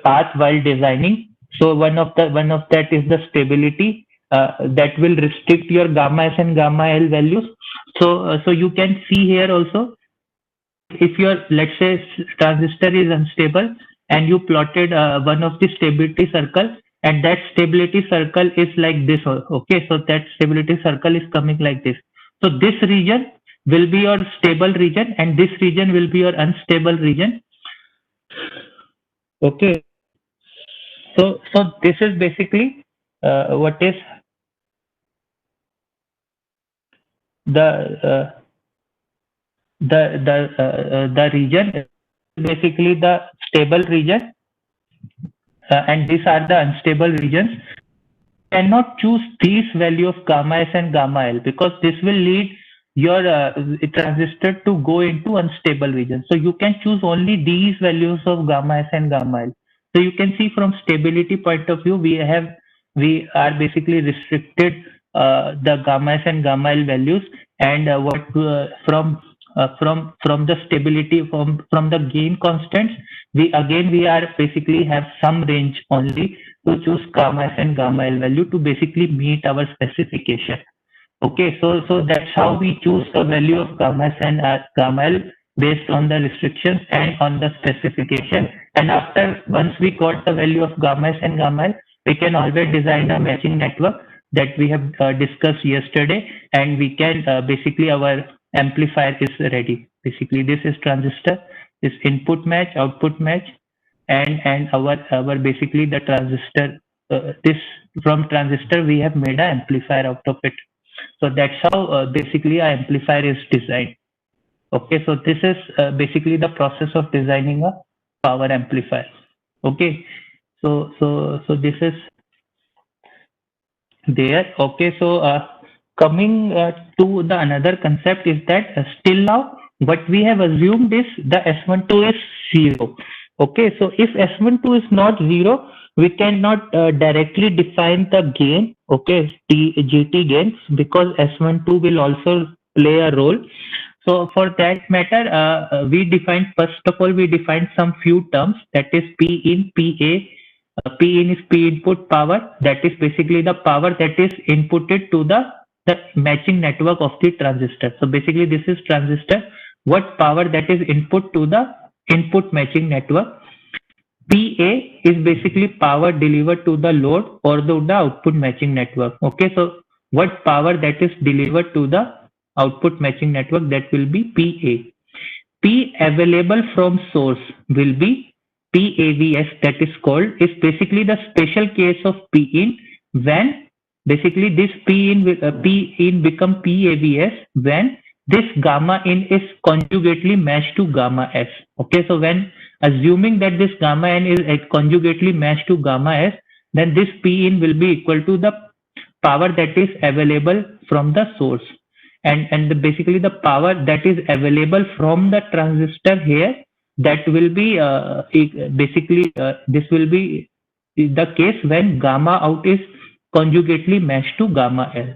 [SPEAKER 1] path while designing. So one of that is the stability that will restrict your gamma S and gamma L values. So you can see here also, if your, let's say, transistor is unstable and you plotted one of the stability circle, and that stability circle is like this. Okay, so that stability circle is coming like this. So this region will be your stable region, and this region will be your unstable region. Okay, so this is basically what is the the region, basically the stable region, and these are the unstable regions. Cannot choose these value of gamma S and gamma L, because this will lead your transistor to go into unstable region. So you can choose only these values of gamma S and gamma L. So you can see from stability point of view, we are basically restricted the gamma S and gamma L values, and what from the stability, from the gain constants, we are basically have some range only to choose gamma S and gamma L value to basically meet our specification. Okay, so that's how we choose the value of gamma S and gamma L based on the restrictions and on the specification. And after once we got the value of gamma s and gamma l, we can always design a matching network that we have discussed yesterday, and we can basically our amplifier is ready. Basically, this is transistor, this input match, output match, and our basically the transistor. This from transistor we have made an amplifier out of it. So that's how basically our amplifier is designed. Okay, so this is basically the process of designing a power amplifier. Okay, so this is there. Okay, so coming to the another concept is that still now what we have assumed is the S12 is 0. Okay, so if S12 is not 0, we cannot directly define the gain, okay, GT gains, because S12 will also play a role. So for that matter, we define, first of all, we define some few terms, that is P in, PA. P in is P input power, that is basically the power that is inputted to the matching network of the transistor. So basically this is transistor, what power that is input to the input matching network. PA is basically power delivered to the load or the output matching network. Okay, so what power that is delivered to the output matching network, that will be PA. P available from source will be PAVS, that is called, is basically the special case of P in, when basically this P in become PAVS when this gamma in is conjugately matched to gamma S. Okay, so when assuming that this gamma n is conjugately matched to gamma S, then this P in will be equal to the power that is available from the source, and basically the power that is available from the transistor here, that will be basically this will be the case when gamma out is conjugately matched to gamma L.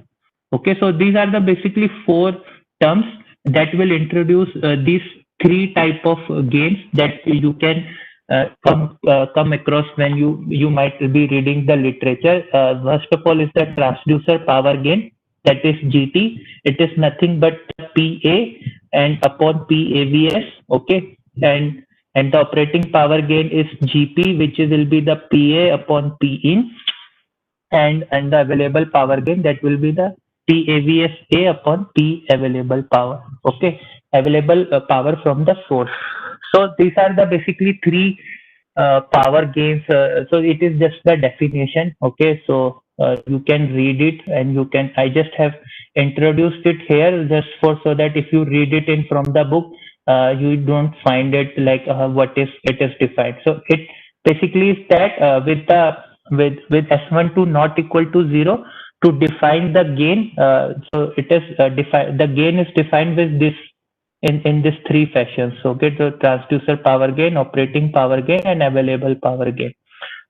[SPEAKER 1] Okay, so these are the basically four terms that will introduce these three type of gains that you can come across when you might be reading the literature. First of all is the transducer power gain, that is GT. It is nothing but PA and upon PAVS. Okay, and the operating power gain is GP, which will be the PA upon P in, and the available power gain, that will be the PAVSA upon P available power. Okay, available power from the source. So these are the basically three power gains. So it is just the definition. Okay, so you can read it, and you can. I just have introduced it here just for so that if you read it in from the book, you don't find it like what is it is defined. So it basically is that with S12 not equal to 0, to define the gain. So it is defined. The gain is defined with this in this three fashions. So get the transducer power gain, operating power gain, and available power gain.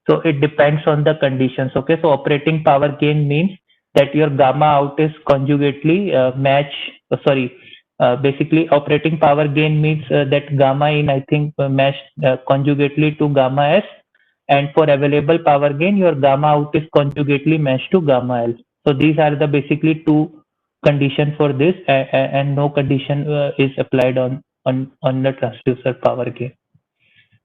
[SPEAKER 1] So it depends on the conditions. Okay, so operating power gain means that your gamma out is conjugately basically operating power gain means that gamma in, I think, matched conjugately to gamma S, and for available power gain your gamma out is conjugately matched to gamma L. So these are the basically two condition for this, and no condition is applied on the transducer power gain.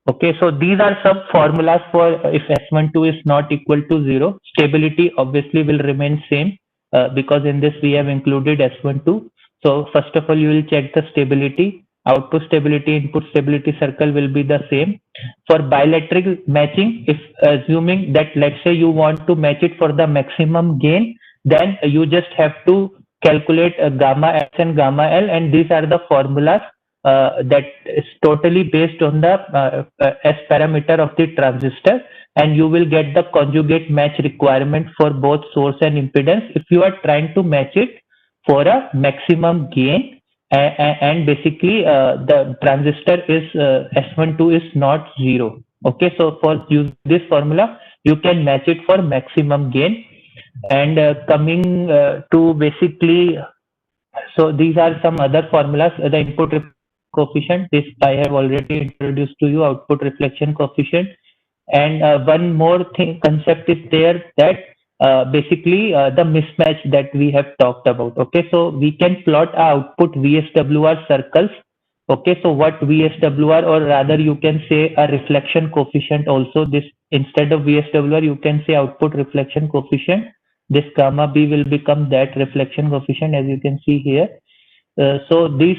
[SPEAKER 1] Okay, so these are some formulas for if S12 is not equal to 0. Stability obviously will remain same because in this we have included S12. So first of all, you will check the stability. Output stability, input stability circle will be the same. For bilateral matching, if assuming that let's say you want to match it for the maximum gain, then you just have to calculate gamma S and gamma L, and these are the formulas that is totally based on the S parameter of the transistor, and you will get the conjugate match requirement for both source and impedance if you are trying to match it for a maximum gain, and basically the transistor is S12 is not 0. Okay, so for use this formula you can match it for maximum gain. And coming to basically, so these are some other formulas. The input reflection coefficient, this I have already introduced to you, output reflection coefficient. And one more thing concept is there, that basically the mismatch that we have talked about. Okay, so we can plot our output VSWR circles. Okay, so what VSWR, or rather you can say a reflection coefficient also, this instead of VSWR you can say output reflection coefficient. This gamma B will become that reflection coefficient, as you can see here. So these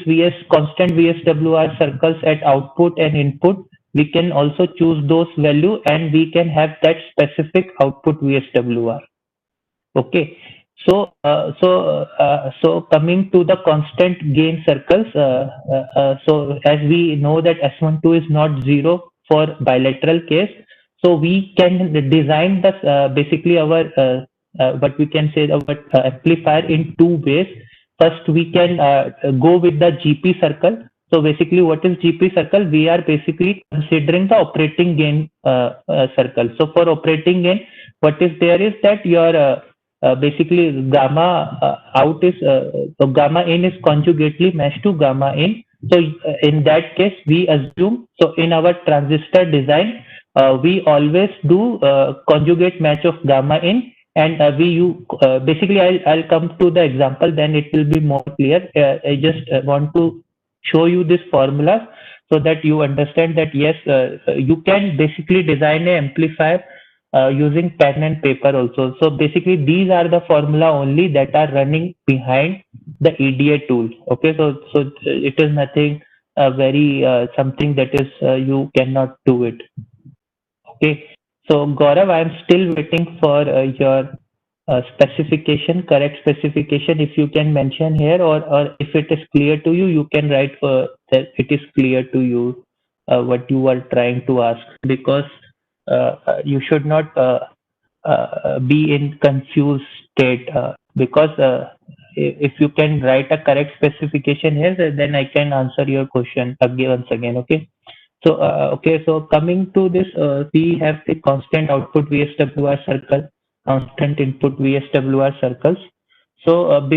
[SPEAKER 1] constant VSWR circles at output and input, we can also choose those value and we can have that specific output VSWR. Okay. So coming to the constant gain circles, so as we know that S12 is not zero for bilateral case, so we can design the basically our what we can say our amplifier in two ways. First, we can go with the GP circle. So basically, what is GP circle? We are basically considering the operating gain circle. So for operating gain, what is there is that your basically gamma out is so gamma in is conjugately matched to gamma in. So in that case, we assume, so in our transistor design, we always do conjugate match of gamma in, and basically I'll come to the example, then it will be more clear. I just want to show you this formula so that you understand that yes, you can basically design an amplifier using pen and paper also. So basically these are the formula only that are running behind the EDA tool. Okay, so it is nothing very something that is you cannot do it. Okay, so Gaurav, I'm still waiting for your specification, correct specification. If you can mention here, or if it is clear to you, you can write that it is clear to you what you are trying to ask, because you should not be in confused state, because if you can write a correct specification here, then I can answer your question again once again. Okay. So okay, so coming to this, we have the constant output VSWR circle, constant input VSWR circles. So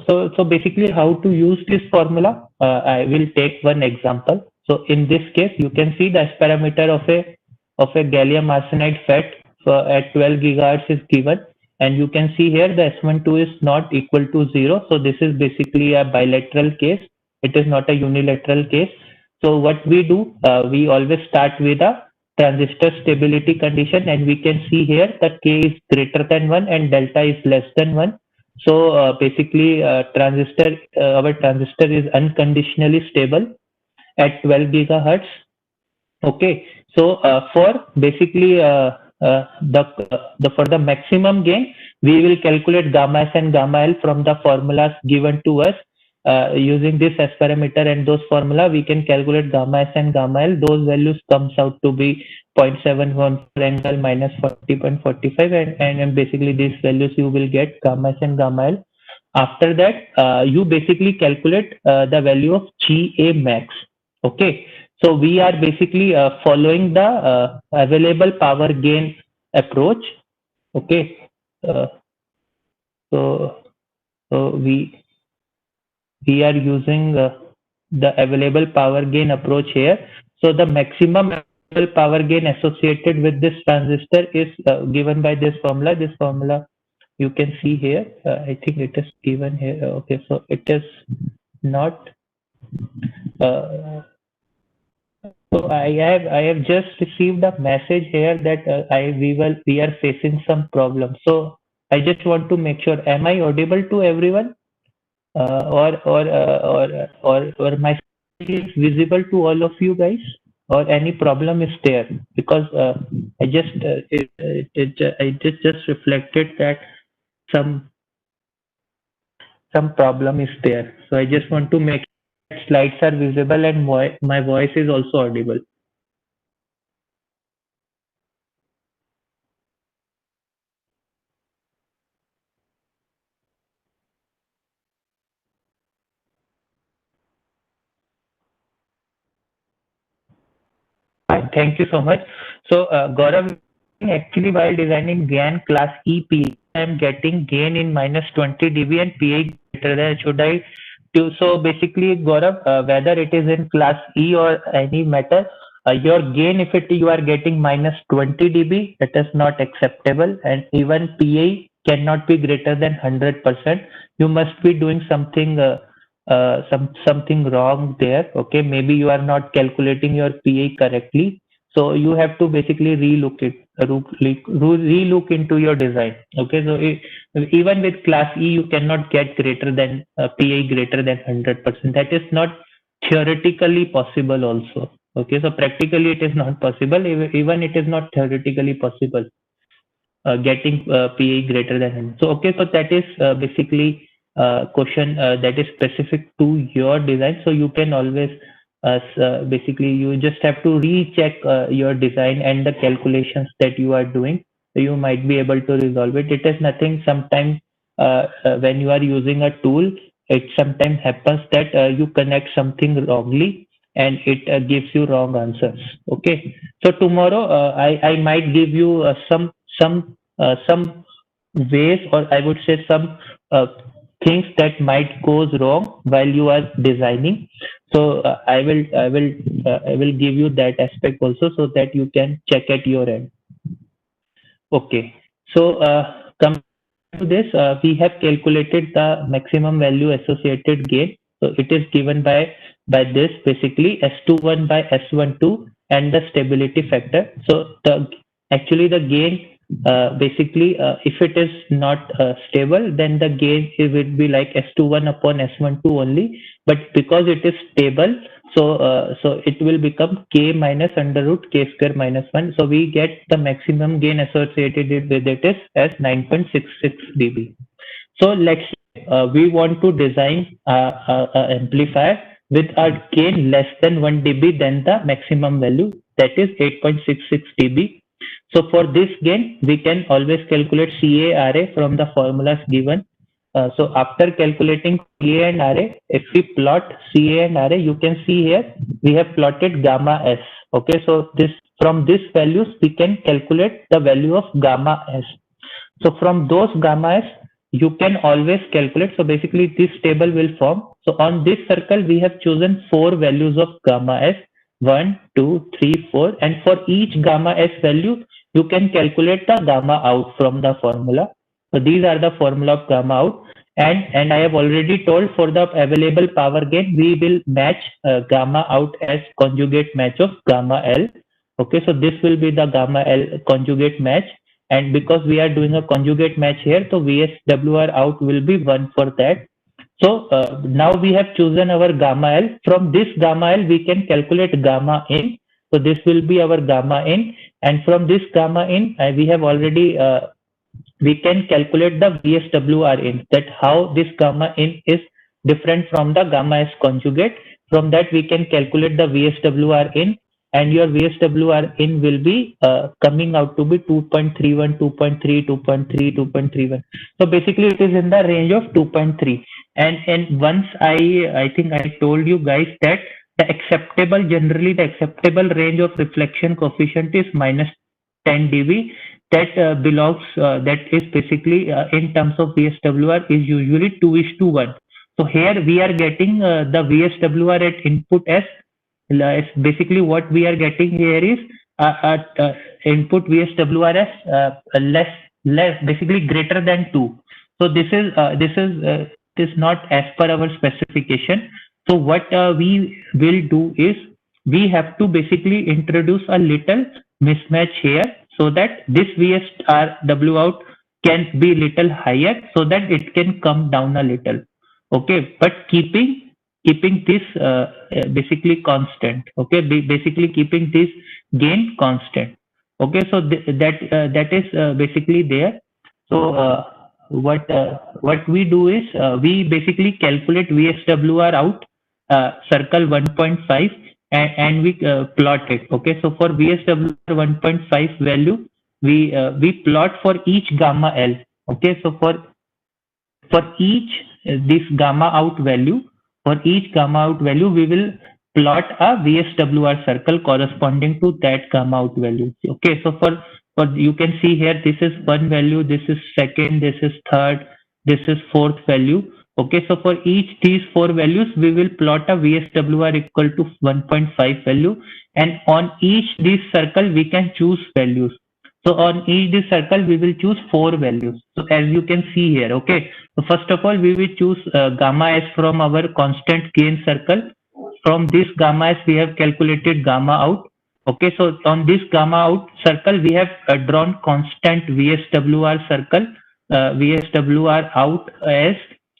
[SPEAKER 1] so basically, how to use this formula? I will take one example. So in this case, you can see the S parameter of a gallium arsenide FET at 12 gigahertz is given, and you can see here the S12 is not equal to 0. So this is basically a bilateral case. It is not a unilateral case. So what we do, we always start with a transistor stability condition, and we can see here that K is greater than 1 and delta is less than 1. So basically, our transistor is unconditionally stable at 12 gigahertz. Okay, so for basically for the maximum gain, we will calculate gamma S and gamma L from the formulas given to us. Using this S parameter and those formula, we can calculate gamma S and gamma L. Those values comes out to be 0.71 angle minus 40.45, and basically these values you will get gamma S and gamma L. After that, you basically calculate the value of GA max. Okay, so we are basically following the available power gain approach. Okay, uh, so we are using the available power gain approach here. So the maximum available power gain associated with this transistor is given by this formula. This formula you can see here. I think it is given here. Okay, so it is not. Uh, So I have just received a message here that we are facing some problem. So I just want to make sure, am I audible to everyone? Or my screen is visible to all of you guys, or any problem is there? Because I just just reflected that some problem is there. So I just want to make sure slides are visible and my voice is also audible. Fine. Thank you so much. So, Gaurav, actually, while designing GAN class EP, I'm getting gain in minus 20 dB and PI greater than. Should I do so? Basically, Gaurav, whether it is in class E or any matter, your gain, if you are getting minus 20 dB, that is not acceptable, and even PI cannot be greater than 100%. You must be doing something something wrong there. Okay, maybe you are not calculating your PI correctly, so you have to basically relook into your design. Okay, so even with class E, you cannot get greater than PI greater than 100%. That is not theoretically possible also. Okay, so practically it is not possible. Even it is not theoretically possible getting PE greater than 100. So okay, so that is basically question that is specific to your design. So you can always basically you just have to recheck your design and the calculations that you are doing. So you might be able to resolve it. It is nothing. Sometimes when you are using a tool, it sometimes happens that you connect something wrongly and it gives you wrong answers. Okay, so tomorrow I might give you some ways, or I would say some uh, things that might goes wrong while you are designing. So I will give you that aspect also so that you can check at your end. Okay. So coming to this, we have calculated the maximum value associated gain. So it is given by this basically S21 by S12 and the stability factor. So the actually the gain basically if it is not stable, then the gain it will be like S21 upon S12 only. But because it is stable, so it will become k minus under root k square minus 1. So we get the maximum gain associated with it is as 9.66 dB. So let's say we want to design a amplifier with a gain less than 1 dB than the maximum value, that is 8.66 dB. So for this gain, we can always calculate CA/RA from the formulas given. So after calculating CA and RA, if we plot CA and RA, you can see here we have plotted gamma S. Okay, so this from these values we can calculate the value of gamma S. So from those gamma S, you can always calculate. So basically this table will form. So on this circle, we have chosen four values of gamma S, 1, 2, 3, 4. And for each gamma S value, you can calculate the gamma out from the formula. So these are the formula of gamma out. And I have already told for the available power gain, we will match gamma out as conjugate match of gamma L. Okay, so this will be the gamma L conjugate match, and because we are doing a conjugate match here, so VSWR out will be 1 for that. So now we have chosen our gamma L. From this gamma L, we can calculate gamma in. So this will be our gamma in, and from this gamma in, we have already we can calculate the VSWR in, that how this gamma in is different from the gamma S conjugate. From that we can calculate the VSWR in, and your VSWR in will be coming out to be 2.31, 2.3, 2.3, 2.31. So basically it is in the range of 2.3. And once I think I told you guys that generally the acceptable range of reflection coefficient is minus 10 dB. That belongs that is basically in terms of VSWR is usually 2:1. So here we are getting the VSWR at input as basically what we are getting here is input VSWR as less basically greater than 2. So this is not as per our specification. So what we will do is we have to basically introduce a little mismatch here, so that this VSRW out can be little higher, so that it can come down a little. Okay, but keeping this basically constant. Okay, basically keeping this gain constant. Okay, so that is basically there. So what we do is we basically calculate VSWR out circle 1.5, and we plot it. Okay, so for VSWR 1.5 value, we plot for each gamma L. Okay, so for each this gamma out value, for each gamma out value, we will plot a VSWR circle corresponding to that gamma out value. Okay, so for you can see here, this is one value, this is second, this is third, this is fourth value. Okay, so for each these four values, we will plot a VSWR equal to 1.5 value, and on each this circle we can choose values. So on each this circle, we will choose four values. So as you can see here, okay. So first of all, we will choose gamma s from our constant gain circle. From this gamma s, we have calculated gamma out. Okay, so on this gamma out circle, we have drawn constant VSWR circle, VSWR out as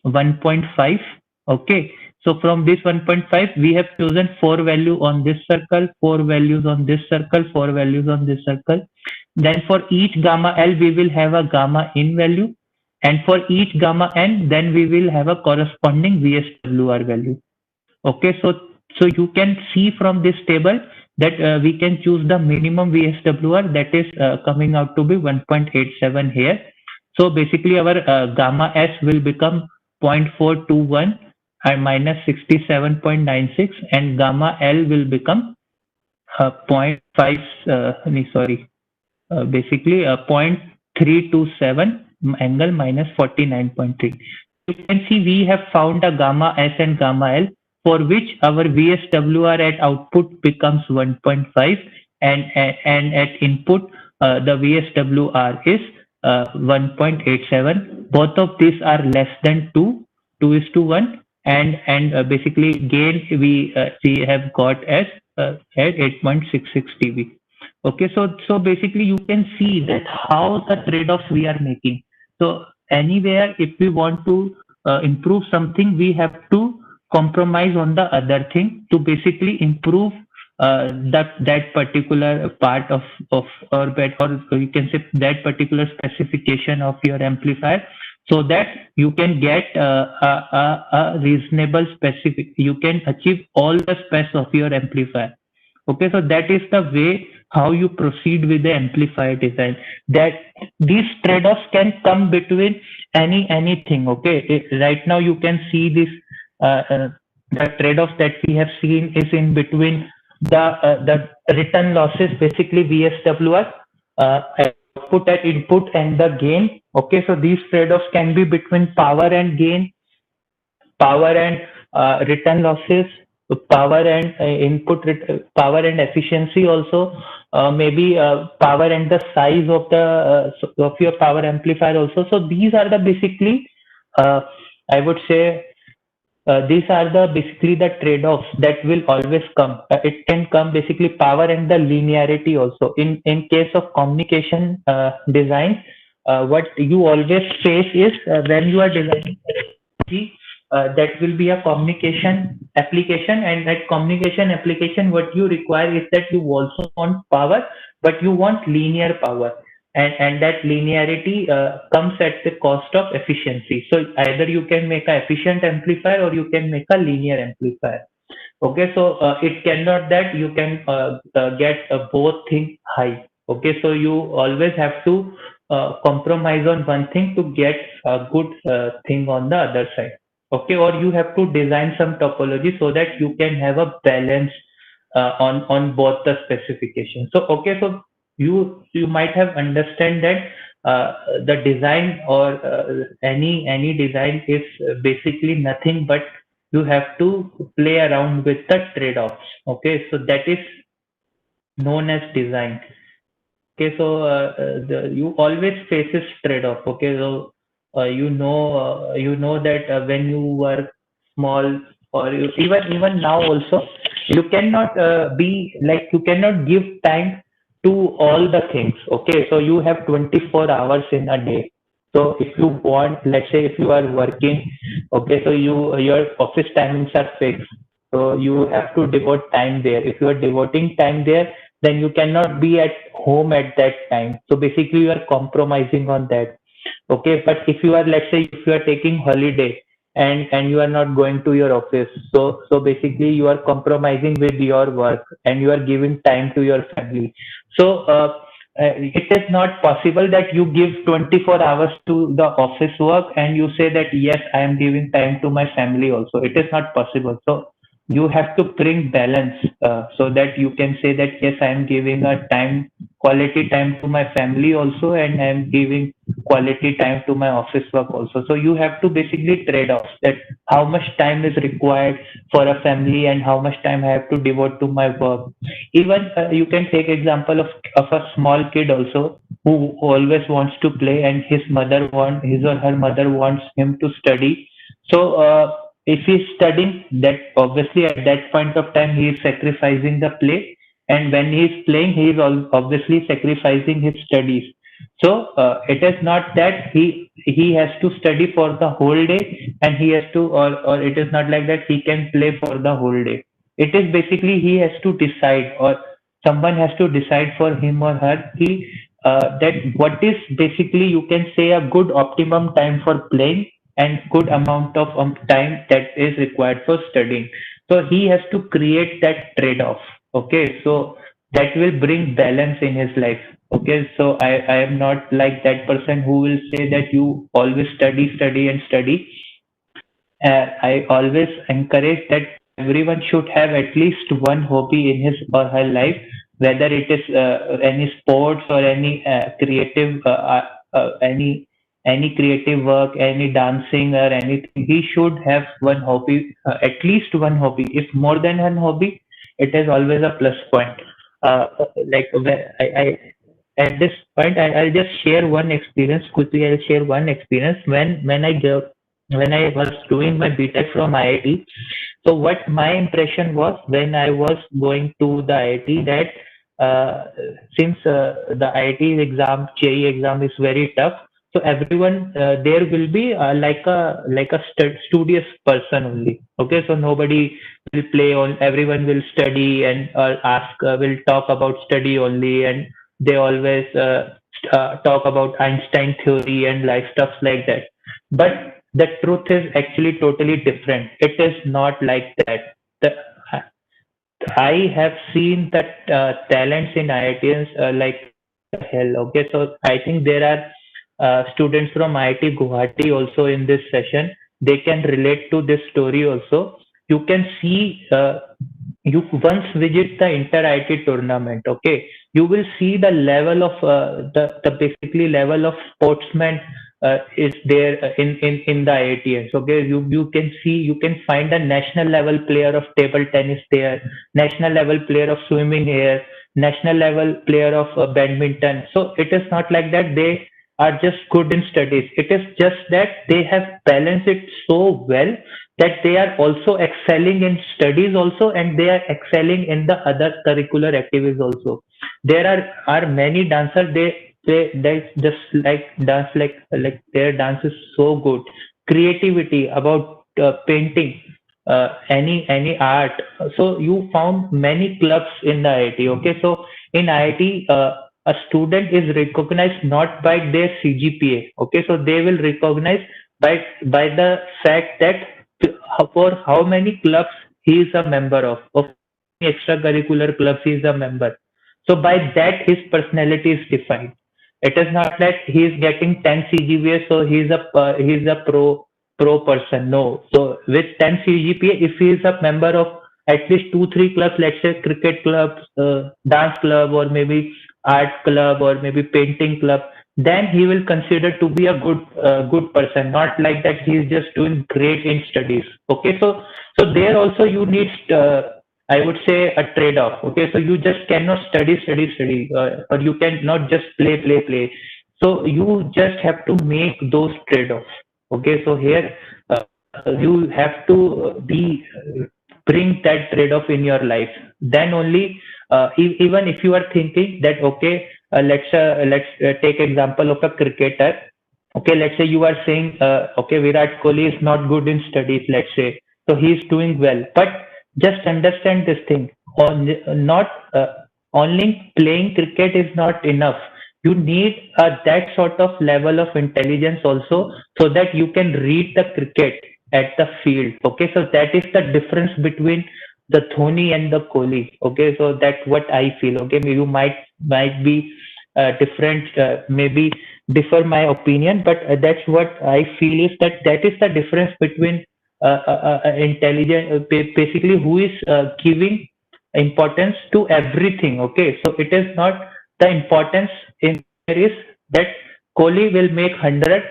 [SPEAKER 1] 1.5. Okay, so from this 1.5, we have chosen four value on this circle, four values on this circle, four values on this circle. Then for each gamma L, we will have a gamma in value. And for each gamma N, then we will have a corresponding VSWR value. Okay, so you can see from this table that we can choose the minimum VSWR, that is coming out to be 1.87 here. So basically our gamma S will become 0.421 and minus 67.96, and gamma L will become 0.5, sorry, basically 0.327 angle minus 49.3. You can see we have found a gamma S and gamma L, for which our VSWR at output becomes 1.5, and at input the VSWR is 1.87. Both of these are less than 2:1, and basically gain we have got as at 8.66 dB. Okay, so basically you can see that how the trade-offs we are making. So anywhere, if we want to improve something, we have to compromise on the other thing to basically improve that particular part of or you can say that particular specification of your amplifier, so that you can get a reasonable specific. You can achieve all the specs of your amplifier. Okay, so that is the way how you proceed with the amplifier design. That these trade-offs can come between anything. Okay, right now you can see this the trade-offs that we have seen is in between the return losses, basically VSWR, output at input, and the gain. Okay, so these trade-offs can be between power and gain, power and return losses, power and power and efficiency also, maybe power and the size of the of your power amplifier also. So these are the basically, uh, I would say, these are the basically the trade-offs that will always come. It can come basically power and the linearity also. In case of communication design, what you always face is when you are designing that will be a communication application, and that communication application, what you require is that you also want power, but you want linear power, and that linearity comes at the cost of efficiency. So either you can make a efficient amplifier or you can make a linear amplifier. Okay, so it cannot that you can get both things high. Okay, so you always have to compromise on one thing to get a good thing on the other side. Okay, or you have to design some topology so that you can have a balance on both the specifications. So okay, so you might have understand that the design or any design is basically nothing but you have to play around with the trade-offs. Okay, so that is known as design. Okay, so you always faces trade-off. Okay, so you know that when you were small, or even now also, you cannot be like, you cannot give time to all the things. Okay, so you have 24 hours in a day. So if you want, let's say if you are working, okay, so your office timings are fixed. So you have to devote time there. If you are devoting time there, then you cannot be at home at that time. So basically you are compromising on that. Okay, but if you are, let's say if you are taking holiday and you are not going to your office, so basically you are compromising with your work and you are giving time to your family. So it is not possible that you give 24 hours to the office work and you say that yes, I am giving time to my family also. It is not possible. So you have to bring balance, so that you can say that yes, I am giving a time, quality time to my family also, and I am giving quality time to my office work also. So you have to basically trade off that how much time is required for a family and how much time I have to devote to my work. Even you can take example of a small kid also who always wants to play, and his or her mother wants him to study. So if he's studying, that obviously at that point of time he is sacrificing the play, and when he is playing, he is obviously sacrificing his studies. So it is not that he has to study for the whole day, and he has to, or it is not like that he can play for the whole day. It is basically he has to decide, or someone has to decide for him or her that what is basically, you can say, a good optimum time for playing and good amount of time that is required for studying. So he has to create that trade off. Okay, so that will bring balance in his life. Okay, so I am not like that person who will say that you always study, study, and study. I always encourage that everyone should have at least one hobby in his or her life, whether it is any sports or any creative, any creative work, any dancing or anything. He should have one hobby, at least one hobby. If more than one hobby, it is always a plus point. Like at this point, I'll just share one experience quickly. I'll share one experience when I was doing my BTech from IIT. So what my impression was when I was going to the IIT, that since the IIT exam, JEE exam is very tough, so everyone there will be like a studious person only. Okay, so nobody will play on. Everyone will study and will talk about study only, and they always talk about Einstein theory and like stuff like that. But the truth is actually totally different. It is not like that. The, I have seen that talents in IITs like hell. Okay, so I think there are students from IIT Guwahati also in this session. They can relate to this story also. You can see, you once visit the inter IT tournament, okay, you will see the level of the basically level of sportsmen is there in the IITs. Okay, you can see, you can find a national level player of table tennis there, national level player of swimming here, national level player of badminton. So it is not like that they are just good in studies. It is just that they have balanced it so well that they are also excelling in studies also, and they are excelling in the other curricular activities also. There are many dancers, they just like dance, like their dance is so good. Creativity about painting, any art. So you found many clubs in the IIT. Okay, so in IIT, a student is recognized not by their CGPA. Okay, so they will recognize by the fact that for how many clubs he is a member of how many extracurricular clubs he is a member. So by that his personality is defined. It is not that he is getting 10 CGPA, so he's a pro person. No. So with 10 CGPA, if he is a member of at least two three clubs, let's say cricket clubs, dance club, or maybe art club, or maybe painting club, then he will consider to be a good person. Not like that he is just doing great in studies. Okay, so there also you need, I would say, a trade off. Okay, so you just cannot study, or you cannot just play. So you just have to make those trade offs. Okay, so here uh, you have to bring that trade off in your life. Then only, even if you are thinking that okay, let's take example of a cricketer. Okay, let's say you are saying, okay, Virat Kohli is not good in studies, let's say, so he is doing well, but just understand this thing. On not only playing cricket is not enough. You need that sort of level of intelligence also, so that you can read the cricket at the field. Okay, so that is the difference between the Dhoni and the Kohli. Okay, so that's what I feel. Okay, you might be different, maybe differ my opinion, but that's what I feel is that that is the difference between intelligent, basically who is giving importance to everything. Okay, so it is not the importance in there is that Kohli will make 100.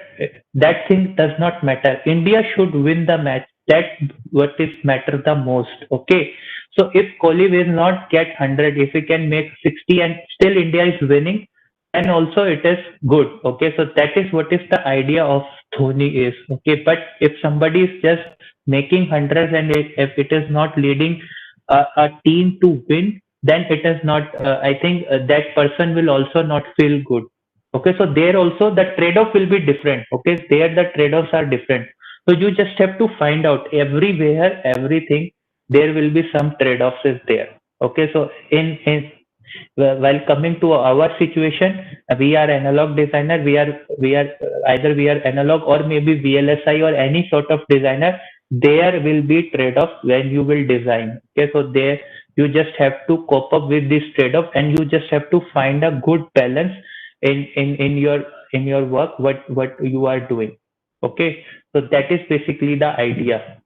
[SPEAKER 1] That thing does not matter. India should win the match. That what is matter the most. Okay, so if Kohli will not get 100, if he can make 60 and still India is winning, then also it is good. Okay, so that is what is the idea of Dhoni is. Okay, but if somebody is just making hundreds and if it is not leading a team to win, then it is not. I think that person will also not feel good. Okay, so there also the trade-off will be different. Okay, there the trade-offs are different. So you just have to find out everywhere, everything. There will be some trade-offs is there. Okay, so in while coming to our situation, we are analog designer. We are either we are analog or maybe VLSI or any sort of designer. There will be trade-offs when you will design. Okay, so there you just have to cope up with this trade-off, and you just have to find a good balance in your work, what you are doing. Okay, so that is basically the idea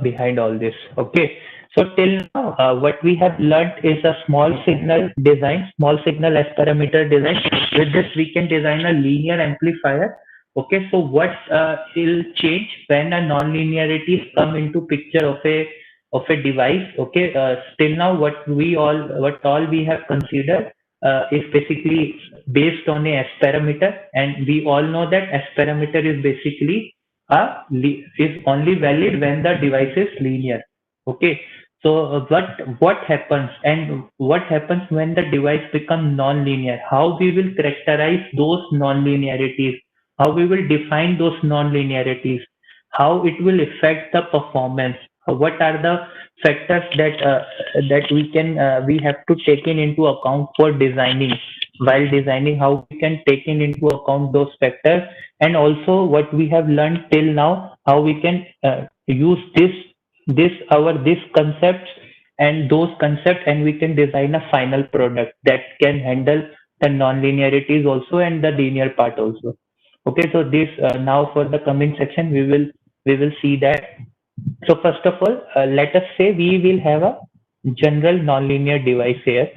[SPEAKER 1] behind all this. Okay. So till now, what we have learned is a small signal design, small signal S parameter design. With this, we can design a linear amplifier. Okay. So what will change when a non-linearities come into picture of a device? Okay. Still now, what all we have considered is basically based on a S parameter, and we all know that S parameter is basically is only valid when the device is linear. Okay. So what happens, and what happens when the device becomes non-linear? How we will characterize those non-linearities? How we will define those non-linearities? How it will affect the performance? What are the factors that we have to take into account for designing? While designing, how we can take into account those factors, and also what we have learned till now, how we can use this concepts and those concepts, and we can design a final product that can handle the non-linearities also and the linear part also. Okay, so this now for the coming section we will see that. So first of all, let us say we will have a general nonlinear device here.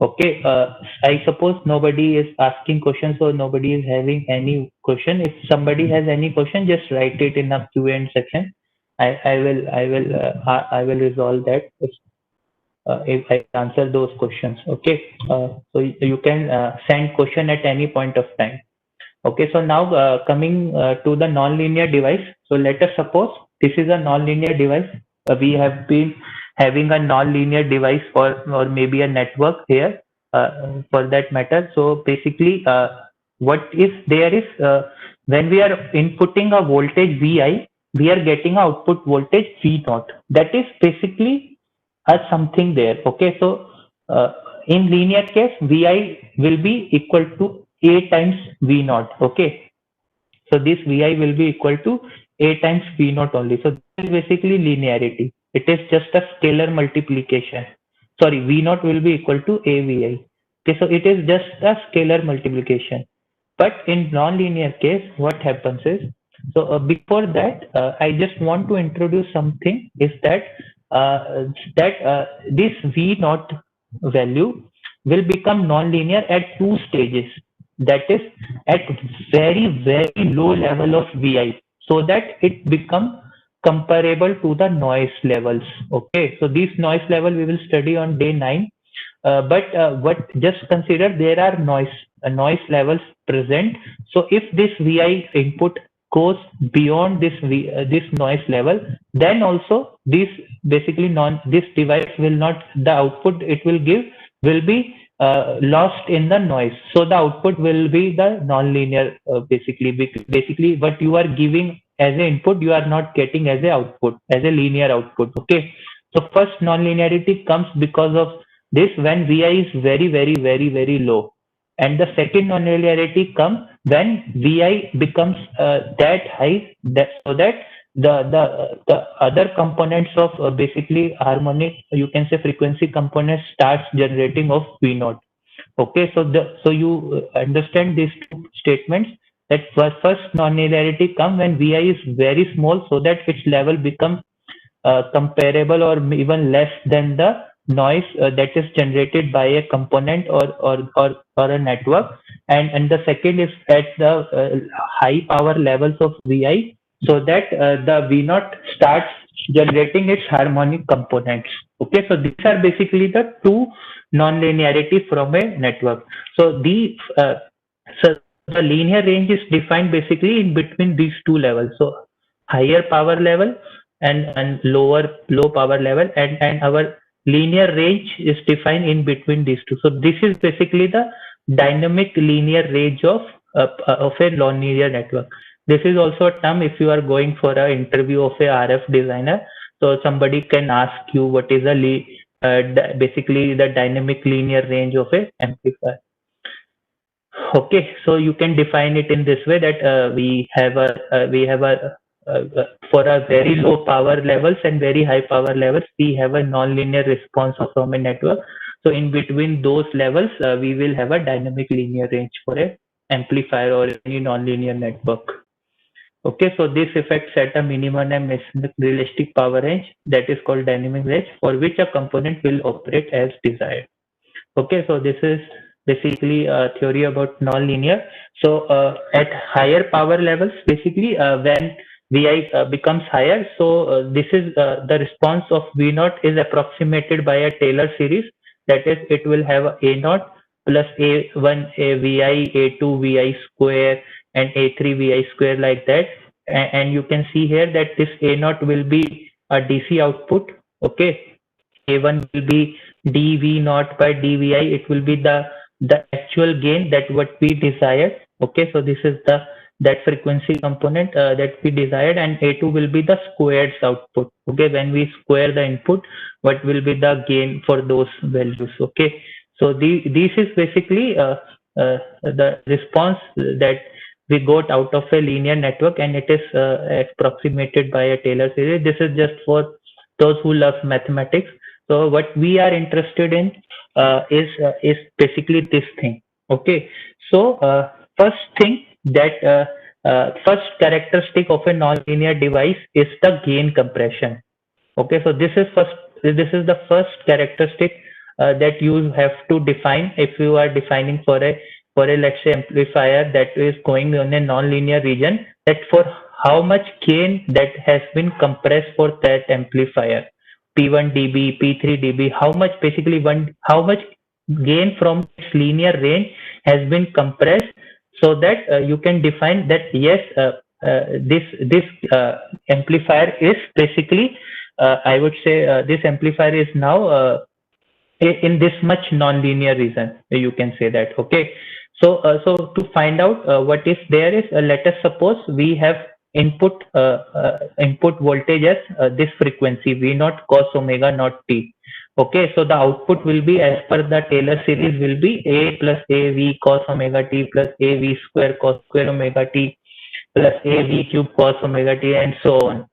[SPEAKER 1] Okay, I suppose nobody is asking questions or nobody is having any question. If somebody has any question, just write it in the Q&A section. I will resolve that if I answer those questions. Okay, so you can send question at any point of time. Okay, so now coming to the nonlinear device. So let us suppose this is a nonlinear device. We have been having a nonlinear device or maybe a network here for that matter. So basically, what is there is when we are inputting a voltage Vi, we are getting output voltage V naught. That is basically something there. Okay, so in linear case, Vi will be equal to A times V naught. Okay, so this Vi will be equal to A times V naught only. So this is basically linearity. It is just a scalar multiplication. Sorry, V naught will be equal to AVI. Okay, so it is just a scalar multiplication. But in non-linear case, what happens is, so before that, I just want to introduce something is that this V naught value will become non-linear at two stages. That is at very, very low level of Vi, so that it become comparable to the noise levels. Okay, so this noise level we will study on day 9. But what just consider there are noise levels present. So if this Vi input goes beyond this noise level, then also this basically this device will not, the output it will give will be lost in the noise. So the output will be the non-linear. Basically what you are giving as an input, you are not getting as a output, as a linear output. Okay, so first non-linearity comes because of this when Vi is very, very, very, very low. And the second nonlinearity comes when Vi becomes that high, so that the other components of basically harmonic, you can say frequency component, starts generating of V naught. Okay, so you understand these two statements. that first non-linearity come when Vi is very small, so that its level becomes comparable or even less than the noise that is generated by a component or a network. And the second is at the high power levels of Vi, so that the V naught starts generating its harmonic components. Okay, so these are basically the two non-linearity from a network. So so the linear range is defined basically in between these two levels. So higher power level and low power level, and our linear range is defined in between these two. So this is basically the dynamic linear range of a nonlinear network. This is also a term if you are going for an interview of a RF designer. So somebody can ask you what is basically the dynamic linear range of a amplifier. Okay, so you can define it in this way that for a very low power levels and very high power levels, we have a nonlinear response from a network. So in between those levels, we will have a dynamic linear range for a amplifier or any nonlinear network. Okay, so this effect set a minimum and maximum realistic power range that is called dynamic range, for which a component will operate as desired. Okay, so this is basically a theory about nonlinear. So at higher power levels, basically when Vi becomes higher, so this is the response of V naught is approximated by a Taylor series. That is, it will have A naught plus A1 a Vi, A2 Vi square, and A3 Vi square, like that. And you can see here that this A naught will be a DC output. Okay, A1 will be dV naught by dVi. It will be the actual gain that what we desired. Okay, so this is the that frequency component that we desired, and A2 will be the squared output. Okay, when we square the input, what will be the gain for those values? Okay, so this is basically the response that we got out of a linear network, and it is approximated by a Taylor series. This is just for those who love mathematics. So what we are interested in is basically this thing. Okay. So first thing that first characteristic of a nonlinear device is the gain compression. Okay. So this is first. This is the first characteristic that you have to define if you are defining for a let's say amplifier that is going in a nonlinear region. That for how much gain that has been compressed for that amplifier. P1 dB, P3 dB, how much basically how much gain from its linear range has been compressed, so that you can define that yes, this amplifier is basically, I would say this amplifier is now in this much nonlinear region. You can say that. Okay. So to find out what is there is, let us suppose we have input voltage as this frequency V naught cos omega naught t. Okay, so the output will be as per the Taylor series will be A plus AV cos omega t plus AV square cos square omega t plus AV cube cos omega t, and so on.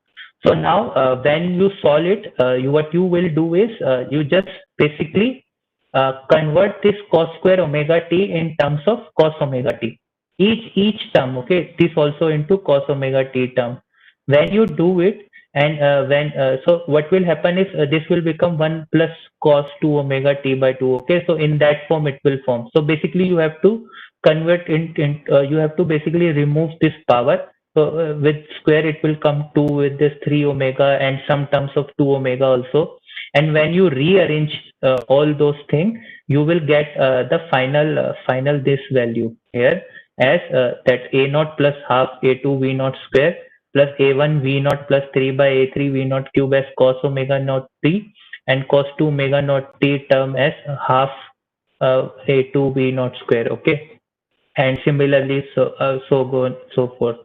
[SPEAKER 1] So now when you solve it, what you will do is you just basically convert this cos square omega t in terms of cos omega t. Each term, okay, this also into cos omega t term. When you do it, and when so what will happen is this will become 1 plus cos 2 omega t by 2. Okay, so in that form it will form. So basically you have to convert you have to basically remove this power. So with square it will come 2, with this 3 omega and some terms of 2 omega also. And when you rearrange all those things, you will get the final this value here as that A naught plus half A2 V naught square plus A1 V naught plus 3 by A3 V naught cube as cos omega naught t, and cos 2 omega naught t term as half A2 V naught square. Okay, and similarly so go and so forth.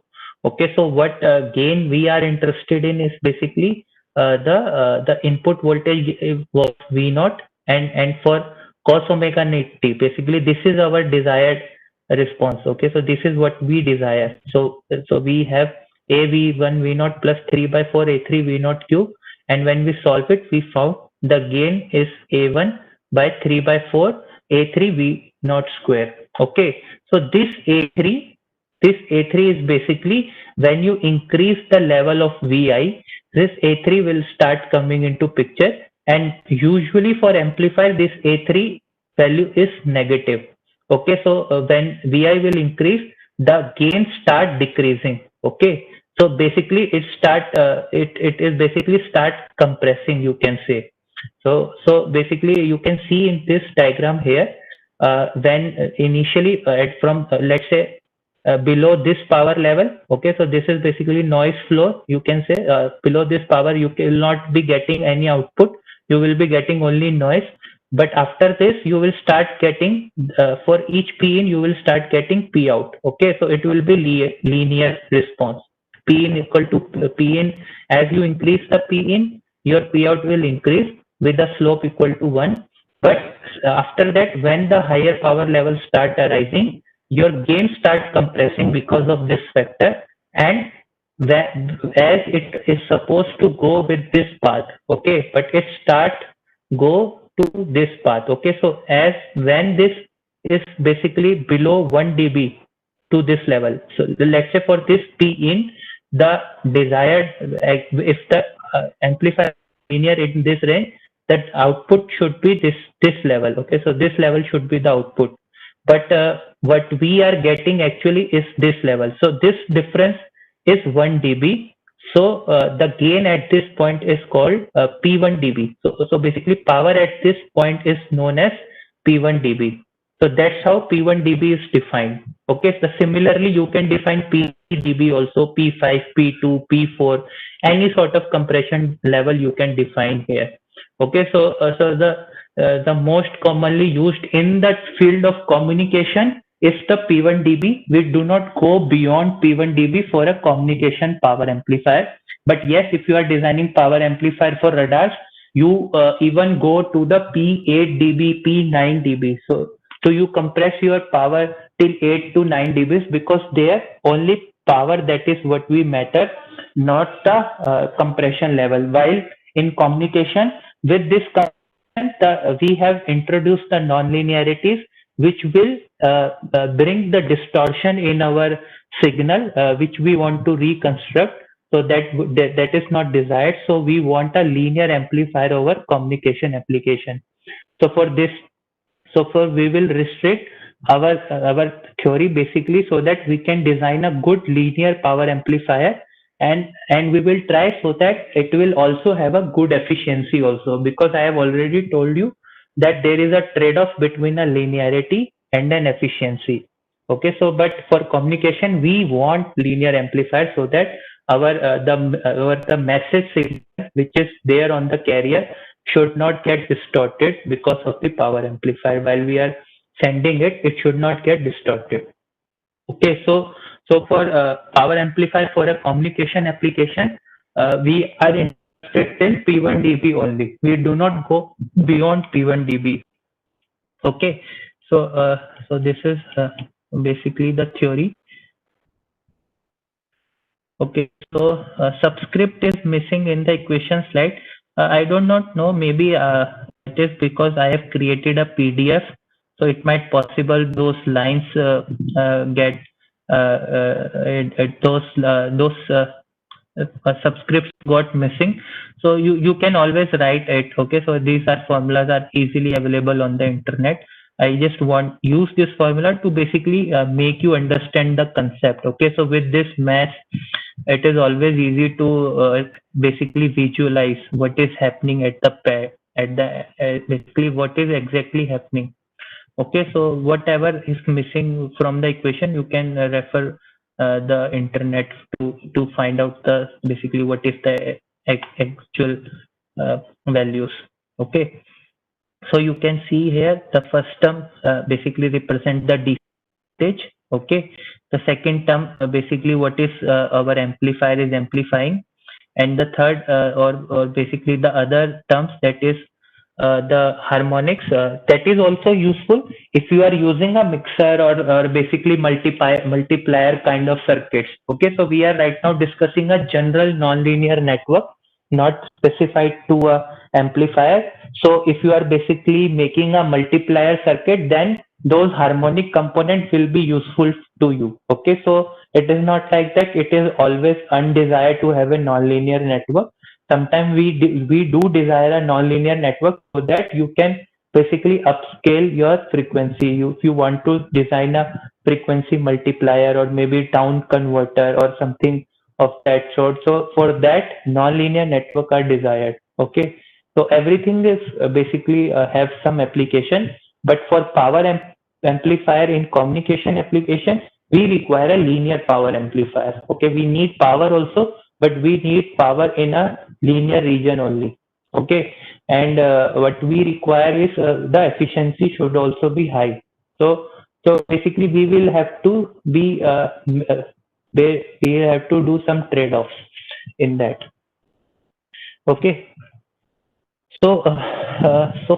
[SPEAKER 1] Okay, so what gain we are interested in is basically the input voltage was V naught, and for cos omega naught t, basically this is our desired response. Okay, so this is what we desire. So we have AV1 V naught plus 3 by 4 A3 V naught cube, and when we solve it, we found the gain is A1 by 3 by 4 A3 V naught square. Okay, so this A3 this A3 is basically when you increase the level of Vi, this A3 will start coming into picture, and usually for amplifier this A3 value is negative. Okay, so when Vi will increase, the gain start decreasing. Okay, so basically it is basically start compressing, you can say. So basically you can see in this diagram here, when initially from let's say below this power level. Okay, so this is basically noise floor, you can say. Below this power you will not be getting any output, you will be getting only noise. But after this you will start getting, for each p in you will start getting p out. Okay, so it will be linear response. P in equal to p in. As you increase the p in, your p out will increase with a slope equal to 1. But after that, when the higher power levels start arising, your gain start compressing because of this factor, and as it is supposed to go with this path. Okay, but it start go to this path. Okay, so as when this is basically below 1 dB to this level, so let's say for this p in, the desired, if the amplifier linear in this range, that output should be this level. Okay, so this level should be the output, but what we are getting actually is this level. So this difference is 1 dB. So the gain at this point is called P1 dB. So basically power at this point is known as P1 dB. So that's how P1 dB is defined. Okay, so similarly you can define P dB also, P5, P2, P4, any sort of compression level you can define here. Okay, so the most commonly used in that field of communication is the P1 dB. We do not go beyond P1 dB for a communication power amplifier. But yes, if you are designing power amplifier for radars, you even go to the P8 dB, P9 dB. So you compress your power till 8 to 9 dBs, because there only power, that is what we matter, not the compression level. While in communication, with this we have introduced the non-linearities, which will bring the distortion in our signal, which we want to reconstruct. So that is not desired. So we want a linear amplifier over communication application. So for this, we will restrict our theory basically, so that we can design a good linear power amplifier, and we will try so that it will also have a good efficiency also, because I have already told you that there is a trade-off between a linearity and an efficiency. Okay, so but for communication we want linear amplifier, so that the message signal which is there on the carrier should not get distorted because of the power amplifier. While we are sending it, it should not get distorted. Okay, so for power amplifier for a communication application, we are interested in P1 dB only. We do not go beyond P1 dB. Okay, so this is basically the theory. Okay, so subscript is missing in the equation slide. I do not know, maybe it is because I have created a PDF, so it might possible those lines get subscripts got missing. So you can always write it. Okay, so these are formulas are easily available on the internet. I just want use this formula to basically make you understand the concept. Okay, so with this math, it is always easy to basically visualize what is happening at the basically what is exactly happening. Okay, so whatever is missing from the equation, you can refer the internet to find out the basically what is the actual values. Okay, so you can see here the first term basically represent the DC voltage. Okay, the second term basically what is our amplifier is amplifying, and the third or basically the other terms, that is the harmonics, that is also useful if you are using a mixer or basically multiplier kind of circuits. Okay, so we are right now discussing a general nonlinear network, not specified to a amplifier. So if you are basically making a multiplier circuit, then those harmonic components will be useful to you. Okay, so it is not like that it is always undesired to have a nonlinear network. Sometimes we do desire a nonlinear network so that you can basically upscale your frequency. If you want to design a frequency multiplier or maybe down converter or something of that sort, so for that nonlinear network are desired. Okay, so everything is basically have some application, but for power amplifier in communication application, we require a linear power amplifier. Okay, we need power also, but we need power in a linear region only. Okay, and what we require is the efficiency should also be high. So basically we will have to be we have to do some trade-offs in that. Okay, so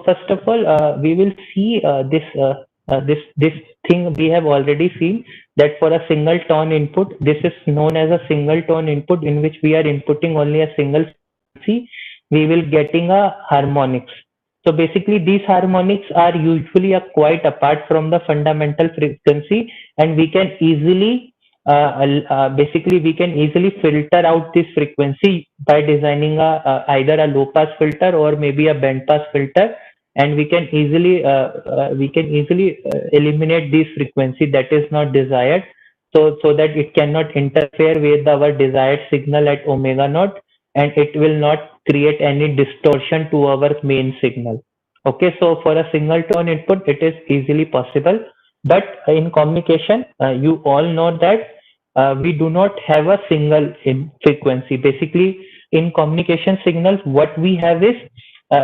[SPEAKER 1] first of all, we will see this thing we have already seen, that for a single tone input, this is known as a single tone input, in which we are inputting only a single frequency. We will getting a harmonics. So basically, these harmonics are usually quite apart from the fundamental frequency, and we can easily basically we can easily filter out this frequency by designing either a low pass filter or maybe a band pass filter, and we can easily eliminate this frequency that is not desired, so that it cannot interfere with our desired signal at omega naught, and it will not create any distortion to our main signal. Okay, so for a single tone input it is easily possible, but in communication, you all know that we do not have a single in frequency. Basically, in communication signals, what we have is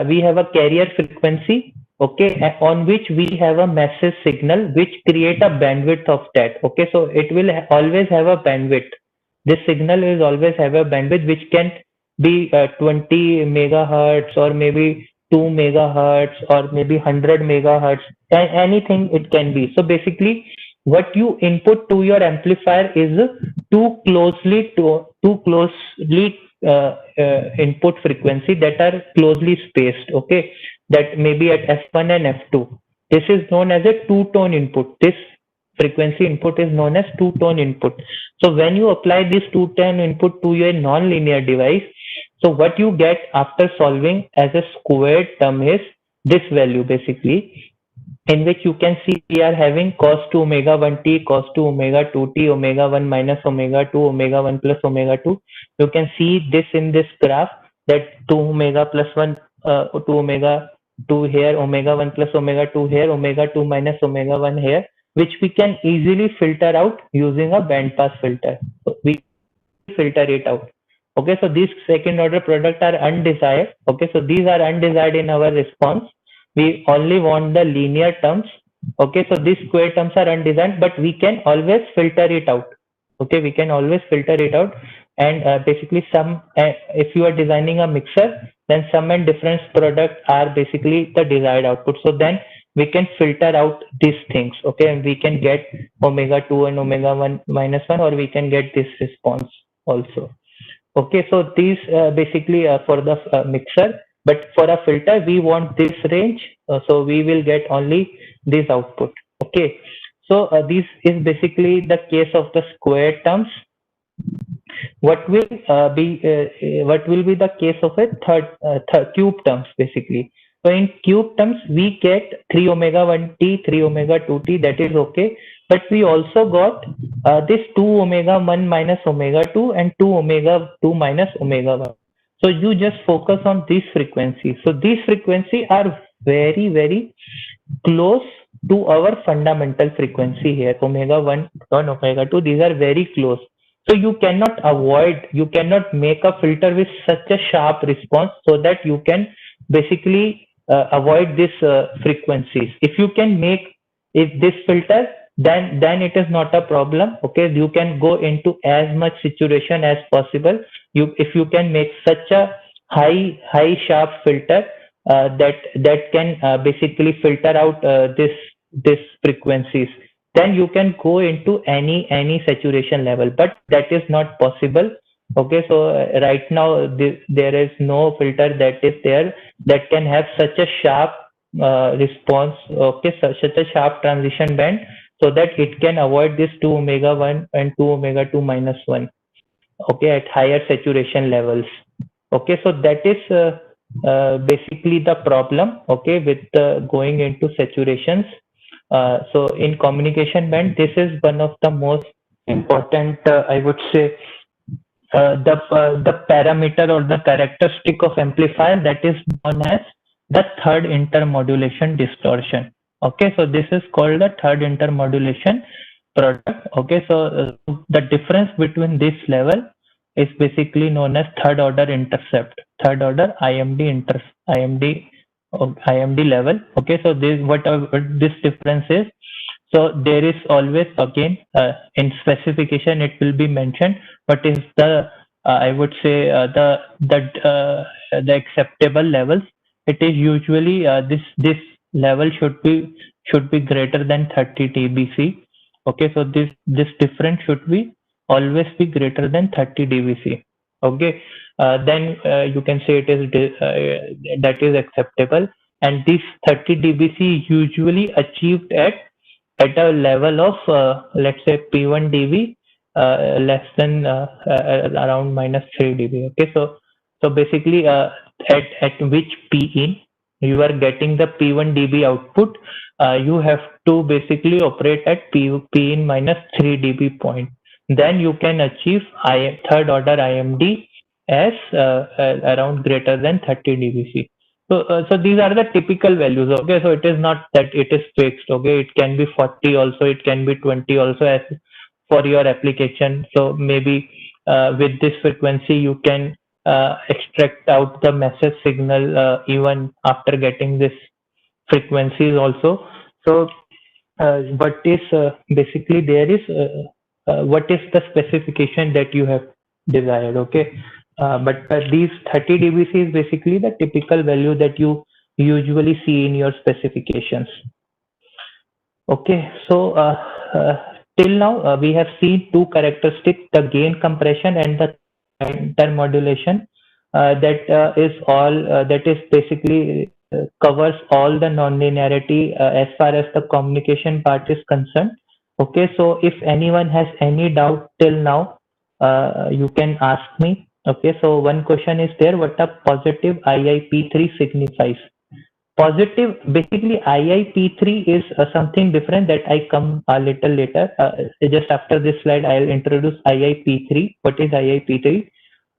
[SPEAKER 1] we have a carrier frequency, okay, on which we have a message signal which create a bandwidth of that. Okay, so it will always have a bandwidth. This signal is always have a bandwidth which can be 20 megahertz or maybe 2 megahertz or maybe 100 megahertz, anything it can be. So basically, what you input to your amplifier is too closely input frequency that are closely spaced. Okay, that may be at f1 and f2. This is known as a two tone input. This frequency input is known as two tone input. So when you apply this two tone input to your non-linear device, so what you get after solving as a squared term is this value, basically, in which you can see we are having cos 2 omega 1 t, cos 2 omega 2 t, omega 1 minus omega 2, omega 1 plus omega 2. You can see this in this graph, that 2 omega plus 1, 2 omega 2 here, omega 1 plus omega 2 here, omega 2 minus omega 1 here, which we can easily filter out using a band pass filter. So we filter it out. Okay, so these second order product are undesired. Okay, so these are undesired in our response. We only want the linear terms. Okay, so these square terms are undesired, but we can always filter it out. Okay, we can always filter it out, and basically some if you are designing a mixer, then sum and difference product are basically the desired output. So then we can filter out these things. Okay, and we can get omega 2 and omega 1 minus 1, or we can get this response also. Okay, so these basically for the mixer, but for a filter we want this range, so we will get only this output. Okay, so this is basically the case of the square terms. What will be the case of a third cube terms, basically? So in cube terms we get 3 omega 1 t, 3 omega 2 t, that is okay, but we also got this 2 omega 1 minus omega 2 and 2 omega 2 minus omega 1. So you just focus on these frequencies. So these frequencies are very close to our fundamental frequency here, omega 1 and omega 2. These are very close. So you cannot make a filter with such a sharp response, so that you can basically avoid these frequencies. If you can make this filter, then it is not a problem. Okay, you can go into as much saturation as possible. If you can make such a high sharp filter that can basically filter out this frequencies, then you can go into any saturation level, but that is not possible. Okay, so right now there is no filter that is there that can have such a sharp response, okay, such a sharp transition band, so that it can avoid this 2 omega 1 and 2 omega 2 minus 1, okay, at higher saturation levels. Okay, so that is basically the problem, okay, with going into saturations. So in communication band, this is one of the most important, I would say, the parameter or the characteristic of amplifier, that is known as the third intermodulation distortion. Okay, so this is called the third intermodulation product. Okay, so the difference between this level is basically known as third order intercept, third order IMD IMD level. Okay, so this what this difference is. So there is always, again, in specification it will be mentioned what is the, I would say, the acceptable levels. It is usually, this level should be greater than 30 dBc. Okay, so this difference should be always be greater than 30 dBc. Okay, then you can say it is that is acceptable, and this 30 dBc is usually achieved at a level of, let's say, P1 dB, less than, around minus 3 dB. Okay, so basically, at which P in you are getting the P1 dB output, you have to basically operate at P in minus 3 dB point. Then you can achieve third order IMD as around greater than 30 dBc. So these are the typical values. Okay, so it is not that it is fixed. Okay, it can be 40 also, it can be 20 also, as for your application. So maybe with this frequency you can extract out the message signal even after getting this frequencies also. So what is basically there is, what is the specification that you have desired. Okay, but these 30 dBc is basically the typical value that you usually see in your specifications. Okay, so uh, till now we have seen two characteristics: the gain compression and the intermodulation. That is all. That is basically covers all the nonlinearity as far as the communication part is concerned. Okay, so if anyone has any doubt till now, you can ask me. Okay, so one question is there: what a positive IIP3 signifies? Positive, basically IIP3 is something different that I come a little later. Just after this slide, I'll introduce IIP3. What is IIP3?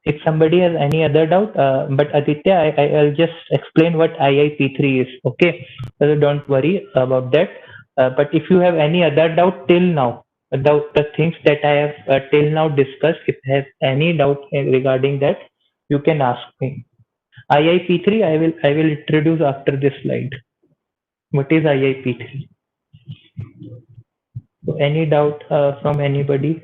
[SPEAKER 1] If somebody has any other doubt, but Aditya, I'll just explain what IIP3 is. Okay, so don't worry about that. But if you have any other doubt till now, about the things that I have till now discussed, if you have any doubt regarding that, you can ask me. IIP3, I will introduce after this slide. What is IIP3? So any doubt from anybody?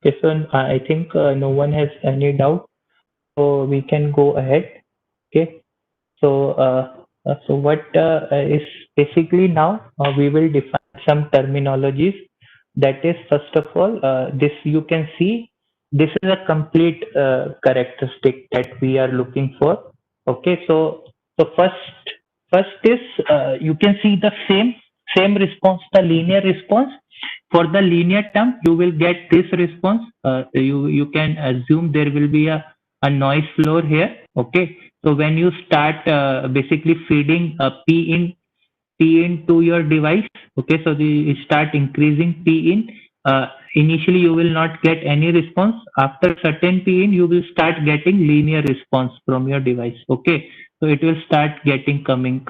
[SPEAKER 1] Okay, so I think no one has any doubt, so we can go ahead. Okay, so what is basically now we will define some terminologies. That is, first of all, this you can see, this is a complete characteristic that we are looking for. Okay, so first is, you can see the same response, the linear response. For the linear term, you will get this response. You can assume there will be a noise floor here. Okay, so when you start basically feeding P in to your device, okay, so you start increasing P in. Initially, you will not get any response. After certain P in, you will start getting linear response from your device. Okay, so it will start getting coming,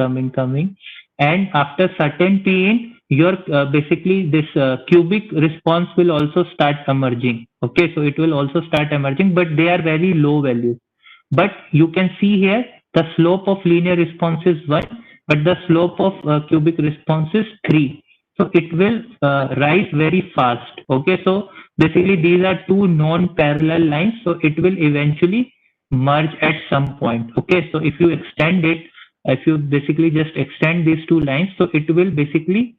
[SPEAKER 1] and after certain P in, your basically this cubic response will also start emerging. Okay, so it will also start emerging, but they are very low values. But you can see here the slope of linear response is 1, but the slope of cubic response is 3. so it will rise very fast. Okay, so basically these are two non-parallel lines, so it will eventually merge at some point. Okay, so if you extend it, if you basically just extend these two lines, so it will basically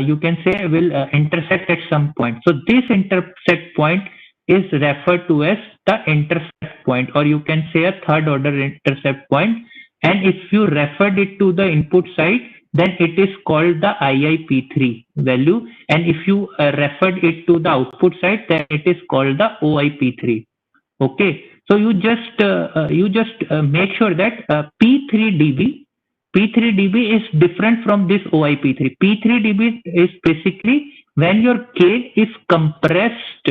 [SPEAKER 1] you can say will intersect at some point. So this intersect point is referred to as the intercept point, or you can say a third order intercept point. And if you referred it to the input side, then it is called the IIP3 value. And if you referred it to the output side, then it is called the OIP3. Okay, so you just make sure that P3dB is different from this OIP3. P3dB is basically when your gain is compressed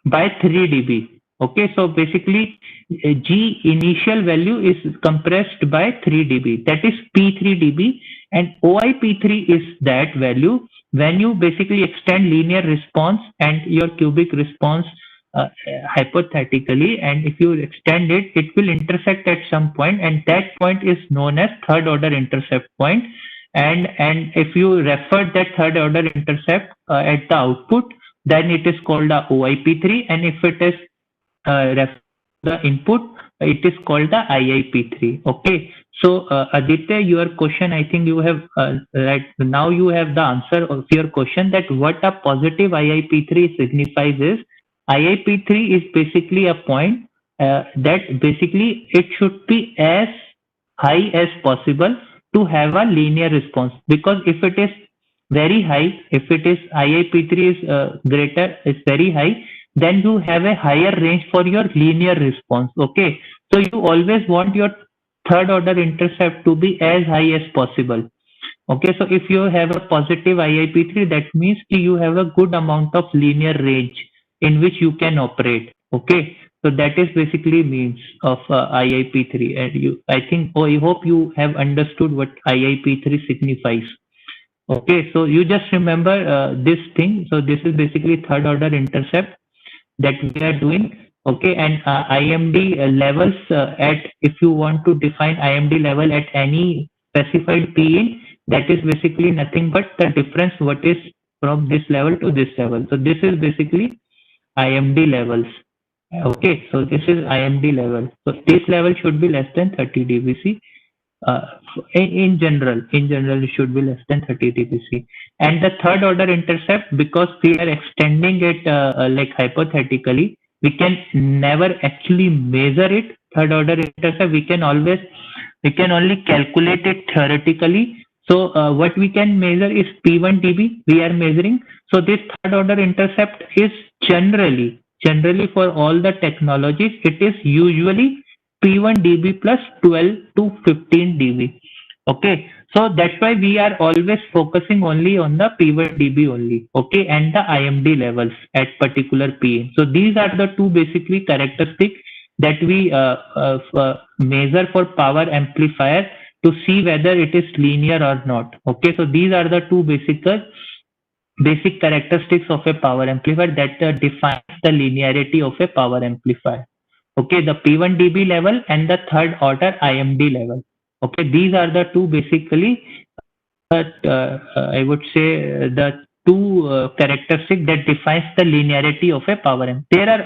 [SPEAKER 1] by 3 dB. Okay, so basically G initial value is compressed by 3 dB. That is P3 dB, and OIP3 is that value when you basically extend linear response and your cubic response uh, hypothetically, and if you extend it, it will intersect at some point, and that point is known as third order intercept point. And if you refer that third order intercept at the output, then it is called the OIP3, and if it is the input, it is called the IIP3. Okay, so Aditya, your question, I think you have right now you have the answer of your question, that what a positive IIP3 signifies is IIP3 is basically a point that basically it should be as high as possible to have a linear response, because if it is very high, if it is IIP3 is greater, is very high, then you have a higher range for your linear response. Okay, so you always want your third order intercept to be as high as possible. Okay, so if you have a positive IIP3, that means you have a good amount of linear range in which you can operate. Okay, so that is basically means of IIP3, and I think, I hope you have understood what IIP3 signifies. Okay, so you just remember this thing. So this is basically third order intercept that we are doing. Okay, and IMD levels at, if you want to define IMD level at any specified P, that is basically nothing but the difference what is from this level to this level. So this is basically IMD levels. Okay, so this is IMD level. So this level should be less than 30 dBc. Uh, in general, it should be less than 30 dBc. And the third order intercept, because we are extending it like hypothetically, we can never actually measure it. Third order intercept, we can only calculate it theoretically. So what we can measure is P1 dB we are measuring. So this third order intercept is generally for all the technologies, it is usually P1 dB plus 12 to 15 dB. Okay, so that's why we are always focusing only on the P1 dB only. Okay, and the IMD levels at particular P. So these are the two basically characteristics that we measure for power amplifier to see whether it is linear or not. Okay, so these are the two basic characteristics of a power amplifier that defines the linearity of a power amplifier. Okay, the P1 dB level and the third order IMD level. Okay, these are the two basically, I would say the two characteristics that defines the linearity of a power amp. There are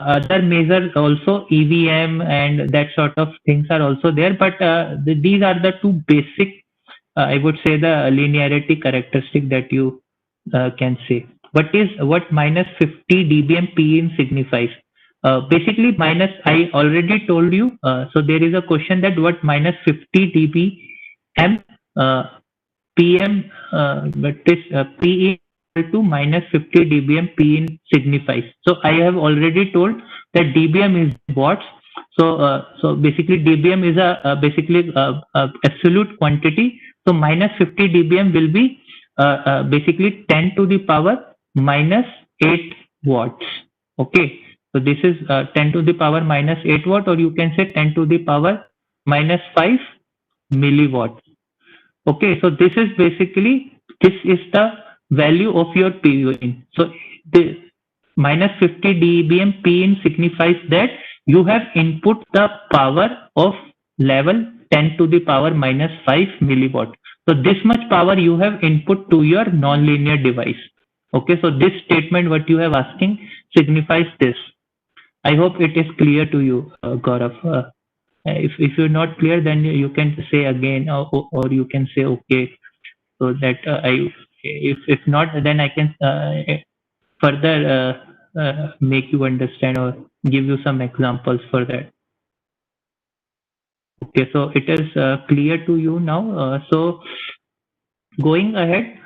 [SPEAKER 1] other measures also, EVM and that sort of things are also there, but these are the two basic, I would say, the linearity characteristic that you can say. What minus 50 dBm Pin signifies? Basically, minus, I already told you. So there is a question that what minus 50 dBm PM, but this P equal to minus 50 dBm Pin signifies. So I have already told that dBm is watts. So basically dBm is basically absolute quantity. So minus 50 dBm will be basically 10 to the power minus 8 watts. Okay, so this is 10 to the power minus 8 watt, or you can say 10 to the power minus 5 milliwatt. Okay, so this is the value of your PUN. So the minus 50 dBm Pin signifies that you have input the power of level 10 to the power minus 5 milliwatt. So this much power you have input to your non-linear device. Okay, so this statement what you have asking signifies this. I hope it is clear to you, Gaurav. If you're not clear, then you can say again, or you can say okay, so that I if not, then I can further make you understand or give you some examples for that. Okay, so it is clear to you now. So going ahead,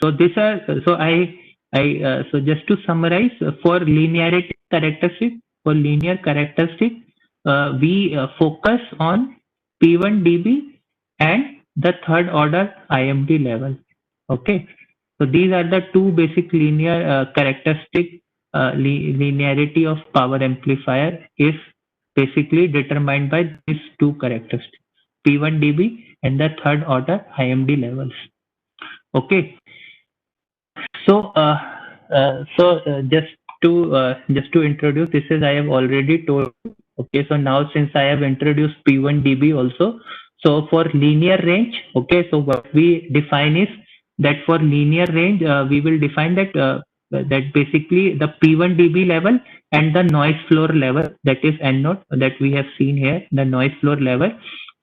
[SPEAKER 1] so these are so I so just to summarize, for linearity characteristic, for linear characteristic, we focus on P1 dB and the third order IMD level. Okay, so these are the two basic linear characteristic. Linearity of power amplifier is basically determined by these two characteristics, P1 dB and the third order IMD levels. Okay, so just to introduce, this is I have already told. Okay, so now since I have introduced P1 dB also, so for linear range, okay, so what we define is that for linear range, we will define that basically the P1 dB level and the noise floor level, that is N naught, that we have seen here, the noise floor level.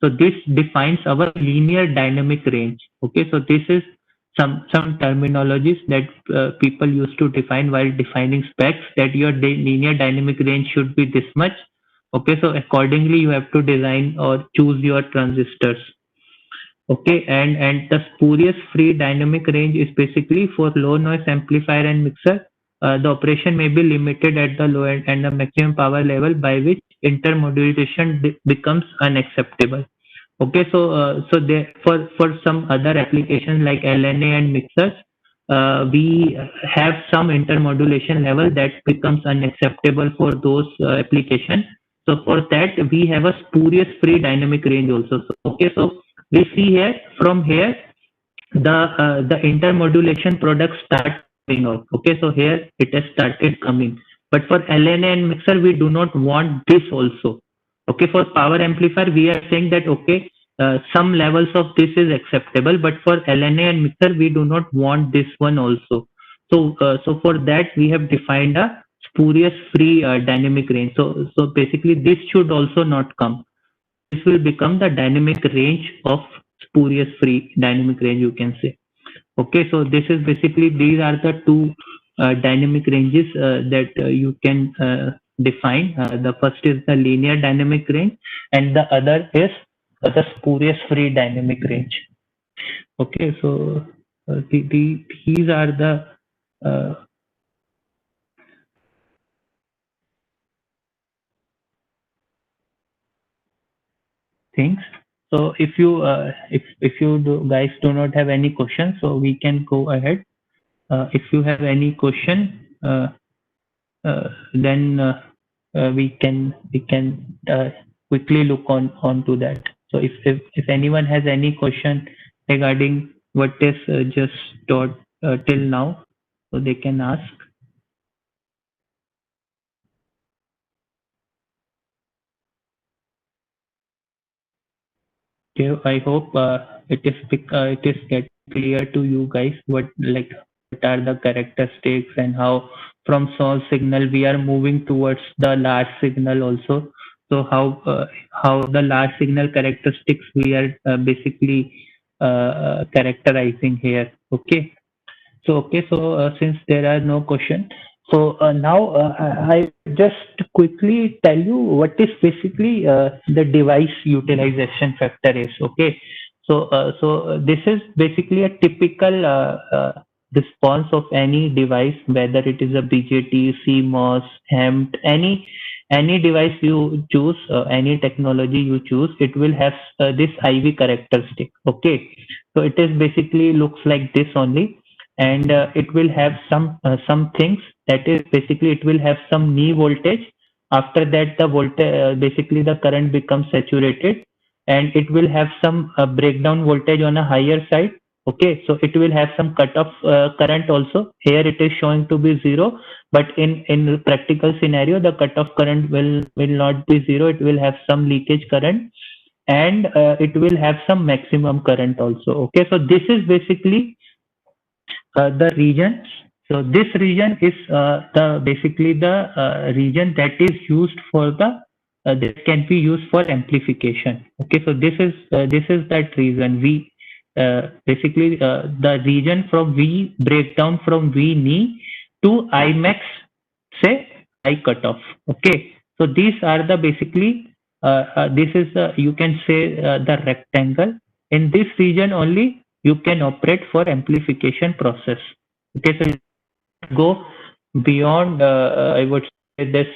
[SPEAKER 1] So this defines our linear dynamic range. Okay, so this is some terminologies that people used to define while defining specs, that your linear dynamic range should be this much. Okay, so accordingly you have to design or choose your transistors. Okay, and the spurious free dynamic range is basically for low noise amplifier and mixer. The operation may be limited at the low end and the maximum power level by which intermodulation becomes unacceptable. Okay, so there, for some other applications like LNA and mixers, we have some intermodulation level that becomes unacceptable for those applications. So for that we have a spurious free dynamic range also. So, okay, so we see here, from here the intermodulation products start coming out. Okay, so here it has started coming, but for LNA and mixer we do not want this also. Okay, for power amplifier we are saying that okay, some levels of this is acceptable, but for LNA and mixer we do not want this one also. So for that we have defined a spurious free dynamic range. So basically this should also not come. This will become the dynamic range of spurious free dynamic range, you can say. Okay, so this is basically, these are the two dynamic ranges that you can define. The first is the linear dynamic range and the other is the spurious free dynamic range. Okay, so these are the uh, things. So if you guys do not have any questions, so we can go ahead. If you have any question, then we can quickly look onto that. So if anyone has any question regarding what is just taught till now, so they can ask. Okay, I hope it is get clear to you guys what are the characteristics and how from small signal we are moving towards the large signal also. So how the large signal characteristics we are basically characterizing here. Okay. So okay, so since there are no question, so now I just quickly tell you what is basically the device utilization factor is. Okay, so this is basically a typical response of any device, whether it is a BJT, CMOS, HEMT, any device you choose, any technology you choose, it will have this IV characteristic. Okay, so it is basically looks like this only, and it will have some things, that is basically it will have some knee voltage. After that the voltage, basically the current becomes saturated, and it will have some breakdown voltage on a higher side. Okay, so it will have some cutoff current also. Here it is showing to be zero, but in practical scenario the cutoff current will not be zero, it will have some leakage current. and it will have some maximum current also. Okay, so this is basically the region. So this region is the basically the region that is used for the that can be used for amplification. Okay, so this is that reason we basically the region from V breakdown from V knee to I max, say I cutoff. Okay, so these are the basically this is you can say the rectangle. In this region only you can operate for amplification process. Okay, so you go beyond I would say this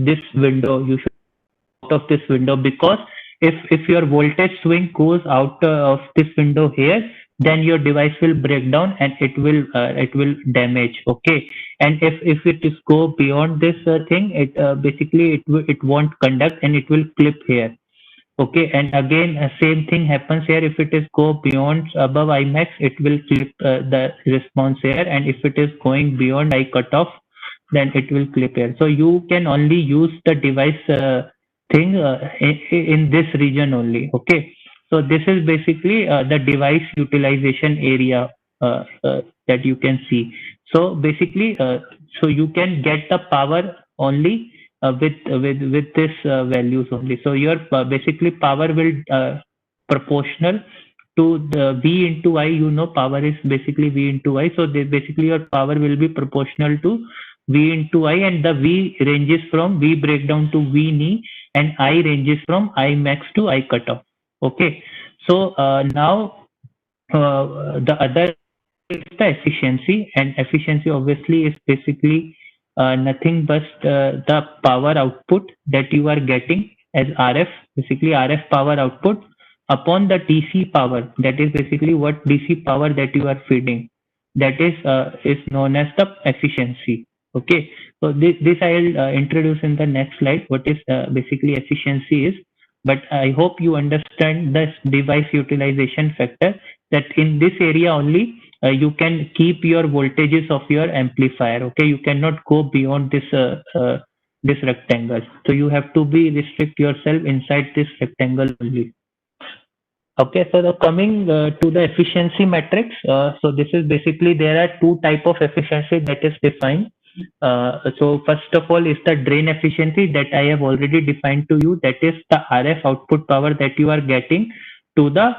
[SPEAKER 1] this window. You should out of this window, because if your voltage swing goes out of this window here, then your device will break down and it will damage. Okay, and if it is go beyond this thing, it basically it won't conduct and it will clip here. Okay, and again, same thing happens here. If it is go beyond above Imax, it will clip the response here, and if it is going beyond I cutoff, then it will clip here. So you can only use the device thing in this region only. Okay, so this is basically the device utilization area that you can see. So basically, so you can get the power only with this values only. So your basically power will proportional to the V into I. You know, power is basically V into I. So basically your power will be proportional to V into I, and the V ranges from V breakdown to V knee, and I ranges from I max to I cutoff. Okay, so now the other is the efficiency, and efficiency obviously is basically nothing but the power output that you are getting as RF, basically RF power output upon the DC power. That is basically what DC power that you are feeding. That is known as the efficiency. Okay, so this I'll introduce in the next slide. What is basically efficiency is, but I hope you understand this device utilization factor. That in this area only you can keep your voltages of your amplifier. Okay, you cannot go beyond this rectangle, so you have to be restrict yourself inside this rectangle only. Okay, so the coming to the efficiency metrics. So this is basically there are two type of efficiency that is defined. So first of all is the drain efficiency that I have already defined to you. That is the RF output power that you are getting to the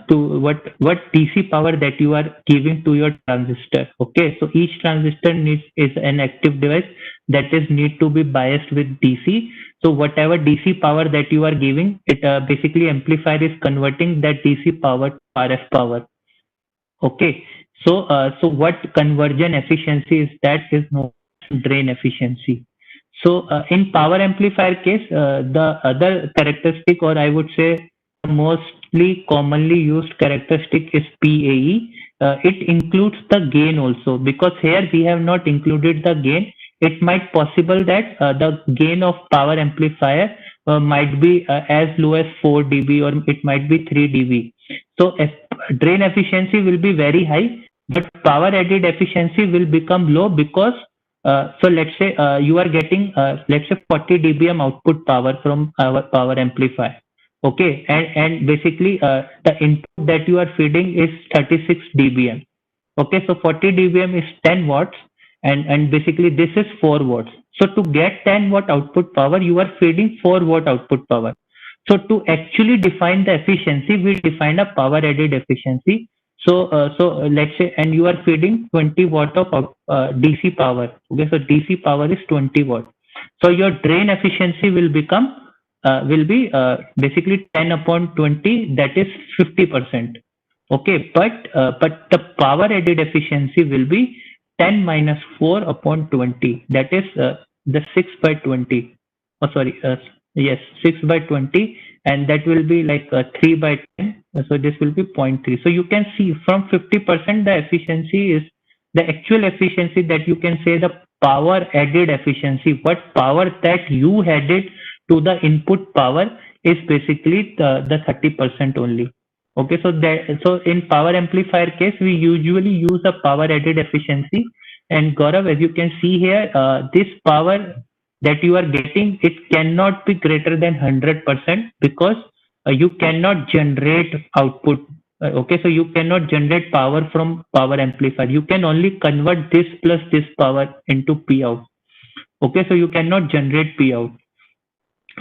[SPEAKER 1] to what DC power that you are giving to your transistor. Okay, so each transistor needs is an active device that is need to be biased with DC. So whatever DC power that you are giving, it basically amplifier is converting that DC power to RF power. Okay, so so what conversion efficiency is, that is known as drain efficiency. So in power amplifier case, the other characteristic, or I would say mostly commonly used characteristic, is PAE. It includes the gain also, because here we have not included the gain. It might possible that the gain of power amplifier might be as low as 4 dB, or it might be 3 dB. So if drain efficiency will be very high, but power added efficiency will become low, because so let's say you are getting let's say 40 dBm output power from our power amplifier. Okay, and basically the input that you are feeding is 36 dBm. Okay, so 40 dBm is 10 watts, and basically this is 4 watts. So to get 10 watt output power, you are feeding 4 watt output power. So to actually define the efficiency, we define a power added efficiency. So let's say, and you are feeding 20 watt of DC power. Okay, so DC power is 20 watt. So your drain efficiency will become will be basically 10 upon 20, that is 50%. Okay, but the power added efficiency will be 10 minus 4 upon 20. That is the 6 by 20. Oh, sorry. Yes, 6 by 20, and that will be like 3 by 10. So this will be 0.3. So you can see from 50%, the efficiency is the actual efficiency, that you can say the power added efficiency. What power that you added to the input power is basically the 30% only. Okay, so that, so in power amplifier case, we usually use a power added efficiency. And Gaurav, as you can see here, this power that you are getting, it cannot be greater than 100% because you cannot generate output. Okay, so you cannot generate power from power amplifier. You can only convert this plus this power into P out. Okay, so you cannot generate P out.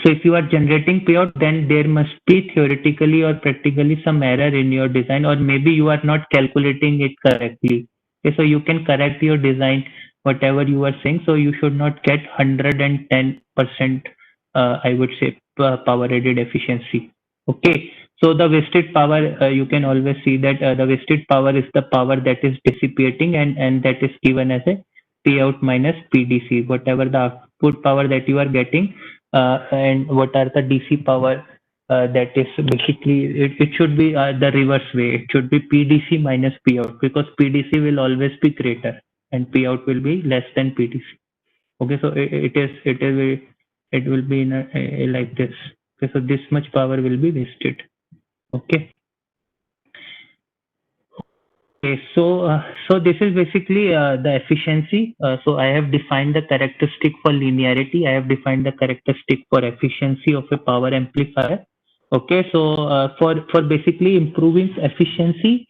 [SPEAKER 1] So if you are generating payout, then there must be theoretically or practically some error in your design, or maybe you are not calculating it correctly. Okay, so you can correct your design, whatever you are saying. So you should not get 110%, I would say, power added efficiency. Okay, so the wasted power, you can always see that the wasted power is the power that is dissipating, and that is given as a payout minus PDC, whatever the output power that you are getting, and what are the DC power, that is basically, it should be the reverse way. It should be PDC minus Pout, because PDC will always be greater and Pout will be less than PDC. Okay, so it will be in like this. Okay, so this much power will be wasted. Okay. Okay, so this is basically the efficiency. So I have defined the characteristic for linearity. I have defined the characteristic for efficiency of a power amplifier. Okay, so for basically improving efficiency,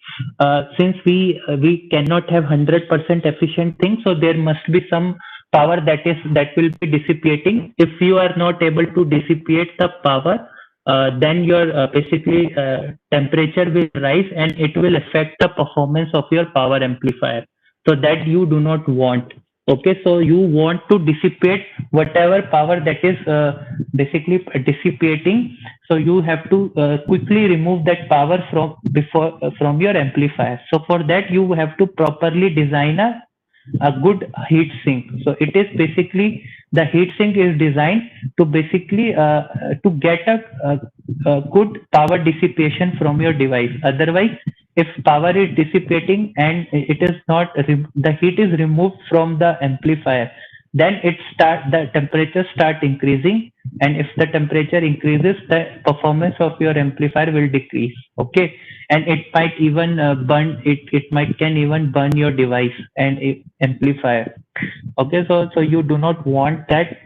[SPEAKER 1] since we cannot have 100% efficient thing, so there must be some power that will be dissipating. If you are not able to dissipate the power, then your basically temperature will rise and it will affect the performance of your power amplifier. So that you do not want. Okay, so you want to dissipate whatever power that is basically dissipating. So you have to quickly remove that power from your amplifier. So for that you have to properly design a good heat sink. So it is basically, the heat sink is designed to basically to get a good power dissipation from your device. Otherwise, if power is dissipating and it is not the heat is removed from the amplifier, then the temperature start increasing, and if the temperature increases, the performance of your amplifier will decrease. Okay, and it might even can even burn your device and amplifier. Okay, so you do not want that,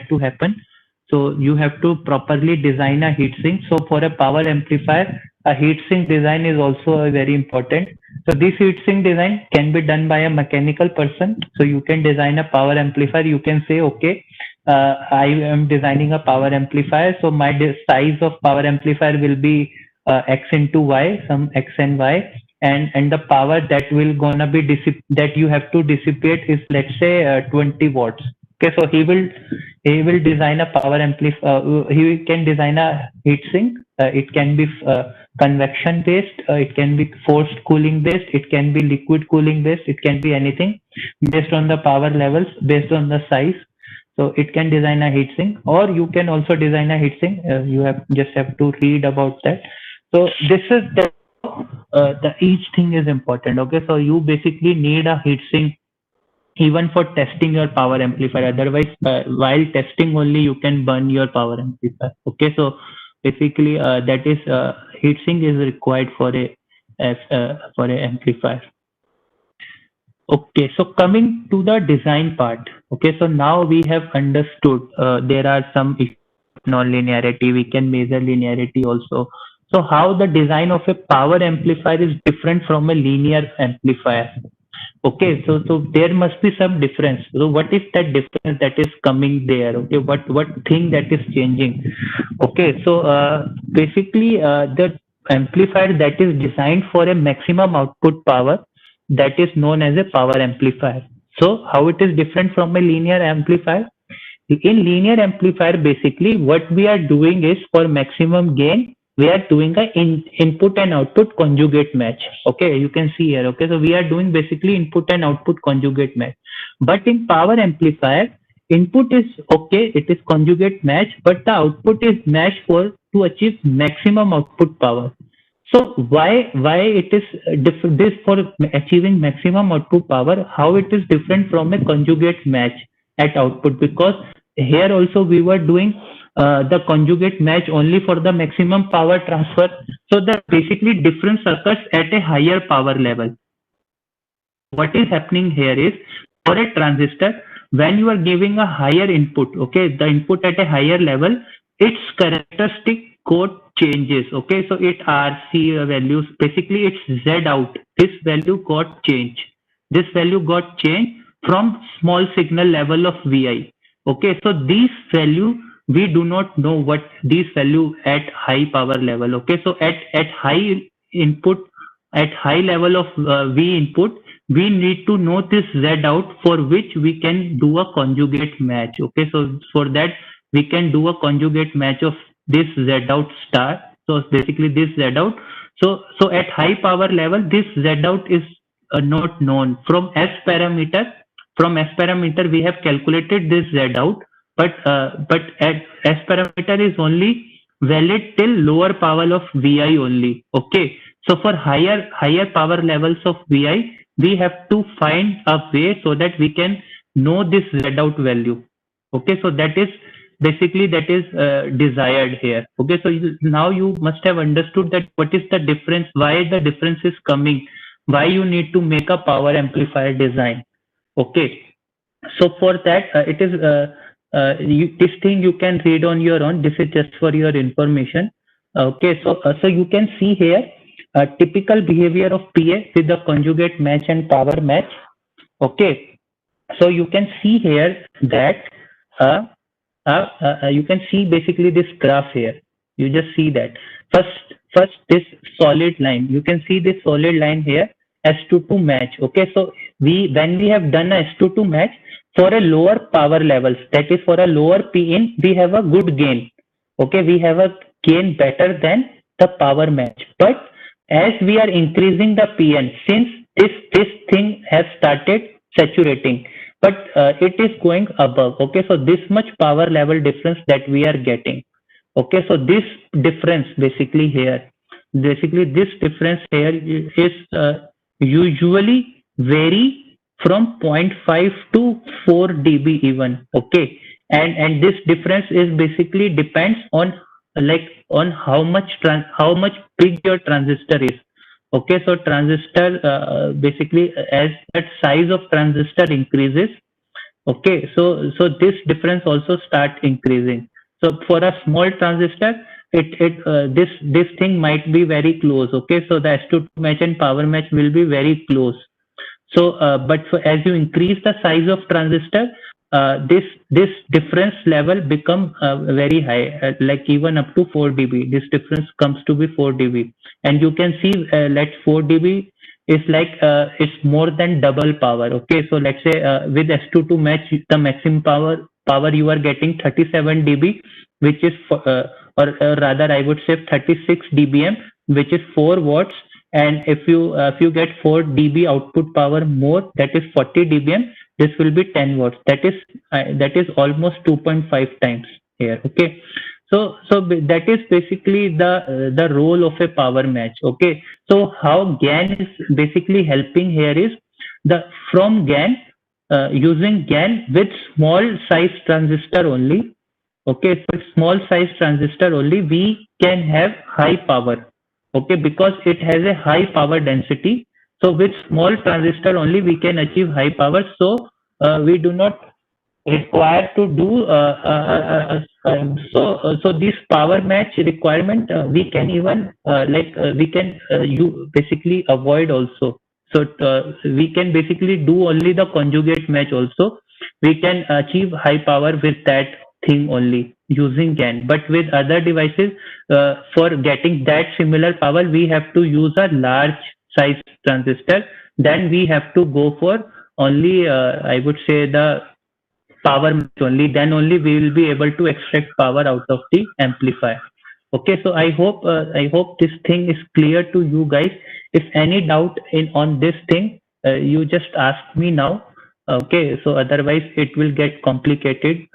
[SPEAKER 1] to happen. So you have to properly design a heatsink. So for a power amplifier, a heatsink design is also very important. So this heatsink design can be done by a mechanical person. So you can design a power amplifier. You can say, okay, I am designing a power amplifier. So my size of power amplifier will be X into Y, some X and Y, and the power that will gonna be that you have to dissipate is, let's say, 20 watts. Okay, so he will design a power amplifier. He can design a heatsink. It can be convection based. It can be forced cooling based. It can be liquid cooling based. It can be anything based on the power levels, based on the size. So it can design a heatsink, or you can also design a heatsink. You have to read about that. So this is the each thing is important. Okay, so you basically need a heatsink even for testing your power amplifier. Otherwise, while testing only, you can burn your power amplifier. Okay, so basically that is heatsink is required for a amplifier. Okay, so coming to the design part. Okay, so now we have understood there are some issues of non-linearity. We can measure linearity also. So how the design of a power amplifier is different from a linear amplifier. Okay, so there must be some difference. So what is that difference that is coming there? Okay, what thing that is changing? Okay, so basically the amplifier that is designed for a maximum output power, that is known as a power amplifier. So how it is different from a linear amplifier? In linear amplifier, basically what we are doing is, for maximum gain, we are doing a input and output conjugate match. Okay, you can see here. Okay, so we are doing basically input and output conjugate match. But in power amplifier, input is okay, it is conjugate match, but the output is matched for to achieve maximum output power. So why it is different? This for achieving maximum output power, how it is different from a conjugate match at output? Because here also we were doing the conjugate match only for the maximum power transfer. So the basically difference occurs at a higher power level. What is happening here is, for a transistor, when you are giving a higher input, okay, the input at a higher level, its characteristic code changes. Okay, so it RC values, basically it's Z out. This value got changed. This value got changed from small signal level of VI. Okay, so these value we do not know what these value at high power level. Okay, so at high input, at high level of V input, we need to know this Z out, for which we can do a conjugate match. Okay, so for that we can do a conjugate match of this Z out star. So basically this Z out. So at high power level, this Z out is not known. From S parameter, we have calculated this Z out, but at S parameter is only valid till lower power of VI only. Okay, so for higher power levels of VI, we have to find a way so that we can know this Z out value. Okay, so that is basically that is desired here. Okay, so now you must have understood that what is the difference, why the difference is coming, why you need to make a power amplifier design. Okay, so for that, this thing you can read on your own. This is just for your information. Okay, so you can see here typical behavior of PA with the conjugate match and power match. Okay, so you can see here that uh, you can see basically this graph here. You just see that first this solid line. You can see this solid line here, S22 match. Okay, so when we have done a S22 match for a lower power levels, that is for a lower P in, we have a good gain. Okay, we have a gain better than the power match. But as we are increasing the PN, since this thing has started saturating, but it is going above. Okay, so this much power level difference that we are getting. Okay, so this difference basically this difference here is usually vary from zero point 0.5 to 4 dB even. Okay, and this difference is basically depends on like on how much big your transistor is. Okay, so transistor basically as that size of transistor increases. Okay, so this difference also start increasing. So for a small transistor, this thing might be very close. Okay, so the S22 match and power match will be very close. So, as you increase the size of transistor, this difference level become very high, like even up to 4 dB. This difference comes to be 4 dB, and you can see let 4 dB is like it's more than double power. Okay, so let's say with S22 match, the maximum power you are getting 37 dB, which is or rather I would say 36 dBm, which is 4 watts. And if you get 4 dB output power more, that is 40 dBm, this will be 10 watts. That is almost 2.5 times here. Okay, so that is basically the role of a power match. Okay, so how GAN is basically helping here is the from GAN, using GAN with small size transistor only. Okay, so small size transistor only, we can have high power. Okay, because it has a high power density. So with small transistor only we can achieve high power. So we do not require to do so this power match requirement we can even we can you basically avoid also. So we can basically do only the conjugate match also. We can achieve high power with that thing only using GAN. But with other devices, for getting that similar power, we have to use a large size transistor. Then we have to go for only I would say the power match only. Then only we will be able to extract power out of the amplifier. Okay, so I hope this thing is clear to you guys. If any doubt in on this thing, you just ask me now. Okay, so otherwise it will get complicated.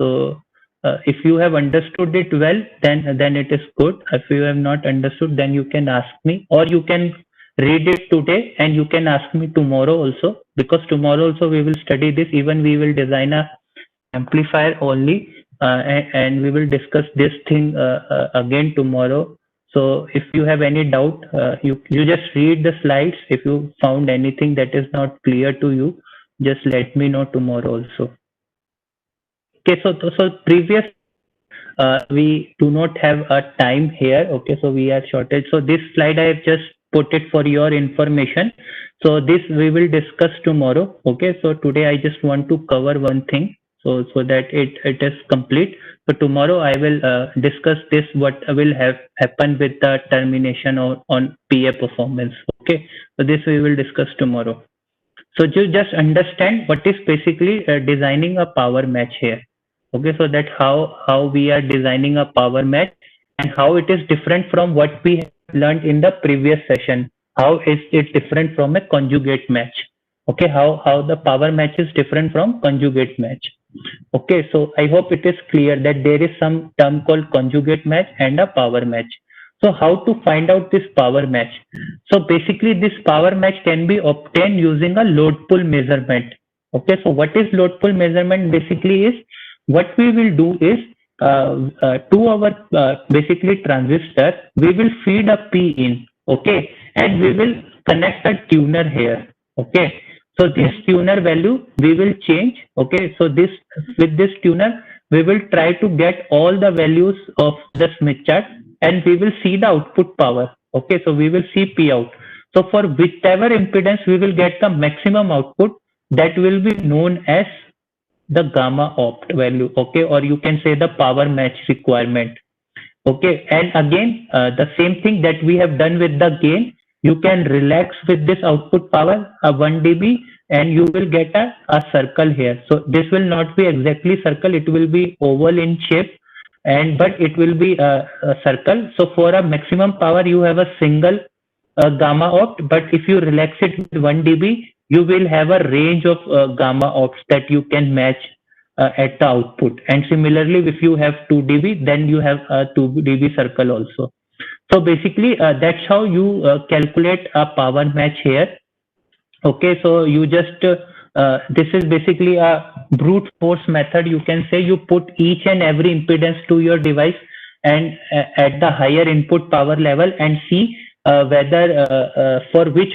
[SPEAKER 1] So if you have understood it well, then it is good. If you have not understood, then you can ask me, or you can read it today and you can ask me tomorrow also, because tomorrow also we will study this. Even we will design a amplifier only, and we will discuss this thing again tomorrow. So if you have any doubt, you just read the slides. If you found anything that is not clear to you, Just let me know tomorrow also. Okay, so previous we do not have a time here. Okay, so we are shortage. So this slide I have just put it for your information. So this we will discuss tomorrow. Okay, so today I just want to cover one thing, so that it is complete. So tomorrow I will discuss this, what will have happen with the termination on PA performance. Okay, so this we will discuss tomorrow. So you just understand what is basically designing a power match here. Okay, so that how we are designing a power match and how it is different from what we have learned in the previous session. How is it different from a conjugate match? Okay, how the power match is different from conjugate match. Okay, so I hope it is clear that there is some term called conjugate match and a power match. So how to find out this power match? So basically this power match can be obtained using a load pull measurement. Okay, so what is load pull measurement basically is, what we will do is to our basically transistor, we will feed a P in, okay, and we will connect a tuner here, okay. So this tuner value we will change, okay. So this, with this tuner, we will try to get all the values of the Smith chart, and we will see the output power, okay. So we will see P out. So for whichever impedance we will get the maximum output, that will be known as the gamma opt value, okay, or you can say the power match requirement. Okay, and again, the same thing that we have done with the gain, you can relax with this output power, 1 dB, and you will get a circle here. So this will not be exactly circle, it will be oval in shape, and but it will be a circle. So for a maximum power, you have a single gamma opt, but if you relax it with 1 dB, you will have a range of gamma opts that you can match at the output. And similarly, if you have 2 dB, then you have a 2 dB circle also. So basically, that's how you calculate a power match here. Okay, so you just this is basically a brute force method. You can say you put each and every impedance to your device and at the higher input power level, and see whether for which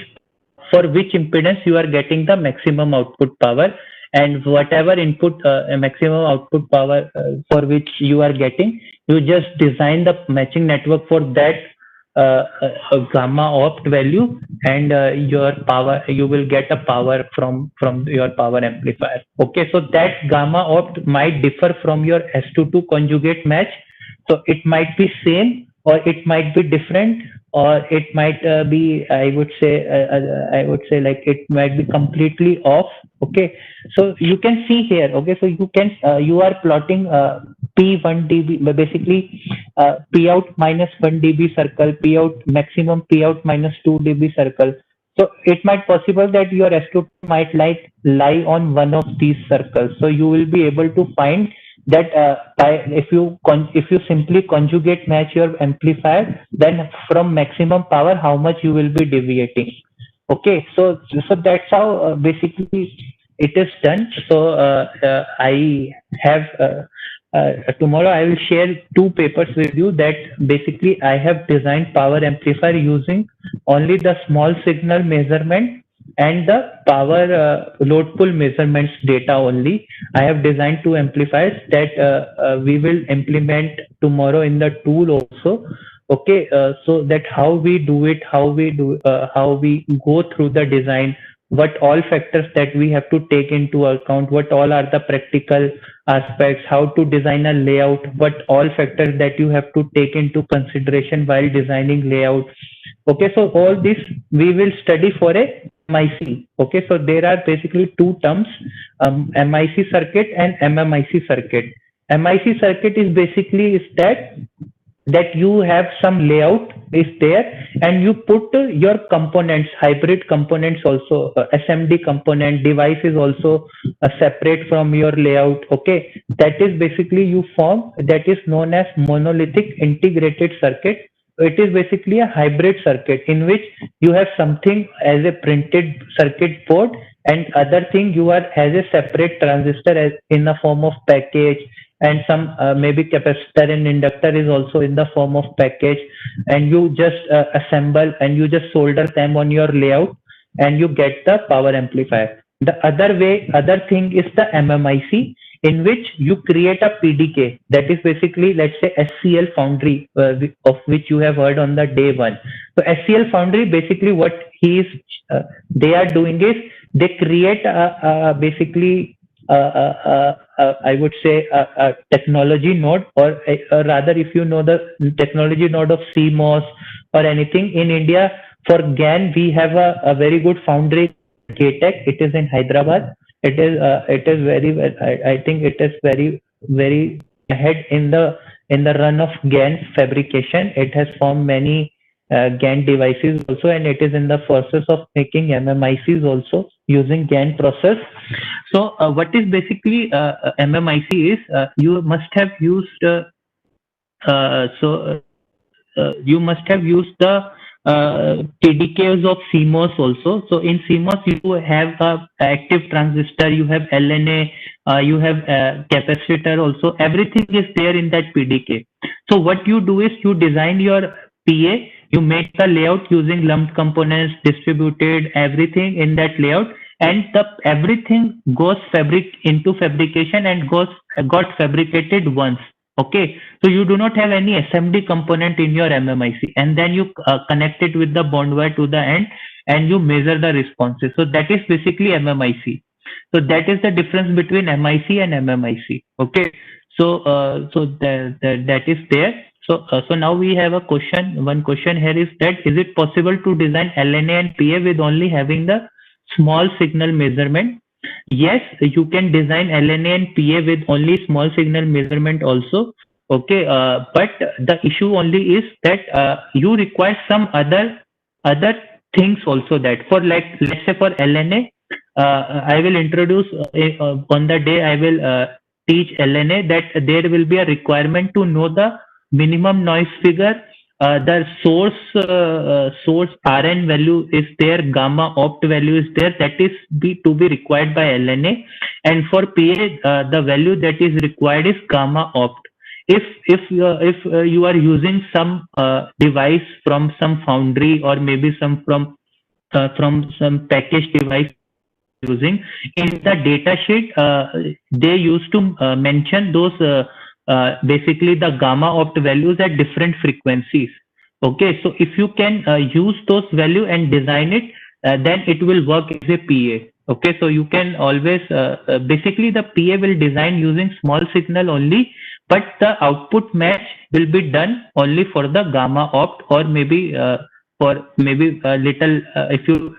[SPEAKER 1] impedance you are getting the maximum output power, and whatever input maximum output power for which you are getting, you just design the matching network for that gamma opt value, and your power, you will get a power from your power amplifier. Okay, so that gamma opt might differ from your S22 conjugate match. So it might be same, or it might be different, or it might be, I would say like it might be completely off. Okay, so you can see here. Okay, so you can you are plotting P1 dB, basically P out minus 1 dB circle, P out maximum, P out minus 2 dB circle. So it might possible that your S2 might like lie on one of these circles. So you will be able to find that if you simply conjugate match your amplifier, then from maximum power how much you will be deviating. Okay, so that's how basically it is done. So I have tomorrow I will share two papers with you that basically I have designed power amplifier using only the small signal measurement and the power load pull measurements data only. I have designed two amplifiers that we will implement tomorrow in the tool also. Okay, so that how we do it, how we go through the design, what all factors that we have to take into account, what all are the practical aspects, how to design a layout, what all factors that you have to take into consideration while designing layout. Okay, so all this we will study for a MIC. Okay, so there are basically two terms, MIC circuit and MMIC circuit. MIC circuit is basically is that you have some layout is there, and you put your components, hybrid components also, SMD component device is also separate from your layout. Okay, that is basically you form, that is known as monolithic integrated circuit. It is basically a hybrid circuit in which you have something as a printed circuit board, and other thing you are as a separate transistor as in the form of package, and some maybe capacitor and inductor is also in the form of package, and you just assemble and you just solder them on your layout, and you get the power amplifier. The other thing is the MMIC, in which you create a PDK, that is basically, let's say, SCL Foundry, of which you have heard on the day one. So SCL Foundry, basically what uh, they are doing is they create basically I would say a technology node, or rather, if you know the technology node of CMOS or anything in India. For GAN, we have a very good foundry, KTech. It is in Hyderabad. It is very well. I think it is very ahead in the run of GAN fabrication. It has formed many GAN devices also, and it is in the process of making MMICs also using GAN process. So what is basically MMIC is, you must have used so you must have used the PDKs of CMOS also. So in CMOS, you have a active transistor, you have LNA, you have capacitor also. Everything is there in that PDK. So what you do is you design your PA, you make the layout using lumped components, distributed everything in that layout, and the everything goes into fabrication and got fabricated once. Okay, so you do not have any SMD component in your MMIC, and then you connect it with the bond wire to the end, and you measure the responses. So that is basically MMIC. So that is the difference between MIC and MMIC. Okay, so that is there. So now we have a question. One question here is that, is it possible to design LNA and PA with only having the small signal measurement? Yes, you can design LNA and PA with only small signal measurement also. Okay, but the issue only is that you require some other things also, that for, like, let's say for LNA, I will introduce on the day I will teach LNA, that there will be a requirement to know the minimum noise figure. The source Rn value is there, gamma opt value is there, that is to be required by LNA. And for PA, the value that is required is gamma opt. If you are using some device from some foundry, or maybe some from some packaged device using, in the data sheet, they used to mention those basically the gamma opt values at different frequencies. Okay, so if you can use those value and design it, then it will work as a PA. Okay, so you can always basically the PA will design using small signal only, but the output match will be done only for the gamma opt, or maybe for maybe a little, if you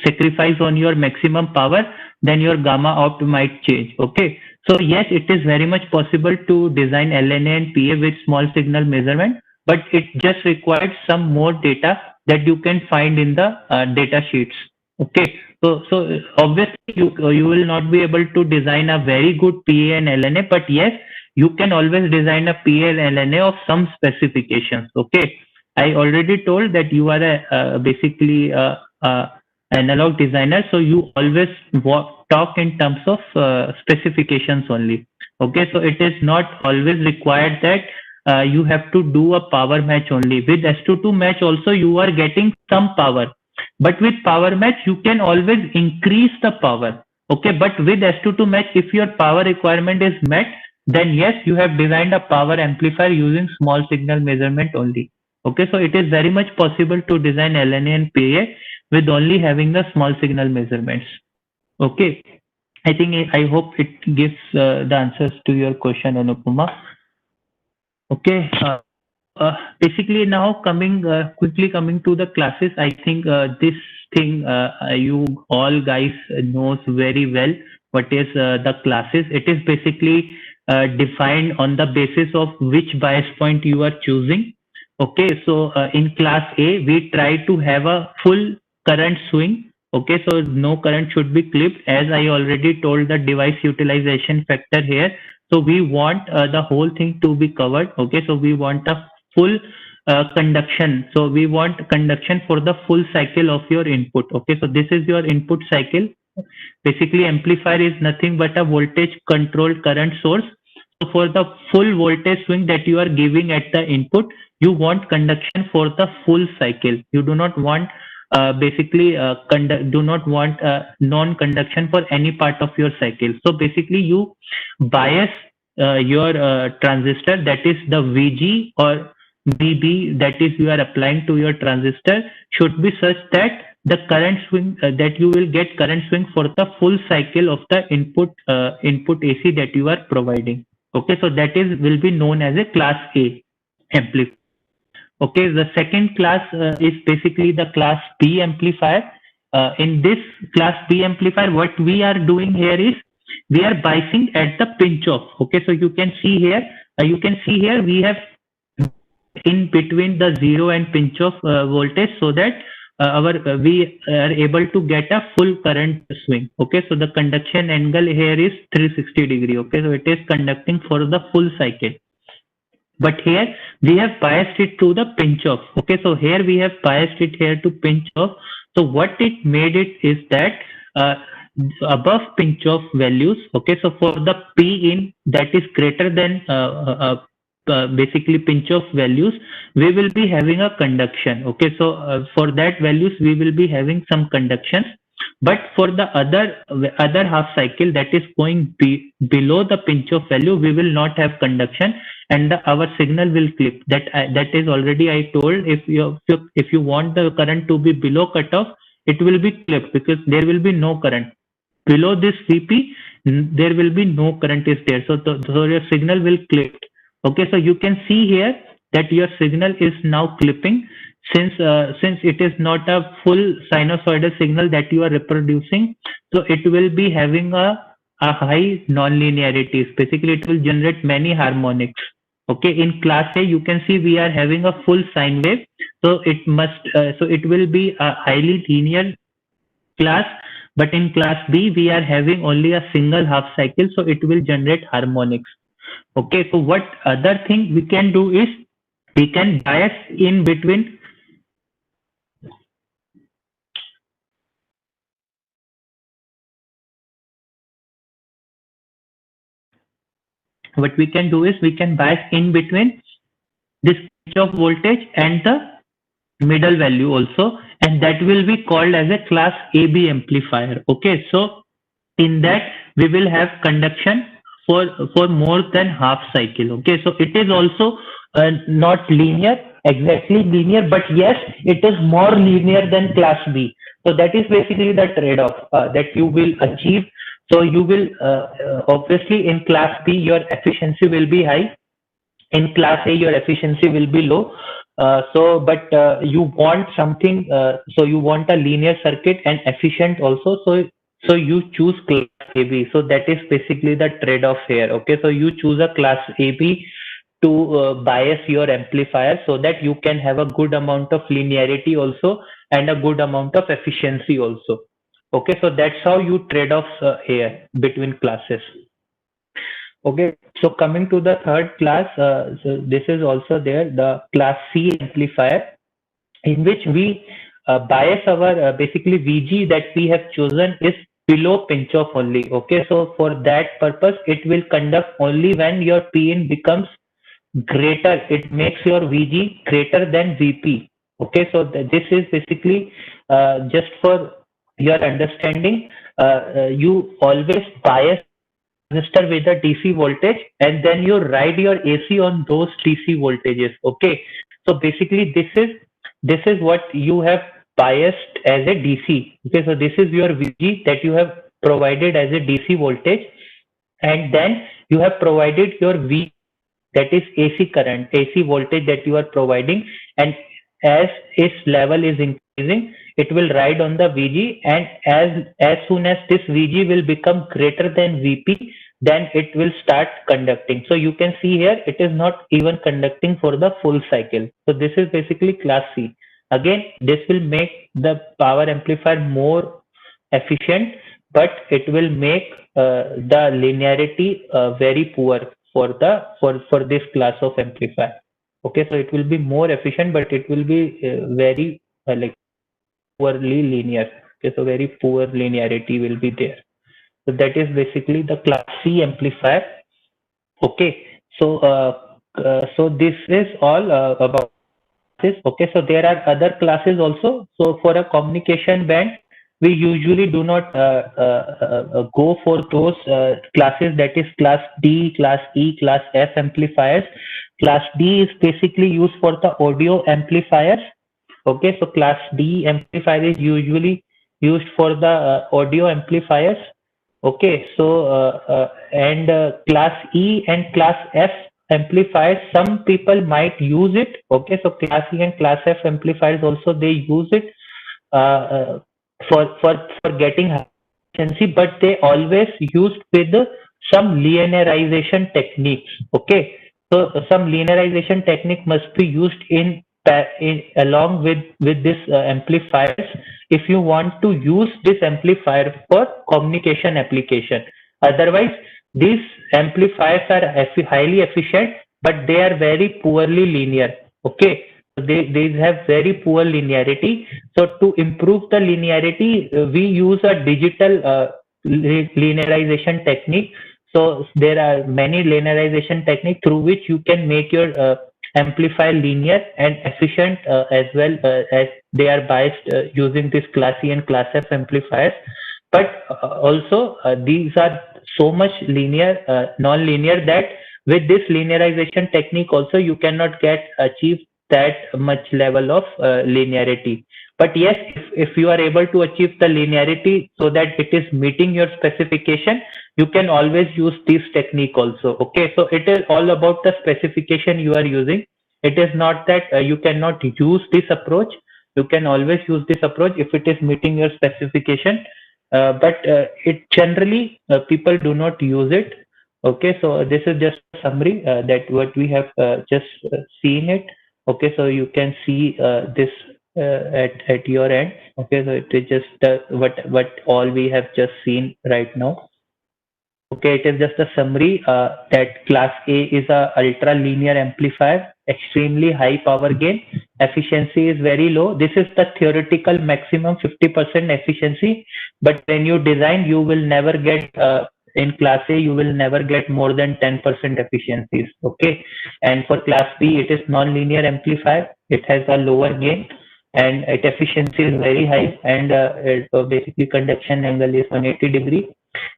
[SPEAKER 1] sacrifice on your maximum power, then your gamma opt might change. Okay, so yes, it is very much possible to design LNA and PA with small signal measurement, but it just requires some more data that you can find in the data sheets. Okay, so obviously you will not be able to design a very good PA and LNA, but yes, you can always design a PA and LNA of some specifications. Okay, I already told that you are basically analog designer, so you always talk in terms of specifications only. Okay, so it is not always required that you have to do a power match only. With S22 match also, you are getting some power, but with power match you can always increase the power. Okay, but with S22 match, if your power requirement is met, then yes, you have designed a power amplifier using small signal measurement only. Okay, so it is very much possible to design LNA and PA with only having the small signal measurements. Okay, I hope it gives the answers to your question, Anupama. Okay, basically now quickly coming to the classes. I think this thing you all guys knows very well what is the classes. It is basically defined on the basis of which bias point you are choosing. Okay, so in class A, we try to have a full current swing. Okay, so no current should be clipped, as I already told the device utilization factor here. So we want the whole thing to be covered. Okay, so we want a full conduction. So we want conduction for the full cycle of your input. Okay, so this is your input cycle. Basically, amplifier is nothing but a voltage controlled current source. So for the full voltage swing that you are giving at the input, you want conduction for the full cycle. You do not want basically do not want non-conduction for any part of your cycle. So basically you bias your transistor, that is the VG or BB, that is you are applying to your transistor, should be such that the current swing that you will get current swing for the full cycle of the input AC that you are providing. Okay, so that is will be known as a class A amplifier. Okay, the second class is basically the class B amplifier. In this class B amplifier, what we are doing here is we are biasing at the pinch off. Okay, so you can see here we have in between the zero and pinch off voltage, so that our we are able to get a full current swing. Okay, so the conduction angle here is 360 degree. Okay, so it is conducting for the full cycle, but here we have biased it to the pinch off. Okay, so here we have biased it here to pinch off. So what it made it is that uh, above pinch off values. Okay, so for the P in that is greater than basically pinch off values, we will be having a conduction. Okay, so for that values we will be having some conductions, but for the other half cycle that is going below the pinch off value, we will not have conduction, and our signal will clip. That is already I told. If you want the current to be below cutoff, it will be clipped because there will be no current below this VP. There will be no current is there, so your signal will clip. Okay, so you can see here that your signal is now clipping, since it is not a full sinusoidal signal that you are reproducing, so it will be having a high non-linearities. Basically, it will generate many harmonics. Okay, in class A, you can see we are having a full sine wave, so it will be a highly linear class. But in class B, we are having only a single half cycle, so it will generate harmonics. Okay, so what other thing we can do is we can bias in between. What we can do is we can bias in between this pitch of voltage and the middle value also, and that will be called as a class AB amplifier. Okay, so in that we will have conduction for more than half cycle. Okay, so it is also not exactly linear, but yes, it is more linear than class B. So that is basically the trade-off that you will achieve. So you will obviously in class B your efficiency will be high, in class A your efficiency will be low. But you want something, so you want a linear circuit and efficient also, so you choose class AB. So that is basically the trade-off here. Okay, so you choose a class AB to bias your amplifier so that you can have a good amount of linearity also and a good amount of efficiency also. Okay, so that's how you trade off here between classes. Okay, so coming to the third class, so this is also there, the class C amplifier, in which we bias our basically VG that we have chosen is below pinch off only. Okay, so for that purpose, it will conduct only when your Pin becomes greater. It makes your VG greater than VP. Okay, so this is basically just for your understanding. You always bias resistor with a DC voltage, and then you ride your AC on those DC voltages. Okay, so basically this is what you have biased as a DC. Okay, so this is your VG that you have provided as a DC voltage, and then you have provided your V, that is AC current, AC voltage that you are providing, and as its level is increasing, it will ride on the VG, and as soon as this VG will become greater than VP, then it will start conducting. So you can see here it is not even conducting for the full cycle. So this is basically class C. Again, this will make the power amplifier more efficient, but it will make the linearity very poor for this class of amplifier. Okay, so it will be more efficient, but it will be very like poorly linear. Okay, so very poor linearity will be there. So that is basically the class C amplifier. Okay, so so this is all about Okay, so there are other classes also. So for a communication band, we usually do not go for those classes, that is class D, class E, class F amplifiers. Class D is basically used for the audio amplifiers. Okay, so class D amplifier is usually used for the audio amplifiers. Okay, so and class E and class F amplifiers, some people might use it. Okay, so class E and class F amplifiers also they use it uh, for getting high efficiency, but they always used with some linearization techniques. Okay, so some linearization technique must be used in along with this amplifiers if you want to use this amplifier for communication application. Otherwise, these amplifiers are highly efficient, but they are very poorly linear. Okay, they have very poor linearity. So to improve the linearity, we use a digital linearization technique. So there are many linearization techniques through which you can make your amplifier linear and efficient as well, as they are biased using this class E and class F amplifiers. But also these are so much linear, non-linear, that with this linearization technique also you cannot get achieve that much level of linearity. But yes, if you are able to achieve the linearity so that it is meeting your specification, you can always use this technique also. Okay, so it is all about the specification you are using. It is not that you cannot use this approach. You can always use this approach if it is meeting your specification. But it generally people do not use it. Okay, so this is just a summary that what we have just seen it. Okay, so you can see this at your end. Okay, so it is just what all we have just seen right now. Okay, it is just a summary that class A is a ultra linear amplifier, extremely high power gain, efficiency is very low. This is the theoretical maximum 50% efficiency, but when you design, you will never get in class A, you will never get more than 10% efficiencies. Okay, and for class B, it is non-linear amplifier. It has a lower gain and its efficiency is very high, and basically conduction angle is 180-degree.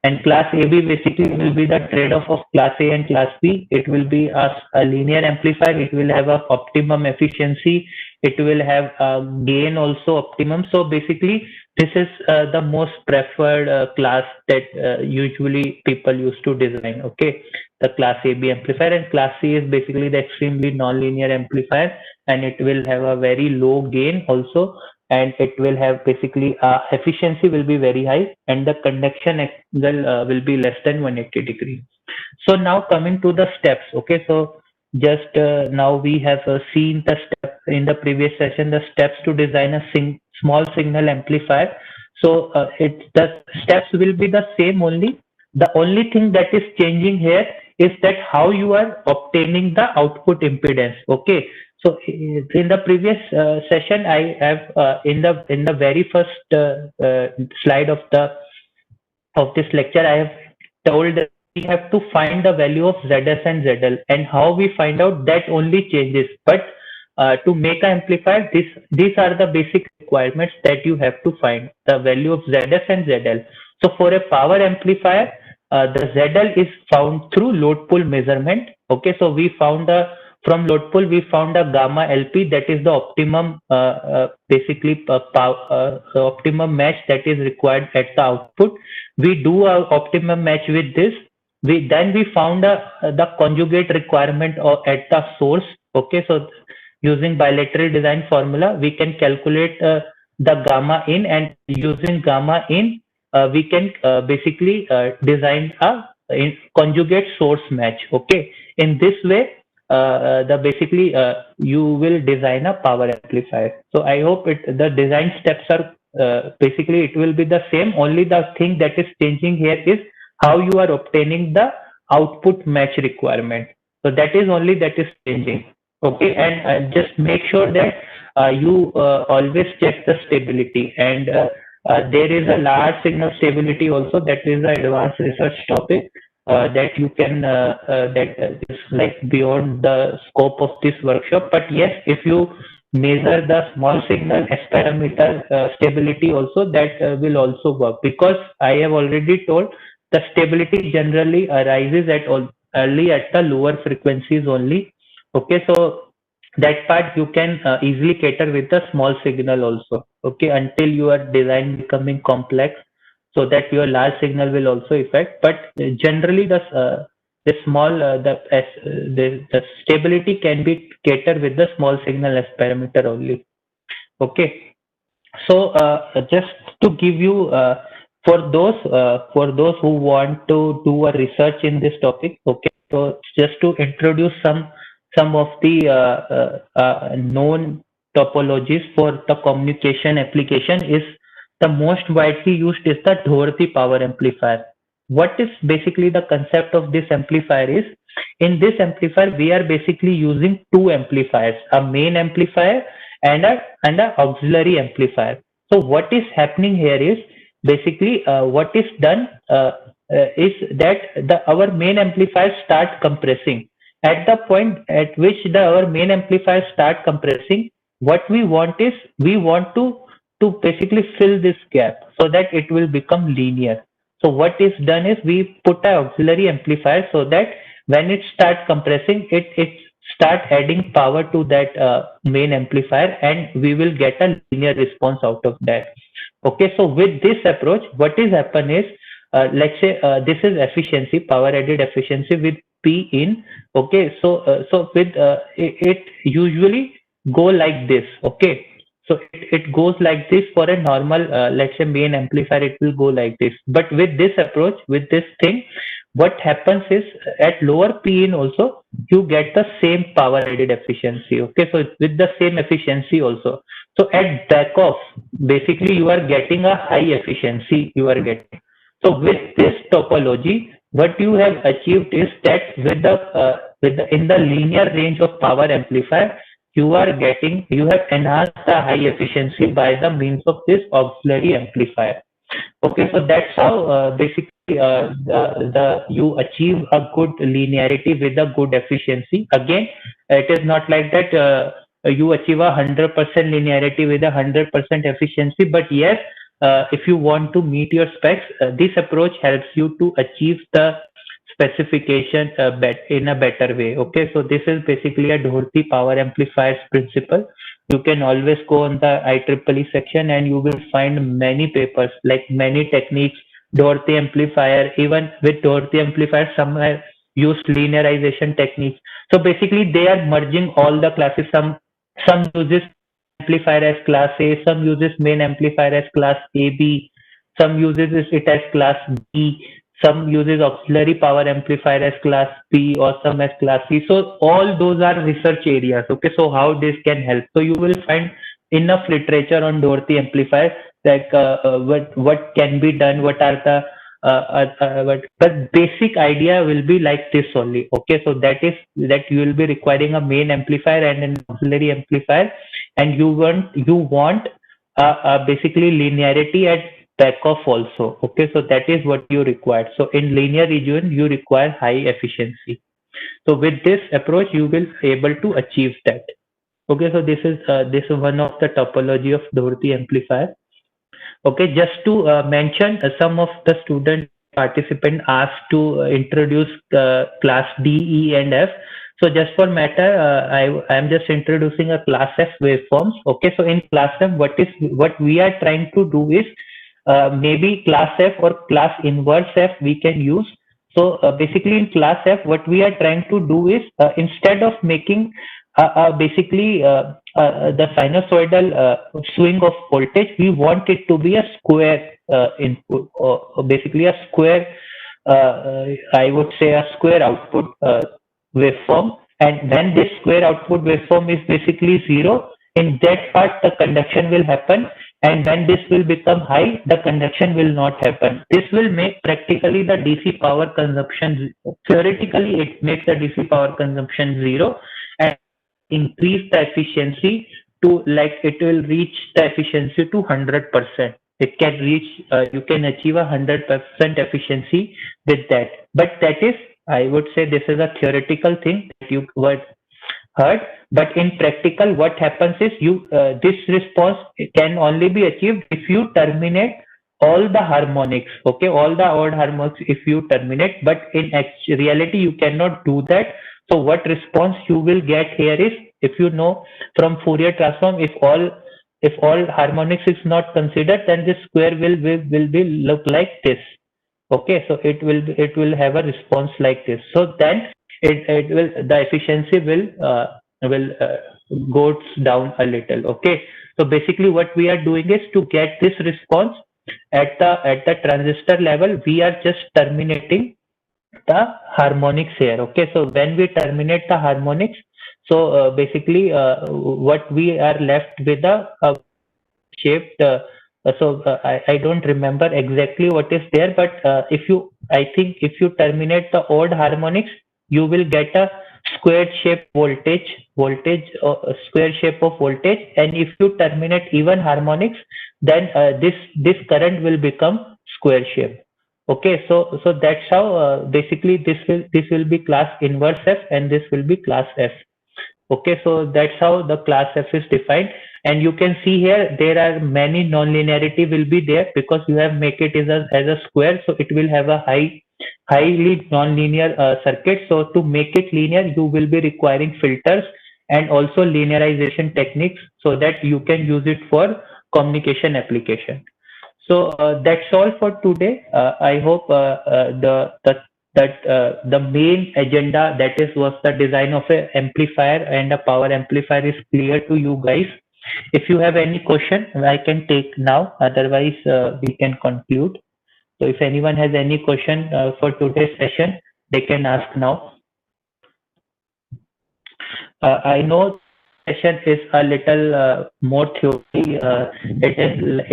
[SPEAKER 1] And class AB basically will be the trade-off of class A and class B. It will be a linear amplifier. It will have a optimum efficiency. It will have a gain also optimum. So basically, this is the most preferred class that usually people used to design. Okay, the class AB amplifier, and class C is basically the extremely non-linear amplifier, and it will have a very low gain also, and it will have basically efficiency will be very high, and the conduction angle will be less than 180-degree. So now coming to the steps. Okay, so just now we have seen the step in the previous session, the steps to design a small signal amplifier. So the steps will be the same only. The only thing that is changing here is that how you are obtaining the output impedance. Okay, so in the previous session, I have in the very first slide of this lecture, I have told that we have to find the value of ZS and ZL, and how we find out that only changes. But to make an amplifier, these are the basic requirements that you have to find: the value of ZS and ZL. So for a power amplifier, the ZL is found through load pull measurement. Okay, so we found a from load pull we found a gamma LP, that is the optimum basically optimum match that is required at the output. We do a optimum match with this. We found the conjugate requirement at the source. Okay, so using bilateral design formula, we can calculate the gamma in, and using gamma in, we can basically design a conjugate source match. Okay, in this way, the basically you will design a power amplifier. So I hope the design steps are basically it will be the same. Only the thing that is changing here is how you are obtaining the output match requirement. So that is only that is changing. Okay, and just make sure that you always check the stability, and there is a large signal stability also, that is an advanced research topic that you can that is like beyond the scope of this workshop. But yes, if you measure the small signal S parameter stability also, that will also work, because I have already told the stability generally arises at all early at the lower frequencies only. Okay, so that part you can easily cater with the small signal also. Okay, until your design becoming complex, so that your large signal will also affect. But generally the small the stability can be catered with the small signal S parameter only. Okay, so just to give you for those who want to do a research in this topic. Okay, so just to introduce some of the known topologies for the communication application is the most widely used is the Doherty power amplifier. What is basically the concept of this amplifier is, in this amplifier we are basically using two amplifiers, a main amplifier and a auxiliary amplifier. So what is happening here is basically what is done is that our main amplifier start compressing. At the point at which our main amplifier start compressing, what we want is we want to basically fill this gap so that it will become linear. So what is done is we put an auxiliary amplifier so that when it start compressing, it start adding power to that main amplifier, and we will get a linear response out of that. Okay, so with this approach, what is happen is, let's say this is efficiency, power added efficiency with P in. Okay, so with it usually go like this. Okay, so it goes like this for a normal, let's say main amplifier, it will go like this. But with this approach, with this thing, what happens is at lower P in also you get the same power added efficiency. Okay, so with the same efficiency also. So at back off, basically you are getting a high efficiency you are getting. So with this topology, what you have achieved is that with the in the linear range of power amplifier, you have enhanced the high efficiency by the means of this auxiliary amplifier. Okay, so that's how basically the you achieve a good linearity with a good efficiency. Again, it is not like that you achieve 100% linearity with 100% efficiency. But yes, if you want to meet your specs, this approach helps you to achieve the specification in a better way. Okay, so this is basically a Doherty power amplifiers principle. You can always go on the IEEE section and you will find many papers, like many techniques, Doherty amplifier. Even with Doherty amplifier, some have used linearization techniques. So basically they are merging all the classes. Some uses amplifier as class A, some uses main amplifier as class AB, some uses it as class B, some uses auxiliary power amplifier as class B, or some as class C. So all those are research areas. Okay, so how this can help? So you will find enough literature on Doherty amplifiers, like what can be done, what are the basic idea will be like this only. Okay, so that is that you will be requiring a main amplifier and an auxiliary amplifier, and you want basically linearity at back off also. Okay, so that is what you require. So in linear region you require high efficiency. So with this approach you will able to achieve that. Okay, so this is one of the topology of Doherty amplifier. Okay, just to mention, some of the student participant asked to introduce class D, E, and F. So just for matter, I am just introducing a class F waveforms. Okay, so in class F, what we are trying to do is maybe class F or class inverse F we can use. So basically in class F, what we are trying to do is instead of making basically the sinusoidal swing of voltage, we want it to be a square input, or basically a square, I would say a square output waveform. And when this square output waveform is basically zero, in that part the conduction will happen, and when this will become high, the conduction will not happen. This will make practically the DC power consumption, theoretically it makes the DC power consumption zero, and increase the efficiency to, like, it will reach the efficiency to 100%. It can reach, you can achieve 100% efficiency with that. But that is, I would say, this is a theoretical thing that you heard. But in practical, what happens is this response can only be achieved if you terminate all the harmonics, okay, all the odd harmonics if you terminate. But in reality, you cannot do that. So what response you will get here is, if you know from Fourier transform, if all harmonics is not considered, then this square will be look like this. Okay, so it will have a response like this. So then it will, the efficiency will goes down a little. Okay, so basically what we are doing is, to get this response at the transistor level, we are just terminating the harmonics here. Okay, so when we terminate the harmonics, so basically what we are left with a shaped. I don't remember exactly what is there, but I think if you terminate the odd harmonics, you will get a square shape square shape of voltage. And if you terminate even harmonics, then this current will become square shape. Okay, so that's how basically this will be class inverse F, and this will be class F. Okay, so that's how the class F is defined. And you can see here there are many non-linearity will be there, because you have make it as a square, so it will have a highly non-linear circuit. So to make it linear, you will be requiring filters and also linearization techniques, so that you can use it for communication application. So that's all for today. I hope the main agenda, that is was the design of a amplifier and a power amplifier, is clear to you guys. If you have any question, I can take now. Otherwise, we can conclude. So if anyone has any question for today's session, they can ask now. I know session is a little more theory.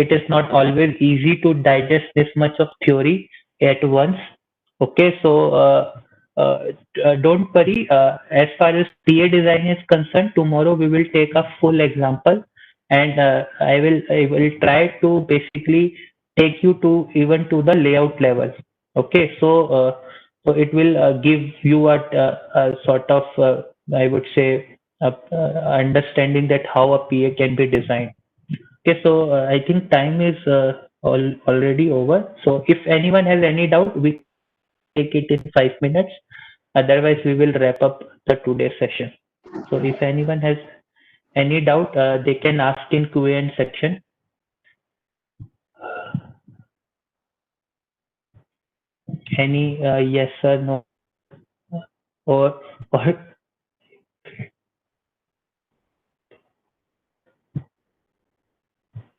[SPEAKER 1] It is not always easy to digest this much of theory at once. Okay, so don't worry. As far as PA design is concerned, tomorrow we will take a full example, and I will try to basically take you to even to the layout level. Okay, so it will give you a sort of I would say understanding that how a PA can be designed. Okay, so I think time is already over. So if anyone has any doubt, we take it in 5 minutes. Otherwise, we will wrap up the today's session. So if anyone has any doubt, they can ask in Q&A section. Any yes or no, or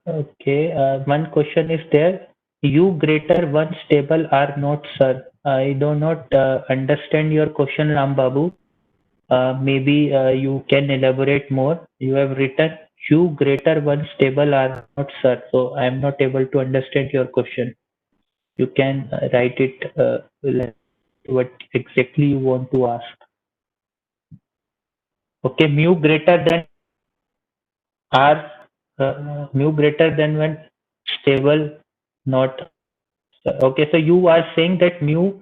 [SPEAKER 1] okay. One question is there. U greater one stable are not, sir. I do not understand your question, Ram Babu. Maybe you can elaborate more. You have written U greater one stable are not, sir. So I am not able to understand your question. You can write it like what exactly you want to ask. Okay, mu greater than R, mu greater than one stable, not. Okay, so you are saying that mu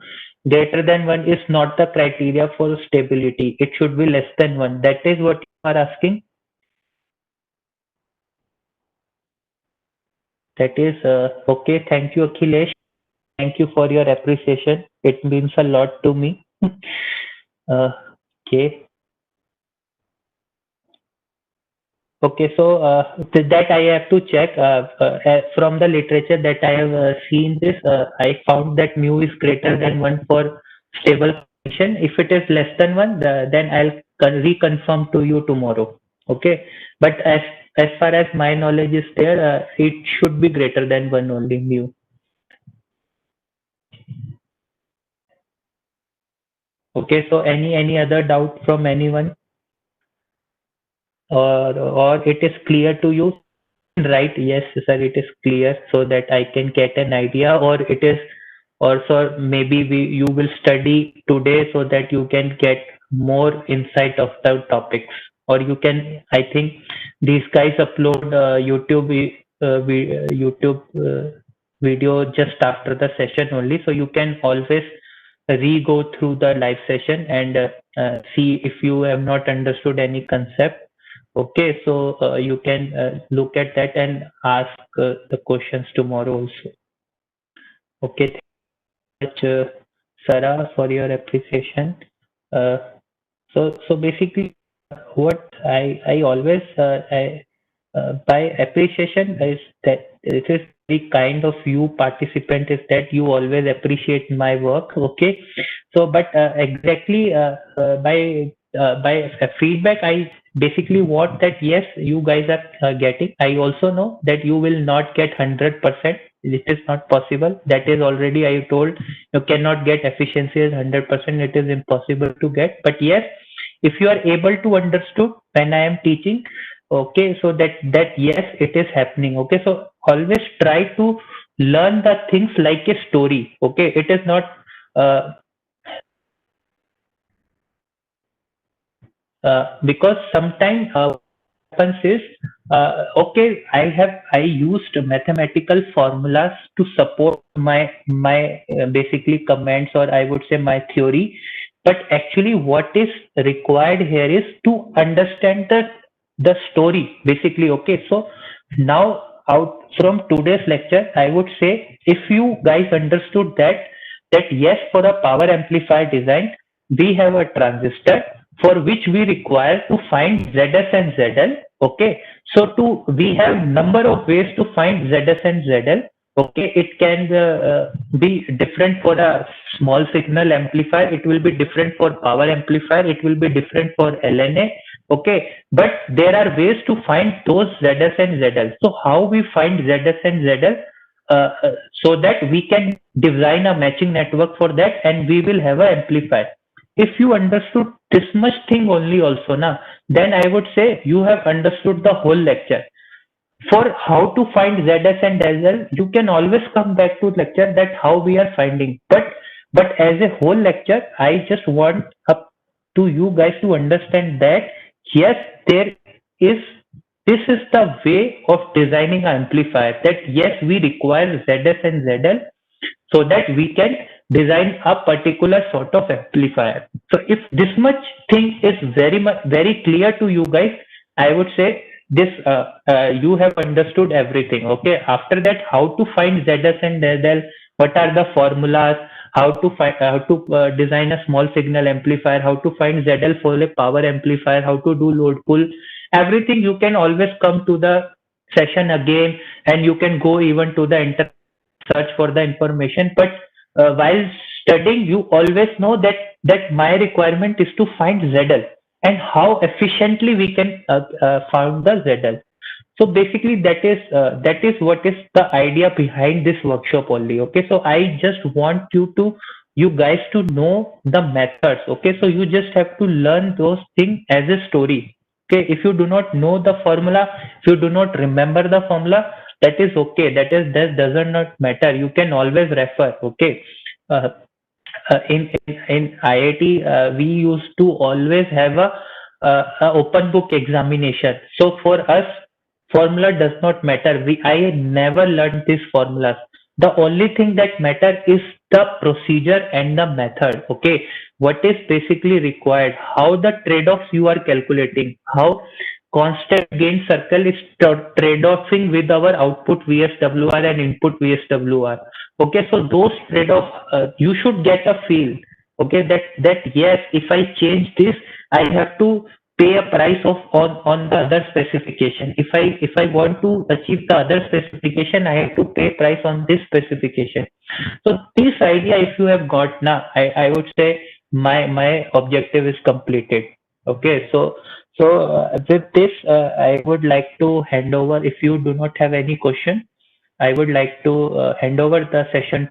[SPEAKER 1] greater than 1 is not the criteria for stability. It should be less than 1. That is what you are asking. That is okay. Thank you, Akhilesh. Thank you for your appreciation. It means a lot to me. Okay. Okay, so that I have to check from the literature that I have seen this. I found that mu is greater than 1 for stable condition. If it is less than 1, then I'll reconfirm to you tomorrow. Okay, but as far as my knowledge is there, it should be greater than 1 only mu. Okay, so any other doubt from anyone, or it is clear to you? Right, yes, sir, it is clear, so that I can get an idea, or it is also maybe you will study today so that you can get more insight of the topics, or you can, I think these guys upload YouTube video just after the session only, so you can always re-go through the live session and see if you have not understood any concept. Okay, so you can look at that and ask the questions tomorrow also. Okay, thank you much, Sarah, for your appreciation. Uh, so basically, what I always by appreciation is that it is the kind of you participant is that you always appreciate my work. Okay, so but exactly by feedback, I basically want that yes, you guys are getting. I also know that you will not get 100%. It is not possible. That is already I told you cannot get efficiency as 100%. It is impossible to get. But yes, if you are able to understood when I am teaching, okay, so that yes, it is happening. Okay, so always try to learn the things like a story. Okay, it is not uh, because sometimes happens is okay, I used mathematical formulas to support my basically comments, or I would say my theory, but actually what is required here is to understand the story basically. Okay, so now out from today's lecture, I would say if you guys understood that yes, for a power amplifier design we have a transistor for which we require to find ZS and ZL. Okay, so we have number of ways to find ZS and ZL. Okay, it can be different for a small signal amplifier. It will be different for power amplifier. It will be different for LNA. Okay, but there are ways to find those ZS and ZL. So how we find ZS and ZL? So that we can design a matching network for that, and we will have an amplifier. If you understood this much thing only also na, then I would say you have understood the whole lecture. For how to find ZS and SL, you can always come back to lecture that how we are finding. But as a whole lecture, I just want up to you guys to understand that yes, there is this is the way of designing an amplifier. That yes, we require ZS and ZL so that we can design a particular sort of amplifier. So if this much thing is very clear to you guys, I would say this you have understood everything. Okay. After that, how to find ZS and ZL, what are the formulas, how to design a small signal amplifier, how to find ZL for a power amplifier, how to do load pull, everything you can always come to the session again, and you can go even to the internet search for the information. But while studying, you always know that my requirement is to find ZL and how efficiently we can find the ZL. So basically, that is what is the idea behind this workshop only. Okay, so I just want you guys to know the methods. Okay, so you just have to learn those things as a story. Okay, if you do not know the formula, if you do not remember the formula, that is okay. That does not matter. You can always refer. Okay, uh, in IIT, we used to always have a open book examination. So for us, formula does not matter. I never learned these formulas. The only thing that matter is the procedure and the method. Okay, what is basically required, how the trade-offs you are calculating, how constant gain circle is trade-offing with our output VSWR and input VSWR. Okay, so those trade-off you should get a feel. Okay, that yes, if I change this, I have to pay a price of on the other specification. If I want to achieve the other specification, I have to pay price on this specification. So this idea, if you have got now, I would say my objective is completed. Okay, so with this, I would like to hand over. If you do not have any question, I would like to hand over the session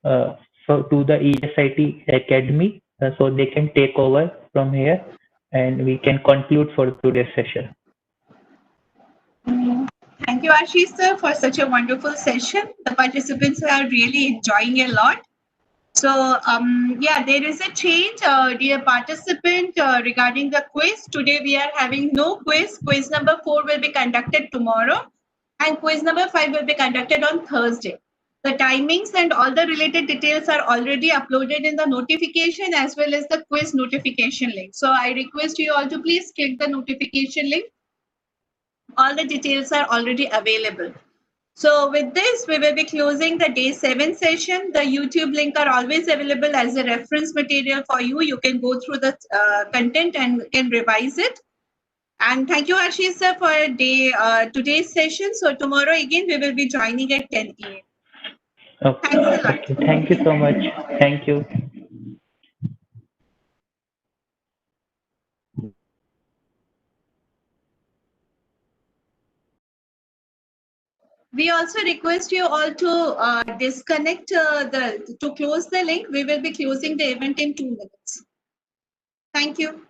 [SPEAKER 1] uh, to the ESIT Academy, so they can take over from here, and we can conclude for today's session.
[SPEAKER 3] Thank you, Ashish sir, for such a wonderful session. The participants are really enjoying a lot. So, yeah, there is a change, dear participant, regarding the quiz. Today we are having no quiz. Quiz number 4 will be conducted tomorrow, and quiz number 5 will be conducted on Thursday. The timings and all the related details are already uploaded in the notification as well as the quiz notification link. So I request you all to please click the notification link. All the details are already available. So with this, we will be closing the day 7 session. The YouTube link are always available as a reference material for you. You can go through the content and can revise it. And thank you, Ashish sir, for today's session. So tomorrow again, we will be joining at 10 a.m.
[SPEAKER 1] Okay.
[SPEAKER 3] Thanks a lot.
[SPEAKER 1] Okay. Thank you so much. Thank you.
[SPEAKER 3] We also request you all to disconnect to close the link. We will be closing the event in 2 minutes. Thank you.